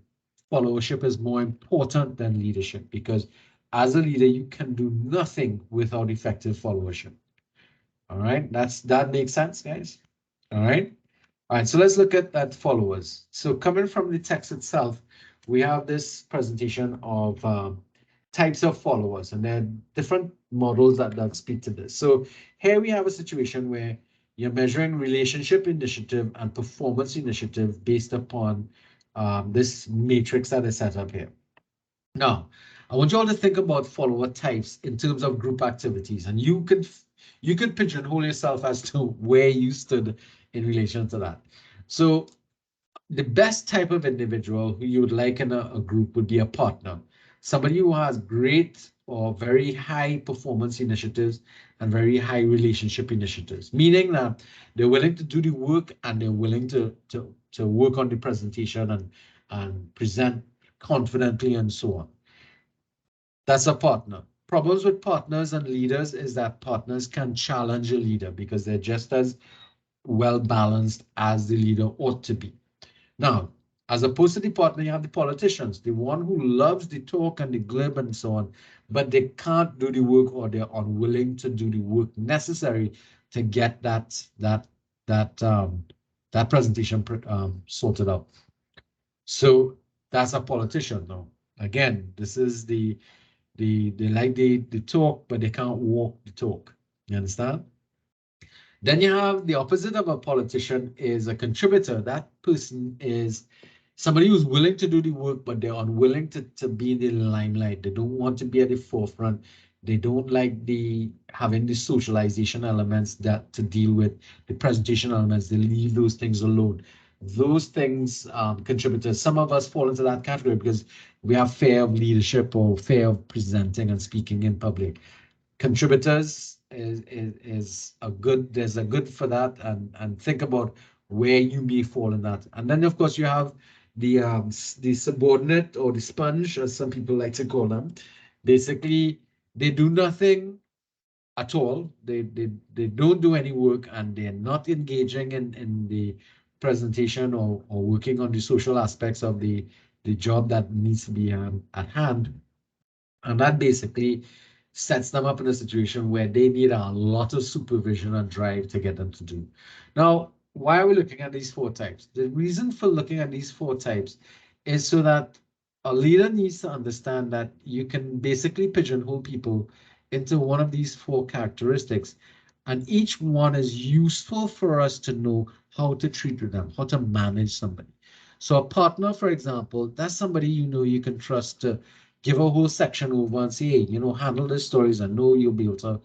followership is more important than leadership, because as a leader, you can do nothing without effective followership. All right, that makes sense, guys. All right. All right, so let's look at that followers. So coming from the text itself, we have this presentation of types of followers, and there are different models that speak to this. So here we have a situation where you're measuring relationship initiative and performance initiative based upon this matrix that is set up here. Now, I want you all to think about follower types in terms of group activities, and you could pigeonhole yourself as to where you stood in relation to that. So the best type of individual who you would like in a group would be a partner, somebody who has great or very high performance initiatives and very high relationship initiatives, meaning that they're willing to do the work and they're willing to work on the presentation and present confidently and so on. That's a partner. Problems with partners and leaders is that partners can challenge a leader because they're just as well balanced as the leader ought to be. Now, as opposed to the partner, you have the politicians, the one who loves the talk and the glib and so on, but they can't do the work, or they're unwilling to do the work necessary to get that presentation sorted out. So that's a politician now. Again, this is they like the talk, but they can't walk the talk. You understand? Then you have the opposite of a politician is a contributor. That person is somebody who's willing to do the work, but they're unwilling to be in the limelight. They don't want to be at the forefront. They don't like having the socialization elements that to deal with the presentation elements. They leave those things alone. Those things, contributors, some of us fall into that category because we have fear of leadership or fear of presenting and speaking in public. Contributors is a good, there's a good for that, and think about where you may fall in that. And then of course you have the subordinate or the sponge, as some people like to call them. Basically, they do nothing at all. They don't do any work, and they're not engaging in the presentation or working on the social aspects of the job that needs to be at hand. And that basically sets them up in a situation where they need a lot of supervision and drive to get them to do. Now, why are we looking at these four types? The reason for looking at these four types is so that a leader needs to understand that you can basically pigeonhole people into one of these four characteristics, and each one is useful for us to know how to treat with them, how to manage somebody. So a partner, for example, that's somebody you can trust to give a whole section over and say, hey, handle the stories, and know you'll be able to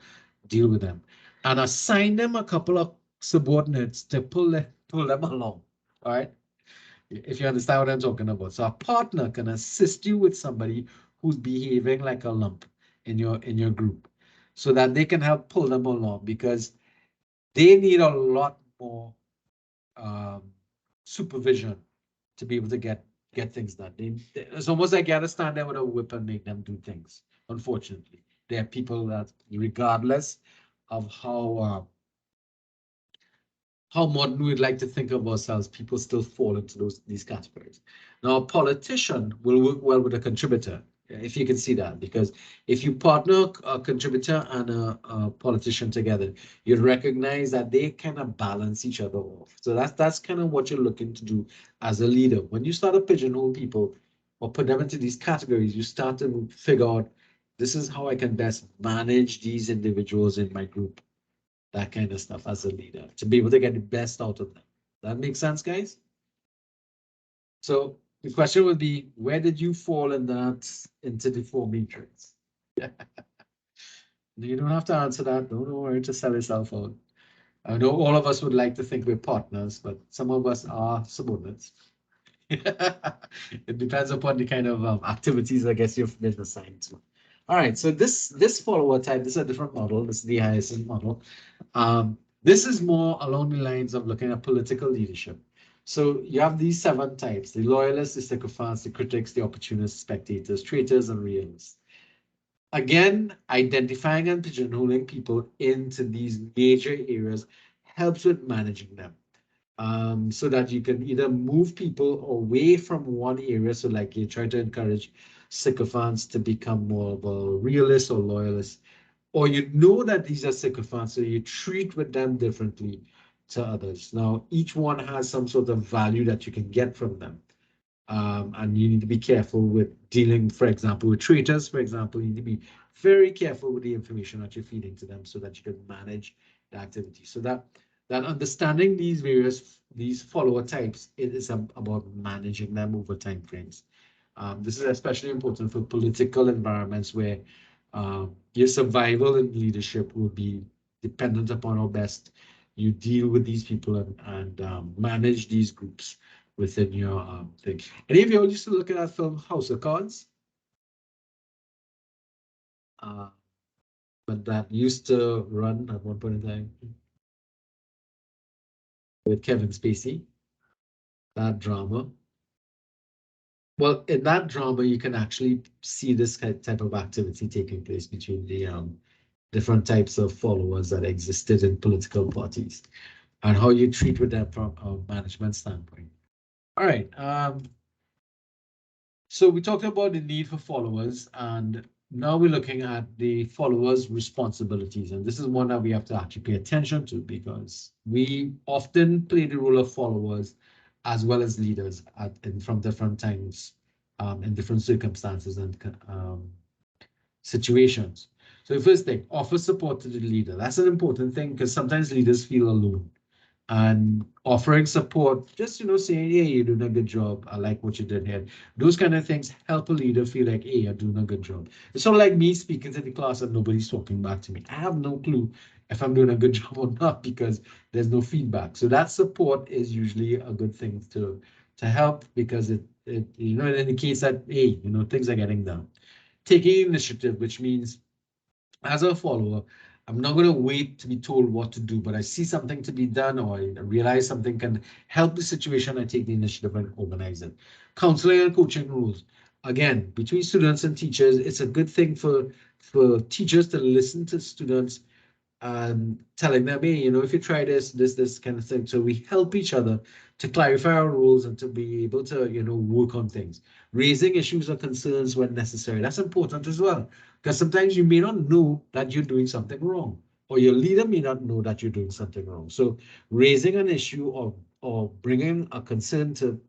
deal with them. And assign them a couple of subordinates to pull them along. All right. If you understand what I'm talking about. So a partner can assist you with somebody who's behaving like a lump in your group, so that they can help pull them along, because they need a lot more supervision to be able to get things done. It's almost like you got to stand there with a whip and make them do things. Unfortunately, there are people that, regardless of how modern we'd like to think of ourselves, people still fall into these categories. Now, a politician will work well with a contributor, if you can see that, because if you partner a contributor and a politician together, you'd recognize that they kind of balance each other off. So that's kind of what you're looking to do as a leader. When you start to pigeonhole people or put them into these categories, you start to figure out, this is how I can best manage these individuals in my group. That kind of stuff as a leader, to be able to get the best out of them. That makes sense, guys? So the question would be, where did you fall in that into the four matrix? You don't have to answer that. Don't worry to sell yourself out. I know all of us would like to think we're partners, but some of us are subordinates. It depends upon the kind of activities I guess you've been assigned to. All right, so this follower type, this is a different model. This is the ISM model. This is more along the lines of looking at political leadership. So you have these 7 types: the loyalists, the sycophants, the critics, the opportunists, spectators, traitors, and realists. Again, identifying and pigeonholing people into these major areas helps with managing them. So that you can either move people away from one area. So like you try to encourage sycophants to become more of a realist or loyalist, or you know that these are sycophants, so you treat with them differently to others. Now, each one has some sort of value that you can get from them. And you need to be careful with dealing, for example, with traitors. For example, you need to be very careful with the information that you're feeding to them so that you can manage the activity. So that understanding these follower types, it is about managing them over time frames. This is especially important for political environments where your survival and leadership will be dependent upon how best you deal with these people and manage these groups within your thing. Any of you all used to look at that film House of Cards? But that used to run at one point in time with Kevin Spacey, that drama. Well, in that drama, you can actually see this type of activity taking place between the different types of followers that existed in political parties and how you treat with them from a management standpoint. All right. So we talked about the need for followers, and now we're looking at the followers' responsibilities. And this is one that we have to actually pay attention to because we often play the role of followers as well as leaders from different times, in different circumstances and situations. So the first thing, offer support to the leader. That's an important thing because sometimes leaders feel alone. And offering support, just saying, hey, you're doing a good job. I like what you did here. Those kind of things help a leader feel like, hey, you're doing a good job. It's sort of like me speaking to the class and nobody's talking back to me. I have no clue if I'm doing a good job or not because there's no feedback. So that support is usually a good thing to help because it indicates that, hey, things are getting done. Taking initiative, which means as a follower, I'm not going to wait to be told what to do, but I see something to be done or I realize something can help the situation. I take the initiative and organize it. Counseling and coaching rules. Again, between students and teachers, it's a good thing for teachers to listen to students and telling them, hey, if you try this kind of thing. So we help each other to clarify our rules and to be able to, work on things. Raising issues or concerns when necessary. That's important as well, because sometimes you may not know that you're doing something wrong, or your leader may not know that you're doing something wrong. So raising an issue or bringing a concern to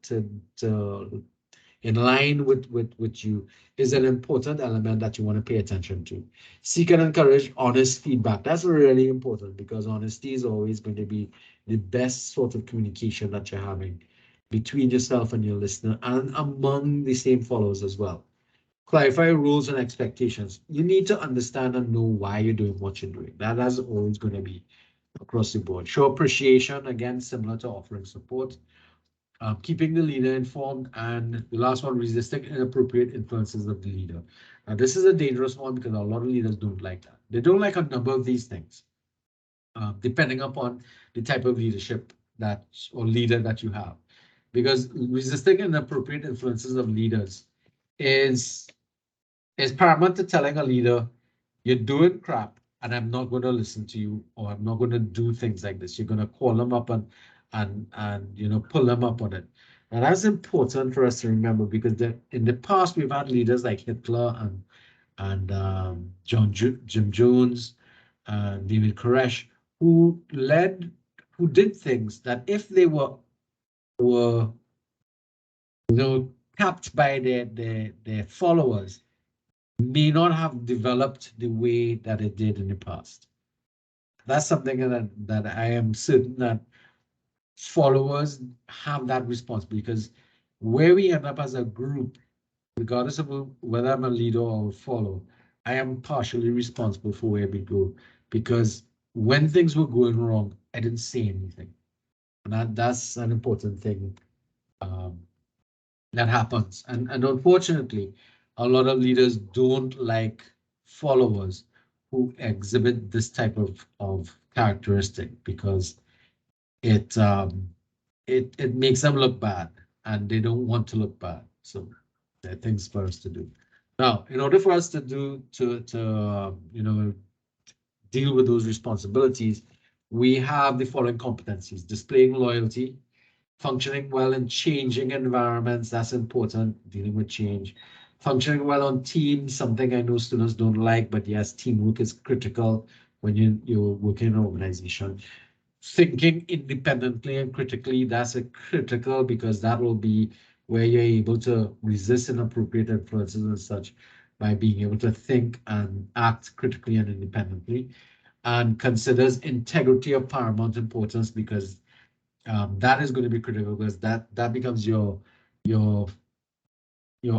in line with you is an important element that you want to pay attention to. Seek and encourage honest feedback. That's really important because honesty is always going to be the best sort of communication that you're having between yourself and your listener and among the same followers as well. Clarify rules and expectations. You need to understand and know why you're doing what you're doing. That's always going to be across the board. Show appreciation, again, similar to offering support. Keeping the leader informed, and the last one, resisting inappropriate influences of the leader. Now, this is a dangerous one because a lot of leaders don't like that. They don't like a number of these things, depending upon the type of leadership or leader that you have. Because resisting inappropriate influences of leaders is paramount to telling a leader, you're doing crap and I'm not going to listen to you, or I'm not going to do things like this. You're going to call them up and pull them up on it. And that's important for us to remember because in the past we've had leaders like Hitler and Jim Jones and David Koresh who did things that if they were capped by their followers, may not have developed the way that it did in the past. That's something that I am certain that followers have that responsibility because where we end up as a group, regardless of whether I'm a leader or a follower, I am partially responsible for where we go because when things were going wrong, I didn't say anything. And that's an important thing that happens. And unfortunately, a lot of leaders don't like followers who exhibit this type of characteristic, because it it makes them look bad, and they don't want to look bad. So there are things for us to do. Now, in order for us to deal with those responsibilities, we have the following competencies: displaying loyalty, functioning well in changing environments, that's important, dealing with change, functioning well on teams, something I know students don't like, but yes, teamwork is critical when you're working in an organization. Thinking independently and critically, that's a critical, because that will be where you're able to resist inappropriate influences and such, by being able to think and act critically and independently, and considers integrity of paramount importance, because that is going to be critical, because that becomes your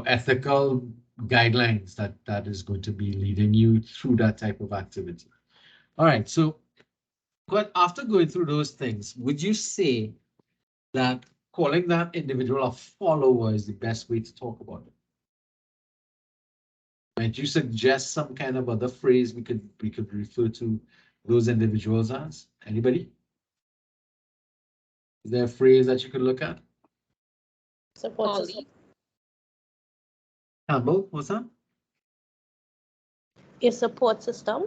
ethical guidelines that is going to be leading you through that type of activity. All right, so but after going through those things, would you say that calling that individual a follower is the best way to talk about it? Might you suggest some kind of other phrase we could refer to those individuals as? Anybody? Is there a phrase that you could look at? Support system. Campbell, what's that? A support system.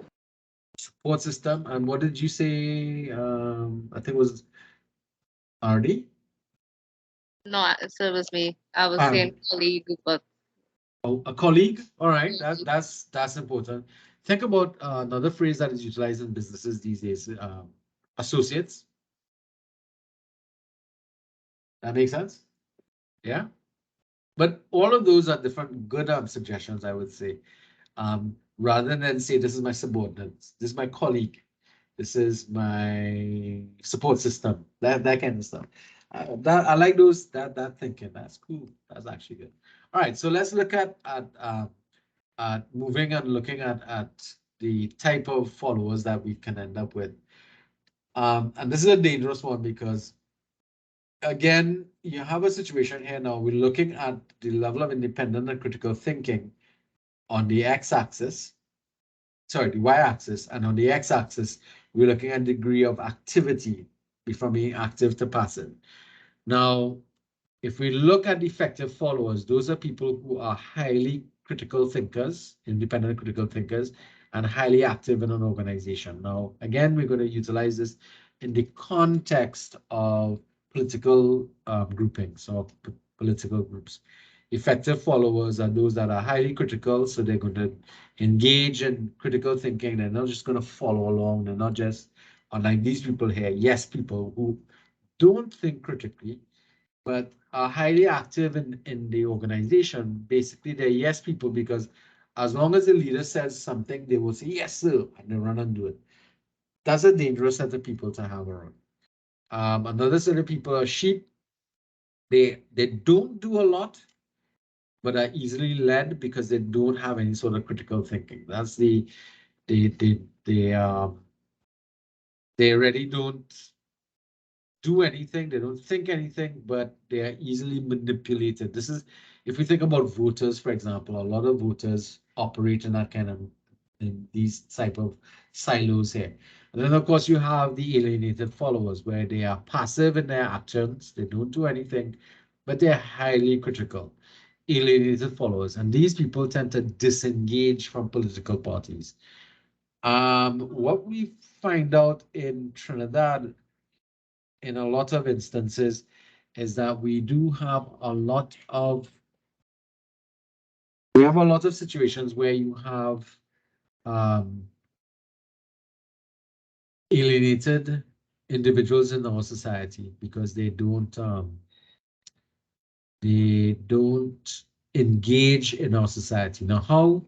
Support system. And what did you say? I think it was RD? No, it was me. I was saying colleague, but oh, a colleague. All right, that's important. Think about another phrase that is utilized in businesses these days: associates. That makes sense. Yeah. But all of those are different good suggestions, I would say. Rather than say this is my subordinate, this is my colleague, this is my support system, that kind of stuff. That I like those that thinking. That's cool. That's actually good. All right, so let's look at moving and looking at the type of followers that we can end up with. And this is a dangerous one, because again, you have a situation here now. We're looking at the level of independent and critical thinking on the x-axis, sorry, the y-axis, and on the x-axis, we're looking at degree of activity from being active to passive. Now, if we look at effective followers, those are people who are highly critical thinkers, independent critical thinkers, and highly active in an organization. Now, again, we're going to utilize this in the context of political groupings or political groups. Effective followers are those that are highly critical, so they're going to engage in critical thinking. They're not just going to follow along. They're not just, unlike these people here, yes people who don't think critically, but are highly active in the organization. Basically, they're yes people, because as long as the leader says something, they will say, yes, sir, and they run and do it. That's a dangerous set of people to have around. Another set of people are sheep. They don't do a lot, but are easily led because they don't have any sort of critical thinking. That's they really don't do anything, they don't think anything, but they are easily manipulated. This is, if we think about voters, for example, a lot of voters operate in that kind of, in these type of silos here. And then of course you have the alienated followers, where they are passive in their actions, they don't do anything, but they're highly critical. Alienated followers, and these people tend to disengage from political parties. What we find out in Trinidad in a lot of instances is that we have a lot of situations where you have alienated individuals in our society because they don't engage in our society. Now, how,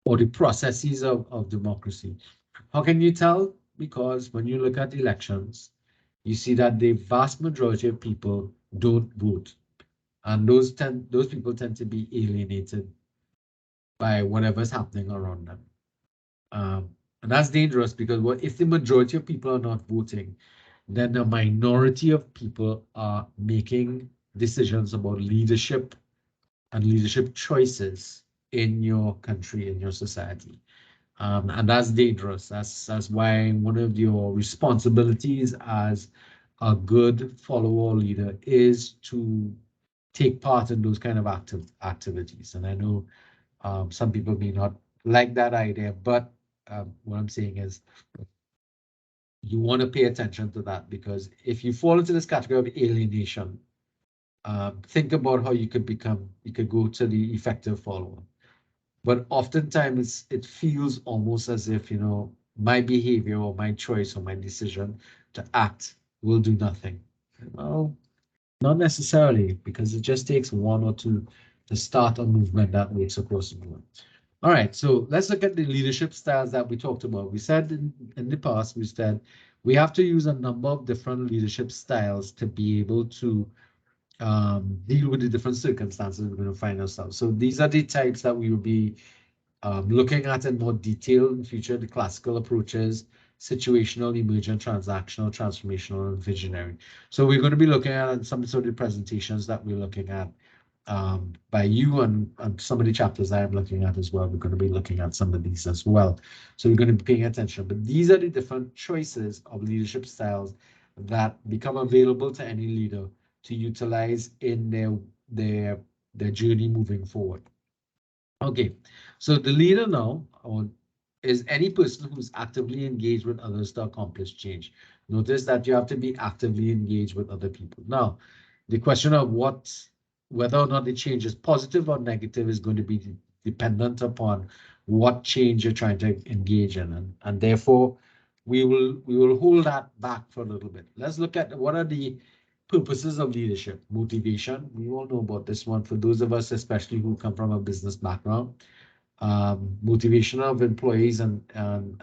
or the processes of democracy, how can you tell? Because when you look at elections, you see that the vast majority of people don't vote. And those people tend to be alienated by whatever's happening around them. And that's dangerous because what if the majority of people are not voting, then the minority of people are making decisions about leadership and leadership choices in your country, in your society. And that's dangerous. That's why one of your responsibilities as a good follower or leader is to take part in those kind of activities. And I know some people may not like that idea, but what I'm saying is you want to pay attention to that, because if you fall into this category of alienation, think about how you could go to the effective follower. But oftentimes it feels almost as if, my behavior or my choice or my decision to act will do nothing. Well, not necessarily, because it just takes one or two to start a movement that makes across the board. All right, so let's look at the leadership styles that we talked about. We said in the past, we said we have to use a number of different leadership styles to be able to deal with the different circumstances we're going to find ourselves. So these are the types that we will be looking at in more detail in future: the classical approaches, situational, emergent, transactional, transformational, and visionary. So we're going to be looking at some sort of presentations that we're looking at by you, and some of the chapters I am looking at as well. We're going to be looking at some of these as well. So we're going to be paying attention. But these are the different choices of leadership styles that become available to any leader to utilize in their journey moving forward. Okay, so the leader now is any person who's actively engaged with others to accomplish change. Notice that you have to be actively engaged with other people. Now, the question of whether or not the change is positive or negative is going to be dependent upon what change you're trying to engage in, and therefore we will hold that back for a little bit. Let's look at what are the purposes of leadership. Motivation, we all know about this one. For those of us, especially who come from a business background, motivation of employees and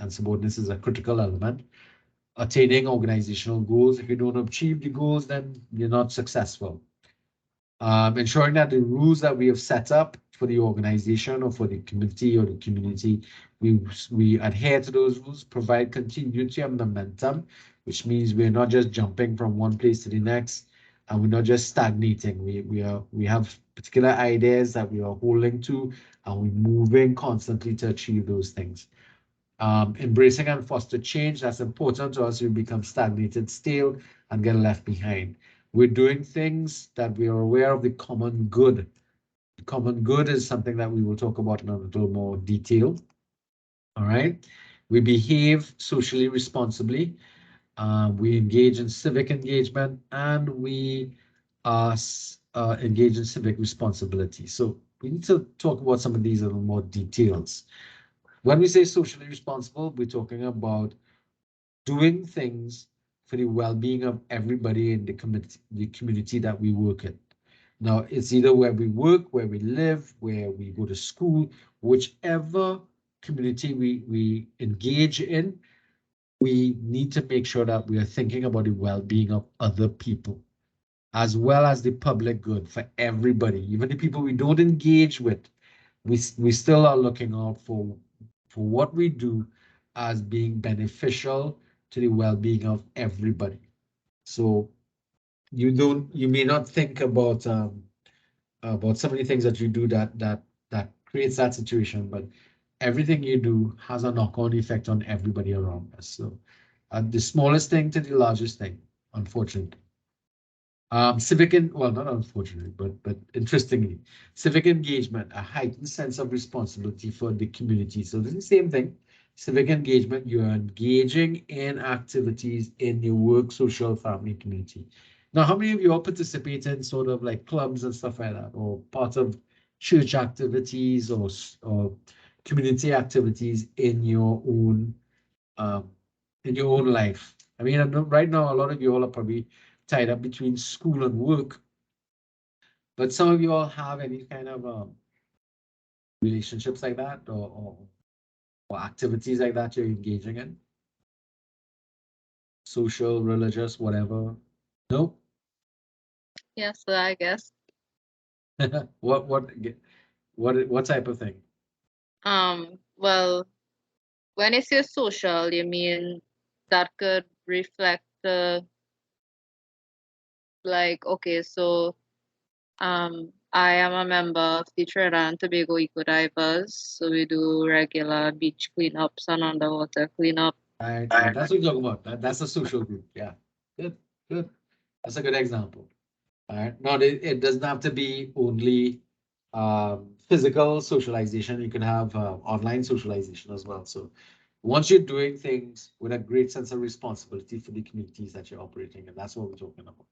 subordinates is a critical element. Attaining organizational goals. If you don't achieve the goals, then you're not successful. Ensuring that the rules that we have set up for the organization or for the committee or the community, we adhere to those rules, provide continuity and momentum, which means we're not just jumping from one place to the next, and we're not just stagnating. We have particular ideas that we are holding to, and we're moving constantly to achieve those things. Embracing and foster change, that's important to us. We become stagnated, stale, and get left behind. We're doing things that we are aware of the common good. The common good is something that we will talk about in a little more detail. All right. We behave socially responsibly. We engage in civic engagement, and we engage in civic responsibility. So we need to talk about some of these in a little more details. When we say socially responsible, we're talking about doing things for the well-being of everybody in the community that we work in. Now, it's either where we work, where we live, where we go to school, whichever community we engage in, we need to make sure that we are thinking about the well-being of other people, as well as the public good for everybody, even the people we don't engage with. We still are looking out for what we do as being beneficial to the well-being of everybody. So you may not think about some of the things that you do that creates that situation, but everything you do has a knock-on effect on everybody around us. So the smallest thing to the largest thing, unfortunately. Well, not unfortunately, but interestingly, civic engagement, a heightened sense of responsibility for the community. So this is the same thing. Civic engagement, you're engaging in activities in your work, social, family, community. Now, how many of you all participate in sort of like clubs and stuff like that, or part of church activities or community activities in your own life? I mean, I know right now a lot of you all are probably tied up between school and work, but some of you all have any kind of relationships like that, or activities like that you're engaging in, social, religious, whatever. No. Yes, I guess. What type of thing? Well, when you say social, you mean that could reflect like, okay, so I am a member of the Trinidad and Tobago Eco Divers, so we do regular beach cleanups and underwater cleanup. Right. Yeah, that's what you're talking about. That's a social group. Yeah. Good. Good. That's a good example. All right. Now, it doesn't have to be only physical socialization. You can have online socialization as well. So once you're doing things with a great sense of responsibility for the communities that you're operating in, that's what we're talking about.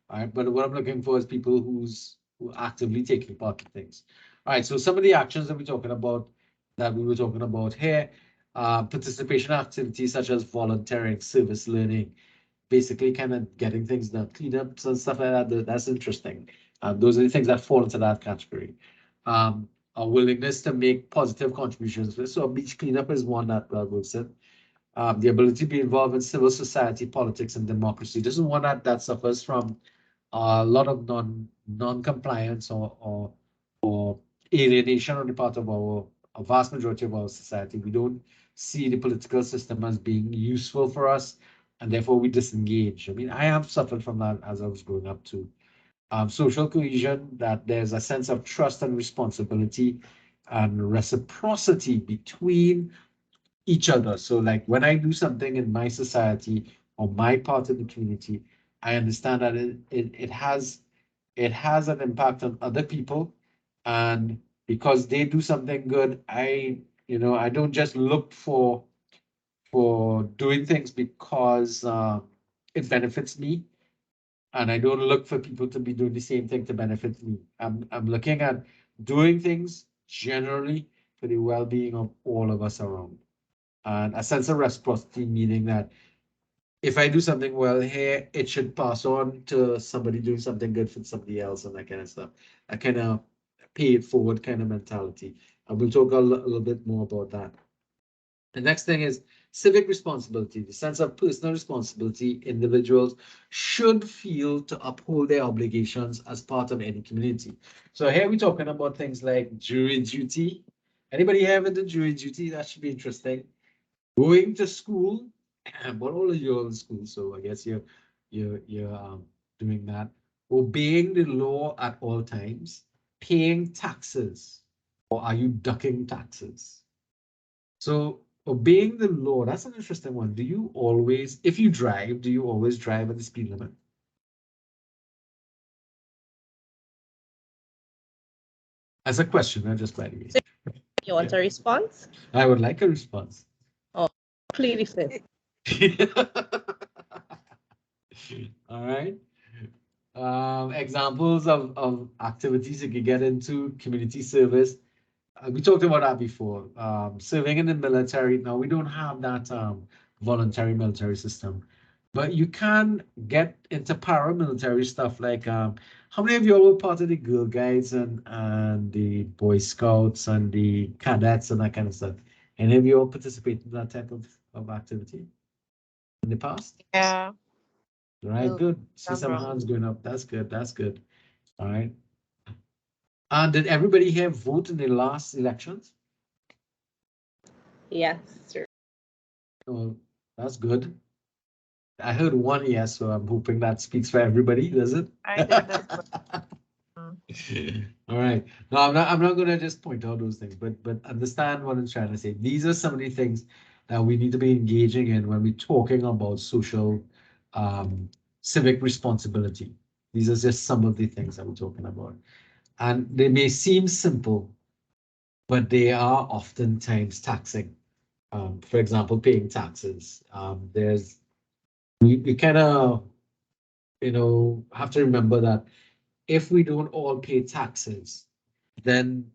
All right. But what I'm looking for is people who are actively taking part in things. All right. So some of the actions that we were talking about here, participation activities such as volunteering, service learning, basically kind of getting things done, cleanups and stuff like that. That's interesting. Those are the things that fall into that category. A willingness to make positive contributions. So beach cleanup is one that works in. The ability to be involved in civil society, politics, and democracy. This is one that suffers from a lot of non-compliance or alienation on the part of a vast majority of our society. We don't see the political system as being useful for us, and therefore we disengage. I mean, I have suffered from that as I was growing up too. Social cohesion, that there's a sense of trust and responsibility and reciprocity between each other. So like when I do something in my society or my part of the community, I understand that it has an impact on other people. And because they do something good, I don't just look for doing things because it benefits me. And I don't look for people to be doing the same thing to benefit me. I'm looking at doing things generally for the well-being of all of us around. And a sense of reciprocity, meaning that if I do something well here, it should pass on to somebody doing something good for somebody else and that kind of stuff. A kind of pay it forward kind of mentality. And we'll talk a little bit more about that. The next thing is civic responsibility, the sense of personal responsibility individuals should feel to uphold their obligations as part of any community. So here we're talking about things like jury duty. Anybody have the jury duty? That should be interesting. Going to school, but all of you are in school, so I guess you're doing that. Obeying the law at all times, paying taxes, or are you ducking taxes? So obeying the law, that's an interesting one. Do you always, if you drive, do you always drive at the speed limit? As a question, not just by the way. You want a response? I would like a response. Oh, completely fit. All right. Examples of activities you could get into: community service. We talked about that before. Serving in the military. Now we don't have that voluntary military system, but you can get into paramilitary stuff. Like how many of you all were part of the Girl Guides and the Boy Scouts and the cadets and that kind of stuff? Any of you all participate in that type of activity in the past? Yeah. All right, good. See some Camera. hands going up. That's good. That's good. All right. And did everybody here vote in the last elections? Yes, sir. Oh, that's good. I heard one yes, so I'm hoping that speaks for everybody, does it? I did this. All right. No, I'm not gonna just point out those things, but understand what I'm trying to say. These are some of the things that we need to be engaging in when we're talking about social civic responsibility. These are just some of the things that we're talking about. And they may seem simple, but they are oftentimes taxing. For example, paying taxes. We kind of, have to remember that if we don't all pay taxes, then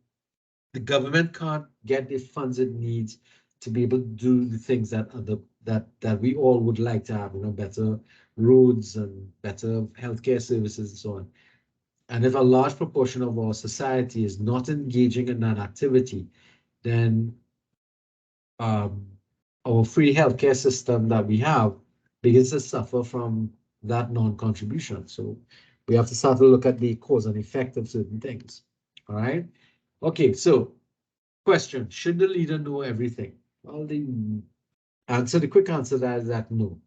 the government can't get the funds it needs to be able to do the things that we all would like to have, better roads and better healthcare services and so on. And if a large proportion of our society is not engaging in that activity, then our free healthcare system that we have begins to suffer from that non-contribution. So we have to start to look at the cause and effect of certain things. All right. Okay. So question, should the leader know everything? Well, the quick answer to that is that no.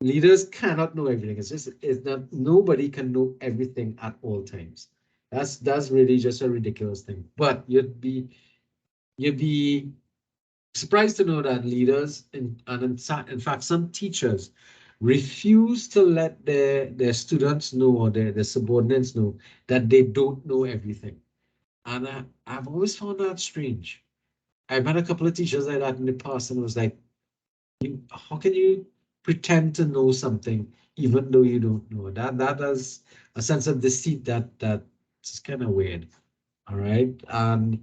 Leaders cannot know everything. It's not, nobody can know everything at all times. That's really just a ridiculous thing. But you'd be surprised to know that leaders and in fact some teachers refuse to let their students know or their subordinates know that they don't know everything. And I've always found that strange. I've had a couple of teachers like that in the past, and it was like, how can you pretend to know something even though you don't know? That is a sense of deceit that's kind of weird. All right. And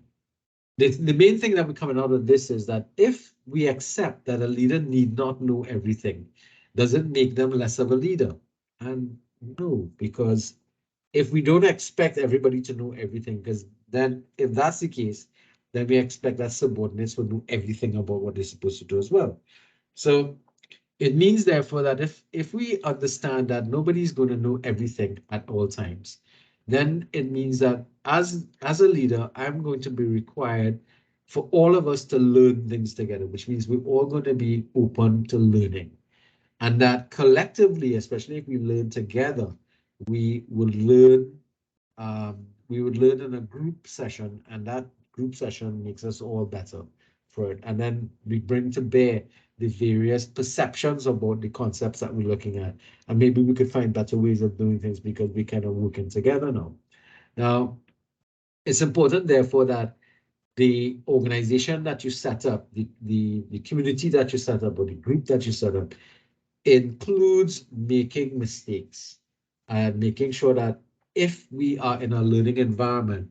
the main thing that we're coming out of this is that if we accept that a leader need not know everything, does it make them less of a leader? And no, because if we don't expect everybody to know everything, because then if that's the case, then we expect that subordinates will know everything about what they're supposed to do as well. So it means, therefore, that if we understand that nobody's going to know everything at all times, then it means that as a leader, I'm going to be required for all of us to learn things together, which means we're all going to be open to learning. And that collectively, especially if we learn together, we will learn we would learn in a group session, and that group session makes us all better for it. And then we bring to bear the various perceptions about the concepts that we're looking at. And maybe we could find better ways of doing things because we kind of working together now. Now, it's important, therefore, that the organization that you set up, the community that you set up, or the group that you set up, includes making mistakes and making sure that if we are in a learning environment,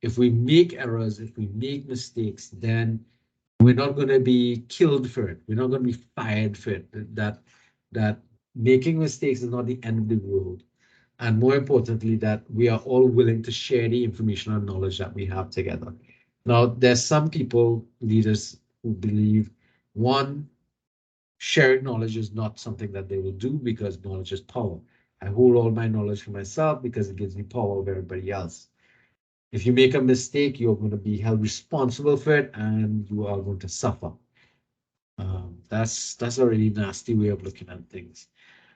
if we make errors, if we make mistakes, then we're not going to be killed for it. We're not going to be fired for it. That making mistakes is not the end of the world. And more importantly, that we are all willing to share the information and knowledge that we have together. Now, there's some people, leaders, who believe, one, sharing knowledge is not something that they will do because knowledge is power. I hold all my knowledge for myself because it gives me power over everybody else. If you make a mistake, you're going to be held responsible for it and you are going to suffer. That's a really nasty way of looking at things,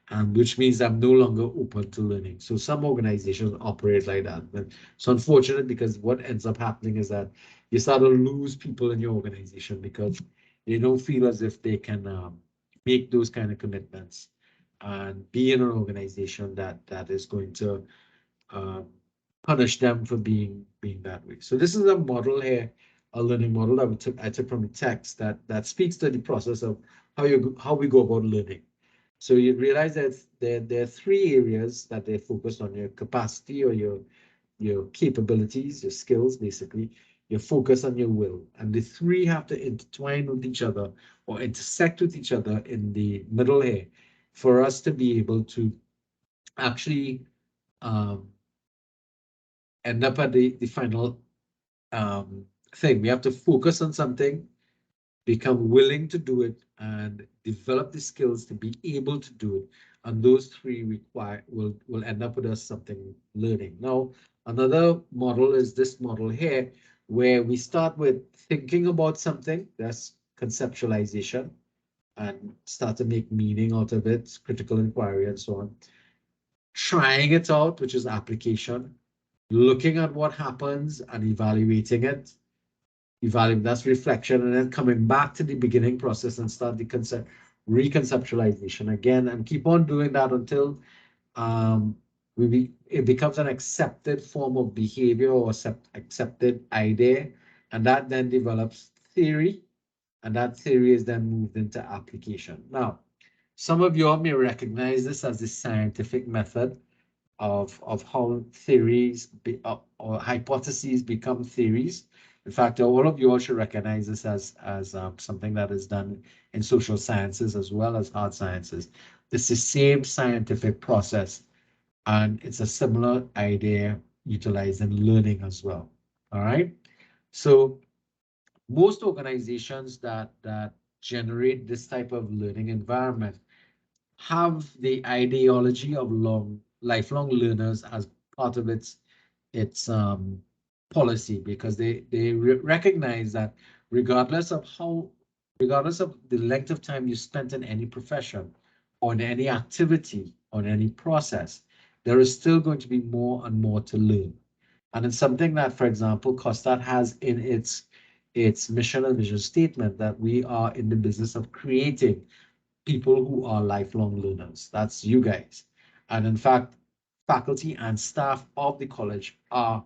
and which means I'm no longer open to learning. So some organizations operate like that. But it's unfortunate because what ends up happening is that you start to lose people in your organization because they don't feel as if they can make those kind of commitments and be in an organization that is going to um, punish them for being that way. So this is a model here, a learning model that I took from the text that speaks to the process of how we go about learning. So you realize that there are three areas that they focus on: your capacity or your capabilities, your skills, basically, your focus and your will. And the three have to intertwine with each other or intersect with each other in the middle here for us to be able to actually um, end up at the final thing. We have to focus on something, become willing to do it, and develop the skills to be able to do it. And those three will end up with us something learning. Now, another model is this model here, where we start with thinking about something, that's conceptualization, and start to make meaning out of it, critical inquiry, and so on. Trying it out, which is application, looking at what happens and evaluating it, that's reflection, and then coming back to the beginning process and start the reconceptualization again, and keep on doing that until it becomes an accepted form of behavior or accepted idea, and that then develops theory, and that theory is then moved into application. Now, some of you all may recognize this as the scientific method of how theories or hypotheses become theories. In fact, all of you all should recognize this as something that is done in social sciences as well as hard sciences. It's the same scientific process, and it's a similar idea utilized in learning as well. All right. So most organizations that generate this type of learning environment have the ideology of lifelong learners as part of its policy, because they recognize that regardless of how regardless of the length of time you spent in any profession or in any activity or in any process, there is still going to be more and more to learn. And it's something that, for example, COSTAT has in its mission and vision statement that we are in the business of creating people who are lifelong learners. That's you guys. And in fact, faculty and staff of the college are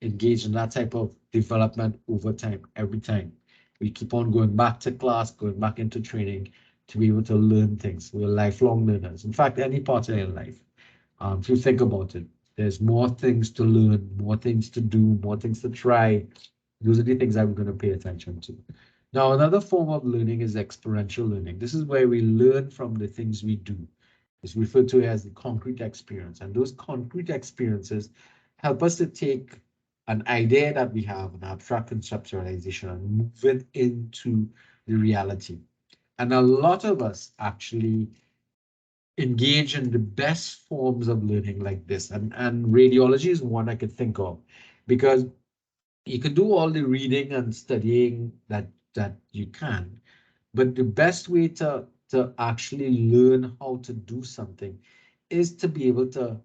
engaged in that type of development over time, every time. We keep on going back to class, going back into training to be able to learn things. We're lifelong learners. In fact, any part of your life, if you think about it, there's more things to learn, more things to do, more things to try. Those are the things that we're going to pay attention to. Now, another form of learning is experiential learning. This is where we learn from the things we do. It's referred to as the concrete experience. And those concrete experiences help us to take an idea that we have, an abstract conceptualization, and move it into the reality. And a lot of us actually engage in the best forms of learning like this. And radiology is one I could think of, because you can do all the reading and studying that you can, but the best way to actually learn how to do something is to be able to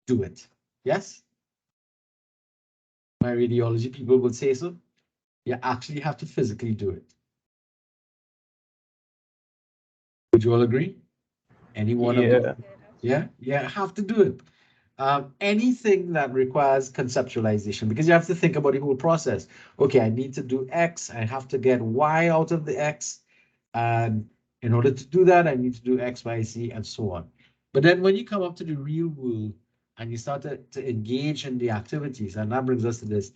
do it. Yes? My radiology people would say so. You actually have to physically do it. Would you all agree? Anyone? Yeah. Yeah, have to do it. Anything that requires conceptualization, because you have to think about the whole process. Okay, I need to do X, I have to get Y out of the X, and in order to do that, I need to do X, Y, Z, and so on. But then when you come up to the real world and you start to engage in the activities, and that brings us to this,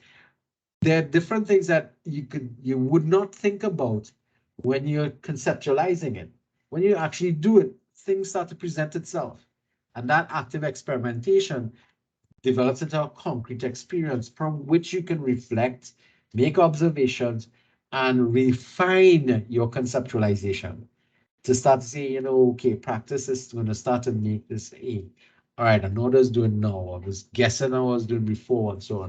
there are different things that you would not think about when you're conceptualizing it. When you actually do it, things start to present itself. And that active experimentation develops into a concrete experience from which you can reflect, make observations, and refine your conceptualization to start to say, okay, practice is going to start to make this a. All right, I know what I was doing now. I was guessing I was doing before, and so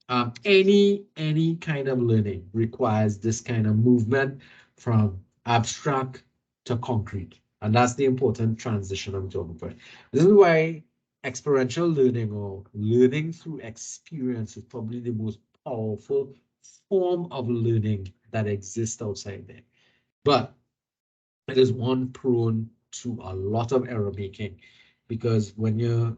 on. Any kind of learning requires this kind of movement from abstract to concrete. And that's the important transition I'm talking about. This is why experiential learning or learning through experience is probably the most powerful form of learning that exists outside there. But it is one prone to a lot of error making, because when you're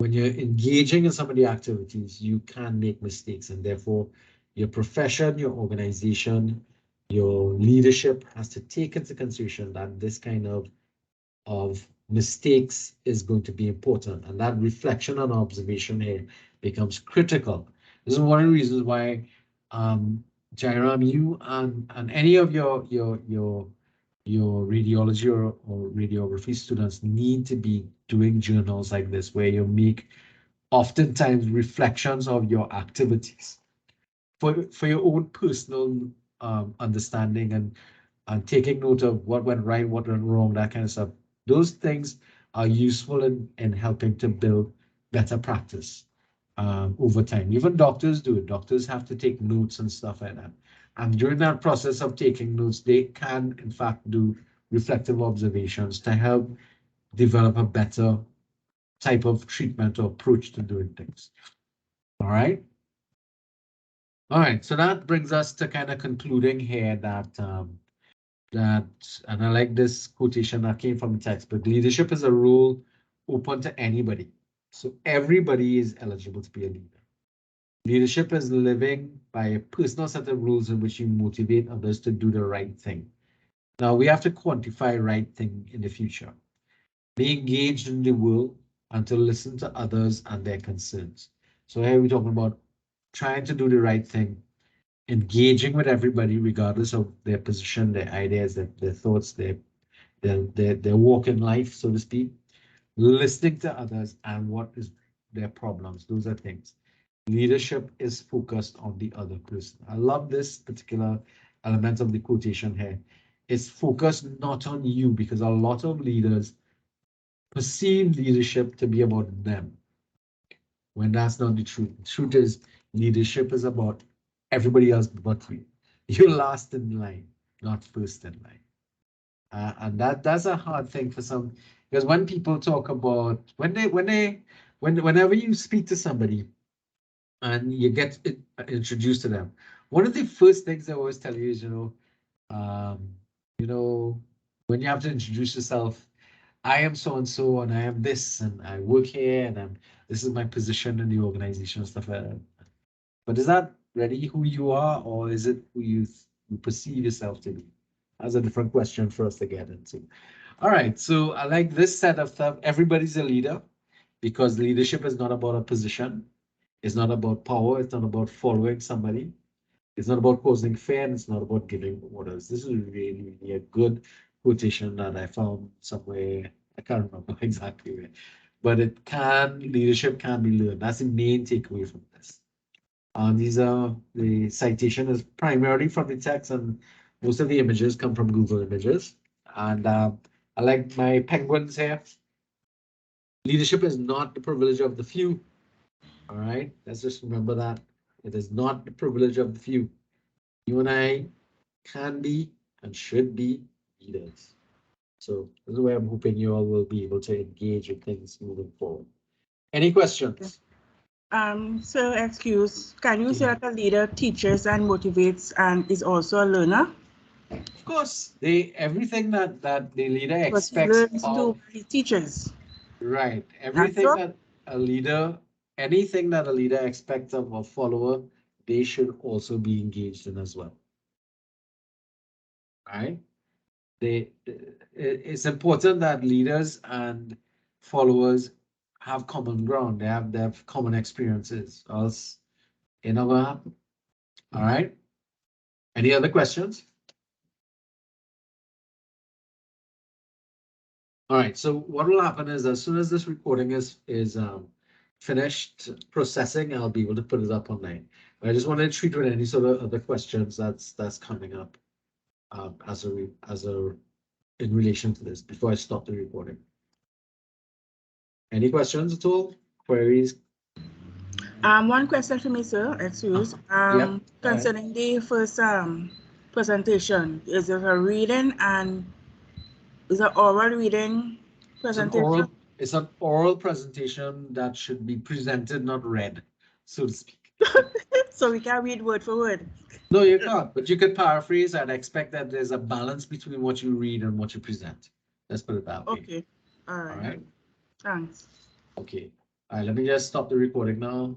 engaging in some of the activities, you can make mistakes, and therefore your profession, your organization, your leadership has to take into consideration that this kind of mistakes is going to be important, and that reflection and observation here becomes critical. This is one of the reasons why Jairam, you and any of your radiology or radiography students need to be doing journals like this, where you make oftentimes reflections of your activities for your own personal understanding, and taking note of what went right, what went wrong, that kind of stuff. Those things are useful in helping to build better practice over time. Even doctors do it. Doctors have to take notes and stuff like that. And during that process of taking notes, they can, in fact, do reflective observations to help develop a better type of treatment or approach to doing things. All right. All right. So that brings us to kind of concluding here that and I like this quotation that came from the textbook: leadership is a role open to anybody. So everybody is eligible to be a leader. Leadership is living by a personal set of rules in which you motivate others to do the right thing. Now we have to quantify right thing in the future. Be engaged in the world and to listen to others and their concerns. So here we're talking about trying to do the right thing, engaging with everybody regardless of their position, their ideas, their thoughts, their walk in life, so to speak, listening to others and what is their problems. Those are things. Leadership is focused on the other person. I love this particular element of the quotation here. It's focused not on you, because a lot of leaders perceive leadership to be about them, when that's not the truth. The truth is leadership is about everybody else but you. You're last in line. not first in line. And that's a hard thing for some, because when people talk about whenever you speak to somebody and you get introduced to them, one of the first things they always tell you is, you know, when you have to introduce yourself, I am so and so, and I am this, and I work here, and this is my position in the organization and stuff like that. But is that really who you are, or is it who you perceive yourself to be? That's a different question for us to get into. All right, so I like this set of stuff. Everybody's a leader, because leadership is not about a position. It's not about power. It's not about following somebody. It's not about causing fear, and it's not about giving orders. This is really, really a good quotation that I found somewhere. I can't remember exactly where, but leadership can be learned. That's the main takeaway from this. The citation is primarily from the text, and most of the images come from Google Images. And I like my penguins here. Leadership is not the privilege of the few. All right, let's just remember that. It is not the privilege of the few. You and I can be and should be leaders. So this is where I'm hoping you all will be able to engage with things moving forward. Any questions? So excuse, can you say that a leader teaches and motivates and is also a learner? Of course, everything that the leader Because he expects learns of, too, he teaches. right, That's everything so? that a leader, anything that a leader expects of a follower, they should also be engaged in as well. Right? It's important that leaders and followers have common ground. They have common experiences, or else it not gonna happen. All right. Any other questions? All right. So what will happen is, as soon as this recording is finished processing, I'll be able to put it up online. But I just want to treat with any sort of other questions that's coming up as a in relation to this before I stop the recording. Any questions at all? Queries? One question for me, sir. Excuse. Yep. Concerning the first presentation, is it a reading and is it oral reading presentation? It's an oral presentation that should be presented, not read, so to speak. So we can read word for word. No, you can't, but you could paraphrase and expect that there's a balance between what you read and what you present. Let's put it that way. Okay. All right. All right. Thanks. Okay. All right, let me just stop the recording now.